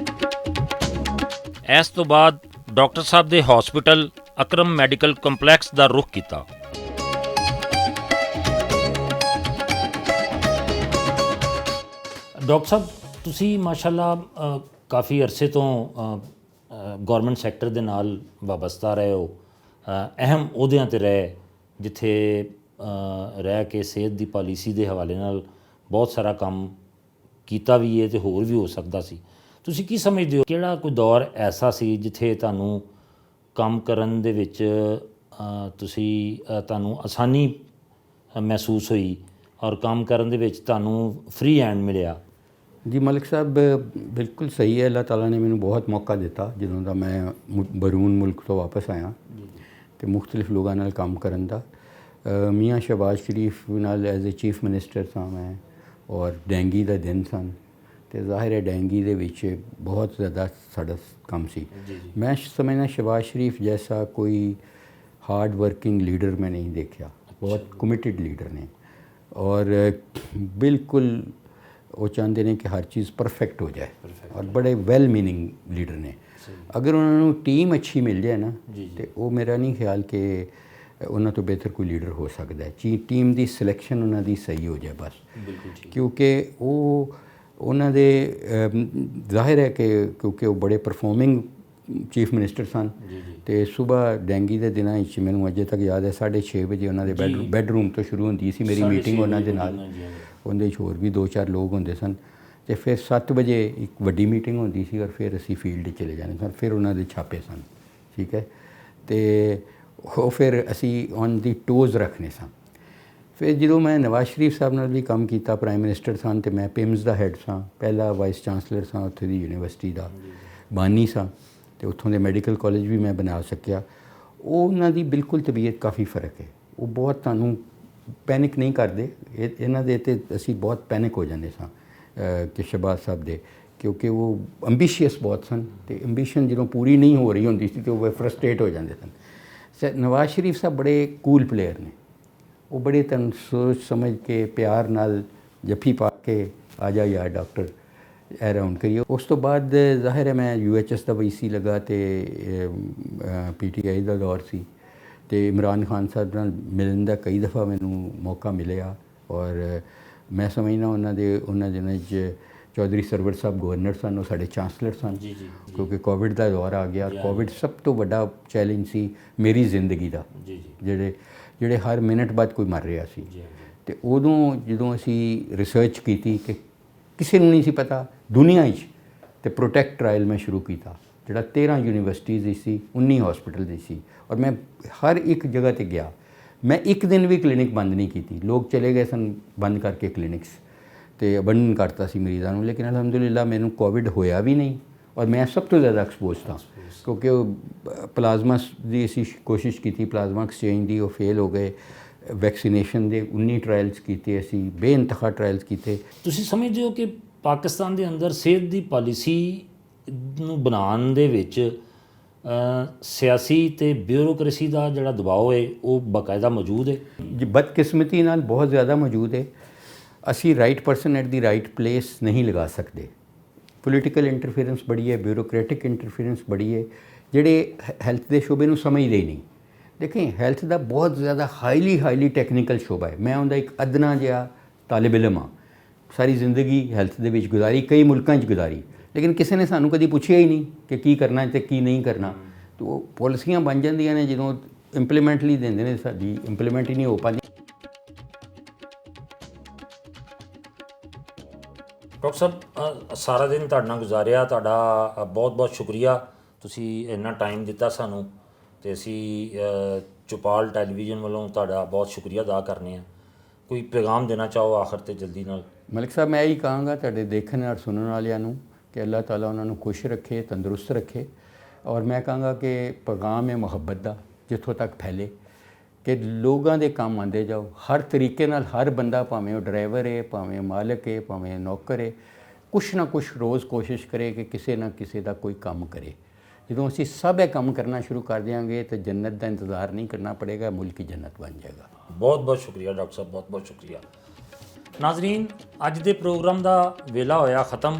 Speaker 1: ਇਸ ਤੋਂ ਬਾਅਦ ਡਾਕਟਰ ਸਾਹਿਬ ਦੇ ਹਸਪੀਟਲ ਅਕਰਮ ਮੈਡੀਕਲ ਕੰਪਲੈਕਸ ਦਾ ਰੁਖ ਕੀਤਾ। ਡਾਕਟਰ ਸਾਹਿਬ, ਤੁਸੀਂ ਮਾਸ਼ਾਅੱਲਾ ਕਾਫੀ ਅਰਸੇ ਤੋਂ ਗੌਰਮੈਂਟ ਸੈਕਟਰ ਦੇ ਨਾਲ ਵਾਬਸਤਾ ਰਹੇ ਹੋ, ਅਹਿਮ ਅਹੁਦਿਆਂ 'ਤੇ ਰਹੇ, ਜਿੱਥੇ ਰਹਿ ਕੇ ਸਿਹਤ ਦੀ ਪਾਲਿਸੀ ਦੇ ਹਵਾਲੇ ਨਾਲ ਬਹੁਤ ਸਾਰਾ ਕੰਮ ਕੀਤਾ ਵੀ ਹੈ ਤੇ ਹੋਰ ਵੀ ਹੋ ਸਕਦਾ ਸੀ। ਤੁਸੀਂ ਕੀ ਸਮਝਦੇ ਹੋ, ਕਿਹੜਾ ਕੋਈ ਦੌਰ ਐਸਾ ਸੀ ਜਿੱਥੇ ਤੁਹਾਨੂੰ ਕੰਮ ਕਰਨ ਦੇ ਵਿੱਚ ਤੁਹਾਨੂੰ ਆਸਾਨੀ ਮਹਿਸੂਸ ਹੋਈ ਔਰ ਕੰਮ ਕਰਨ ਦੇ ਵਿੱਚ ਤੁਹਾਨੂੰ ਫ੍ਰੀ ਹੈਂਡ ਮਿਲਿਆ?
Speaker 2: ਜੀ ਮਲਿਕ ਸਾਹਿਬ ਬਿਲਕੁਲ ਸਹੀ ਹੈ। ਅੱਲਾਹ ਤਾਲਾ ਨੇ ਮੈਨੂੰ ਬਹੁਤ ਮੌਕਾ ਦਿੱਤਾ ਜਦੋਂ ਦਾ ਮੈਂ ਬਰੂਨ ਮੁਲਕ ਤੋਂ ਵਾਪਸ ਆਇਆ ਤੇ ਮੁxtਲਿਫ ਲੋਕਾਂ ਨਾਲ ਕੰਮ ਕਰਨ ਦਾ। ਮੀਆਂ ਸ਼ਹਿਬਾਜ਼ ਸ਼ਰੀਫ ਨਾਲ ਐਜ਼ ਅ ਚੀਫ ਮਿਨਿਸਟਰ ਸਾਂ ਮੈਂ, ਔਰ ਡੈਂਗੀ ਦਾ ਦਿਨ ਸਨ ਤੇ ਜ਼ਾਹਿਰ ਹੈ ਡੈਂਗੀ ਦੇ ਵਿੱਚ ਬਹੁਤ ਜ਼ਿਆਦਾ ਸਾਡਾ ਕੰਮ ਸੀ। ਮੈਂ ਸਮਝਦਾ ਸ਼ਹਿਬਾਜ਼ ਸ਼ਰੀਫ ਜੈਸਾ ਕੋਈ ਹਾਰਡ ਵਰਕਿੰਗ ਲੀਡਰ ਮੈਂ ਨਹੀਂ ਦੇਖਿਆ। ਬਹੁਤ ਕਮਿਟਡ ਲੀਡਰ ਨੇ ਔਰ ਬਿਲਕੁਲ ਉਹ ਚਾਹੁੰਦੇ ਨੇ ਕਿ ਹਰ ਚੀਜ਼ ਪਰਫੈਕਟ ਹੋ ਜਾਏ ਔਰ ਬੜੇ ਵੈਲ ਮੀਨਿੰਗ ਲੀਡਰ ਨੇ। ਅਗਰ ਉਹਨਾਂ ਨੂੰ ਟੀਮ ਅੱਛੀ ਮਿਲ ਜਾਏ ਨਾ ਤੇ ਉਹ ਮੇਰਾ ਨਹੀਂ ਖਿਆਲ ਕਿ ਉਹਨਾਂ ਤੋਂ ਬਿਹਤਰ ਕੋਈ ਲੀਡਰ ਹੋ ਸਕਦਾ ਹੈ। ਟੀਮ ਦੀ ਸਿਲੈਕਸ਼ਨ ਉਹਨਾਂ ਦੀ ਸਹੀ ਹੋ ਜਾਏ ਬਸ। ਕਿਉਂਕਿ ਉਹ ਉਹਨਾਂ ਦੇ ਜ਼ਾਹਿਰ ਹੈ ਕਿ ਕਿਉਂਕਿ ਉਹ ਬੜੇ ਪਰਫਾਰਮਿੰਗ ਚੀਫ ਮਿਨਿਸਟਰ ਸਨ ਤੇ ਸਵੇਰ ਡੈਂਗੀ ਦੇ ਦਿਨਾਂ ਵਿੱਚ ਮੈਨੂੰ ਅਜੇ ਤੱਕ ਯਾਦ ਹੈ 6:30 ਵਜੇ ਉਹਨਾਂ ਦੇ ਬੈੱਡਰੂਮ ਤੋਂ ਸ਼ੁਰੂ ਹੁੰਦੀ ਸੀ ਮੇਰੀ ਮੀਟਿੰਗ ਉਹਨਾਂ ਦੇ ਨਾਲ। ਉਹਦੇ ਵਿੱਚ ਹੋਰ ਵੀ 2-4 ਲੋਕ ਹੁੰਦੇ ਸਨ ਤੇ ਫਿਰ 7 ਵਜੇ ਇੱਕ ਵੱਡੀ ਮੀਟਿੰਗ ਹੁੰਦੀ ਸੀ ਔਰ ਫਿਰ ਅਸੀਂ ਫੀਲਡ 'ਚ ਚਲੇ ਜਾਂਦੇ ਸਨ। ਫਿਰ ਉਹਨਾਂ ਦੇ ਛਾਪੇ ਸਨ, ਠੀਕ ਹੈ, ਤੇ ਉਹ ਫਿਰ ਅਸੀਂ ਔਨ ਦੀ ਟੋਜ਼ ਰੱਖਣੇ ਸਾਂ। ਫਿਰ ਜਦੋਂ ਮੈਂ ਨਵਾਜ਼ ਸ਼ਰੀਫ ਸਾਹਿਬ ਨਾਲ ਵੀ ਕੰਮ ਕੀਤਾ, ਪ੍ਰਾਈਮ ਮਿਨਿਸਟਰ ਸਨ ਤੇ ਮੈਂ ਪਿਮਸ ਦਾ ਹੈੱਡ ਸਾਂ, ਪਹਿਲਾ ਵਾਈਸ ਚਾਂਸਲਰ ਸਾਂ ਉੱਥੇ ਦੀ ਯੂਨੀਵਰਸਿਟੀ ਦਾ, ਬਾਨੀ ਸਾਂ ਤੇ ਉੱਥੋਂ ਦੇ ਮੈਡੀਕਲ ਕਾਲਜ ਵੀ ਮੈਂ ਬਣਾ ਸਕਿਆ। ਉਹਨਾਂ ਦੀ ਬਿਲਕੁਲ ਤਬੀਅਤ ਕਾਫੀ ਫਰਕ ਹੈ। ਉਹ ਬਹੁਤ ਤੁਹਾਨੂੰ ਪੈਨਿਕ ਨਹੀਂ ਕਰਦੇ। ਇਹਨਾਂ ਦੇ ਤੇ ਅਸੀਂ ਬਹੁਤ ਪੈਨਿਕ ਹੋ ਜਾਂਦੇ ਸਾਂ ਕਿ ਸ਼ਹਿਬਾਜ਼ ਸਾਹਿਬ ਦੇ, ਕਿਉਂਕਿ ਉਹ ਅੰਬੀਸ਼ੀਅਸ ਬਹੁਤ ਸਨ ਤੇ ਅੰਬੀਸ਼ਨ ਜਦੋਂ ਪੂਰੀ ਨਹੀਂ ਹੋ ਰਹੀ ਹੁੰਦੀ ਸੀ ਤੇ ਉਹ ਫਰਸਟ੍ਰੇਟ ਹੋ ਜਾਂਦੇ ਸਨ। ਨਵਾਜ਼ ਸ਼ਰੀਫ ਸਾਹਿਬ ਬੜੇ ਕੂਲ ਪਲੇਅਰ ਨੇ। ਉਹ ਬੜੇ ਤੁਹਾਨੂੰ ਸੋਚ ਸਮਝ ਕੇ ਪਿਆਰ ਨਾਲ ਜੱਫੀ ਪਾ ਕੇ ਆ ਜਾ ਯਾਰ ਡਾਕਟਰ ਅਰਾਊਂਡ ਕਰੀਏ। ਉਸ ਤੋਂ ਬਾਅਦ ਜ਼ਾਹਿਰ ਹੈ ਮੈਂ UHS ਦਾ VC ਲਗਾ ਤੇ PTI ਦਾ ਦੌਰ ਸੀ ਤੇ ਇਮਰਾਨ ਖਾਨ ਸਾਹਿਬ ਨਾਲ ਮਿਲਣ ਦਾ ਕਈ ਦਫਾ ਮੈਨੂੰ ਮੌਕਾ ਮਿਲਿਆ ਔਰ ਮੈਂ ਸਮਝਦਾ ਉਹਨਾਂ ਦਿਨਾਂ 'ਚ ਚੌਧਰੀ ਸਰਵਰ ਸਾਹਿਬ ਗਵਰਨਰ ਸਨ, ਉਹ ਸਾਡੇ ਚਾਂਸਲਰ ਸਨ ਕਿਉਂਕਿ ਕੋਵਿਡ ਦਾ ਦੌਰ ਆ ਗਿਆ। ਕੋਵਿਡ ਸਭ ਤੋਂ ਵੱਡਾ ਚੈਲੰਜ ਸੀ ਮੇਰੀ ਜ਼ਿੰਦਗੀ ਦਾ, ਜਿਹੜੇ ਹਰ ਮਿੰਟ ਬਾਅਦ ਕੋਈ ਮਰ ਰਿਹਾ ਸੀ। ਤੇ ਉਦੋਂ ਜਦੋਂ ਅਸੀਂ ਰਿਸਰਚ ਕੀਤੀ ਕਿ ਕਿਸੇ ਨੂੰ ਨਹੀਂ ਸੀ ਪਤਾ ਦੁਨੀਆ 'ਚ, ਤੇ ਪ੍ਰੋਟੈਕਟ ਟਰਾਇਲ ਮੈਂ ਸ਼ੁਰੂ ਕੀਤਾ ਜਿਹੜਾ 13 ਯੂਨੀਵਰਸਿਟੀਜ਼ ਦੀ ਸੀ, 19 ਹਸਪੀਟਲ ਦੀ ਸੀ ਔਰ ਮੈਂ ਹਰ ਇੱਕ ਜਗ੍ਹਾ ਤੇ ਗਿਆ। ਮੈਂ ਇੱਕ ਦਿਨ ਵੀ ਕਲੀਨਿਕ ਬੰਦ ਨਹੀਂ ਕੀਤੀ। ਲੋਕ ਚਲੇ ਗਏ ਸਨ ਬੰਦ ਕਰਕੇ ਕਲੀਨਿਕਸ ਤੇ ਅਬੰਡਨ ਕਰਤਾ ਸੀ ਮਰੀਜ਼ਾਂ ਨੂੰ, ਲੇਕਿਨ ਅਲਹਮਦੁਲਿਲਾ ਮੈਨੂੰ ਕੋਵਿਡ ਹੋਇਆ ਵੀ ਨਹੀਂ ਔਰ ਮੈਂ ਸਭ ਤੋਂ ਜ਼ਿਆਦਾ ਐਕਸਪੋਜ਼ था ਕਿਉਂਕਿ ਉਹ ਪਲਾਜ਼ਮਾ ਦੀ ਅਸੀਂ ਕੋਸ਼ਿਸ਼ ਕੀਤੀ, ਪਲਾਜ਼ਮਾ ਐਕਸਚੇਂਜ ਦੀ, ਉਹ ਫੇਲ ਹੋ ਗਏ। ਵੈਕਸੀਨੇਸ਼ਨ ਦੇ 19 ਟਰਾਇਲਸ ਕੀਤੇ ਅਸੀਂ, ਬੇਇੰਤਹਾ ਟਰਾਇਲਸ ਕੀਤੇ।
Speaker 1: ਤੁਸੀਂ ਸਮਝਦੇ ਹੋ ਕਿ ਪਾਕਿਸਤਾਨ ਦੇ ਅੰਦਰ ਸਿਹਤ ਦੀ ਪਾਲਿਸੀ ਨੂੰ ਬਣਾਉਣ ਦੇ ਵਿੱਚ ਸਿਆਸੀ ਤੇ ਬਿਊਰੋਕ੍ਰੇਸੀ ਦਾ ਜਿਹੜਾ ਦਬਾਅ ਹੈ ਉਹ ਬਾਕਾਇਦਾ ਮੌਜੂਦ ਹੈ?
Speaker 2: ਜੀ ਬਦਕਿਸਮਤੀ ਨਾਲ ਬਹੁਤ ਜ਼ਿਆਦਾ ਮੌਜੂਦ ਹੈ। ਅਸੀਂ right person at the right place ਨਹੀਂ ਲਗਾ ਸਕਦੇ। ਪੋਲੀਟੀਕਲ ਇੰਟਰਫੇਰੈਂਸ ਬੜੀ ਹੈ, ਬਿਊਰੋਕ੍ਰੈਟਿਕ ਇੰਟਰਫੇਰੈਂਸ ਬੜੀ ਹੈ, ਜਿਹੜੇ ਹੈਲਥ ਦੇ ਸ਼ੋਬੇ ਨੂੰ ਸਮਝਦੇ ਹੀ ਨਹੀਂ। ਦੇਖੇ ਹੈਲਥ ਦਾ ਬਹੁਤ ਜ਼ਿਆਦਾ ਹਾਈਲੀ ਟੈਕਨੀਕਲ ਸ਼ੋਬਾ ਹੈ। ਮੈਂ ਉਹਦਾ ਇੱਕ ਅਦਨਾ ਜਿਹਾ ਤਾਲਿਬ ਇਲਮ ਹਾਂ। ਸਾਰੀ ਜ਼ਿੰਦਗੀ ਹੈਲਥ ਦੇ ਵਿੱਚ ਗੁਜ਼ਾਰੀ, ਕਈ ਮੁਲਕਾਂ 'ਚ ਗੁਜ਼ਾਰੀ, ਲੇਕਿਨ ਕਿਸੇ ਨੇ ਸਾਨੂੰ ਕਦੀ ਪੁੱਛਿਆ ਹੀ ਨਹੀਂ ਕਿ ਕੀ ਕਰਨਾ ਤੇ ਕੀ ਨਹੀਂ ਕਰਨਾ। ਤਾਂ ਉਹ ਪਾਲਿਸੀਆਂ ਬਣ ਜਾਂਦੀਆਂ ਨੇ, ਜਦੋਂ ਇੰਪਲੀਮੈਂਟ ਲਈ ਦਿੰਦੇ ਨੇ ਸਾਡੀ ਇੰਪਲੀਮੈਂਟ ਹੀ ਨਹੀਂ ਹੋ ਪਾਉਂਦੀ।
Speaker 1: ਡਾਕਟਰ ਸਾਹਿਬ ਸਾਰਾ ਦਿਨ ਤੁਹਾਡੇ ਨਾਲ ਗੁਜ਼ਾਰਿਆ, ਤੁਹਾਡਾ ਬਹੁਤ ਬਹੁਤ ਸ਼ੁਕਰੀਆ। ਤੁਸੀਂ ਇੰਨਾ ਟਾਈਮ ਦਿੱਤਾ ਸਾਨੂੰ ਤੇ ਅਸੀਂ ਚੌਪਾਲ ਟੈਲੀਵਿਜ਼ਨ ਵੱਲੋਂ ਤੁਹਾਡਾ ਬਹੁਤ ਸ਼ੁਕਰੀਆ ਅਦਾ ਕਰਨੇ ਆ। ਕੋਈ ਪੈਗਾਮ ਦੇਣਾ ਚਾਹੋ ਆਖਰ ਤੇ ਜਲਦੀ ਨਾਲ?
Speaker 2: ਮਲਿਕ ਸਾਹਿਬ ਮੈਂ ਇਹੀ ਕਹਾਂਗਾ ਤੁਹਾਡੇ ਦੇਖਣ ਔਰ ਸੁਣਨ ਵਾਲਿਆਂ ਨੂੰ ਕਿ ਅੱਲਾਹ ਤਾਲਾ ਉਹਨਾਂ ਨੂੰ ਖੁਸ਼ ਰੱਖੇ, ਤੰਦਰੁਸਤ ਰੱਖੇ। ਔਰ ਮੈਂ ਕਹਾਂਗਾ ਕਿ ਪੈਗਾਮ ਹੈ ਮੁਹੱਬਤ ਦਾ, ਜਿੱਥੋਂ ਤੱਕ ਫੈਲੇ ਕਿ ਲੋਕਾਂ ਦੇ ਕੰਮ ਆਉਂਦੇ ਜਾਓ ਹਰ ਤਰੀਕੇ ਨਾਲ। ਹਰ ਬੰਦਾ ਭਾਵੇਂ ਉਹ ਡਰਾਈਵਰ ਹੈ, ਭਾਵੇਂ ਮਾਲਕ ਹੈ, ਭਾਵੇਂ ਨੌਕਰ ਹੈ, ਕੁਛ ਨਾ ਕੁਛ ਰੋਜ਼ ਕੋਸ਼ਿਸ਼ ਕਰੇ ਕਿ ਕਿਸੇ ਨਾ ਕਿਸੇ ਦਾ ਕੋਈ ਕੰਮ ਕਰੇ। ਜਦੋਂ ਅਸੀਂ ਸਭ ਇਹ ਕੰਮ ਕਰਨਾ ਸ਼ੁਰੂ ਕਰ ਦਿਆਂਗੇ ਤਾਂ ਜੰਨਤ ਦਾ ਇੰਤਜ਼ਾਰ ਨਹੀਂ ਕਰਨਾ ਪੜੇਗਾ, ਮੁਲਕ ਹੀ ਜੰਨਤ ਬਣ ਜਾਏਗਾ।
Speaker 1: ਬਹੁਤ ਬਹੁਤ ਸ਼ੁਕਰੀਆ ਡਾਕਟਰ ਸਾਹਿਬ, ਬਹੁਤ ਬਹੁਤ ਸ਼ੁਕਰੀਆ। ਨਾਜ਼ਰੀਨ, ਅੱਜ ਦੇ ਪ੍ਰੋਗਰਾਮ ਦਾ ਵੇਲਾ ਹੋਇਆ ਖ਼ਤਮ,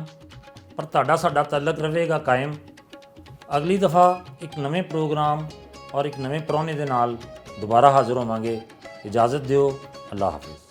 Speaker 1: ਪਰ ਤੁਹਾਡਾ ਸਾਡਾ ਤਾਲੁਕ ਰਹੇਗਾ ਕਾਇਮ। ਅਗਲੀ ਦਫਾ ਇੱਕ ਨਵੇਂ ਪ੍ਰੋਗਰਾਮ ਔਰ ਇੱਕ ਨਵੇਂ ਪ੍ਰਾਹੁਣੇ ਦੇ ਨਾਲ ਦੁਬਾਰਾ ਹਾਜ਼ਰ ਹੋਵਾਂਗੇ। ਇਜਾਜ਼ਤ ਦਿਓ, ਅੱਲਾ ਹਾਫਿਜ਼।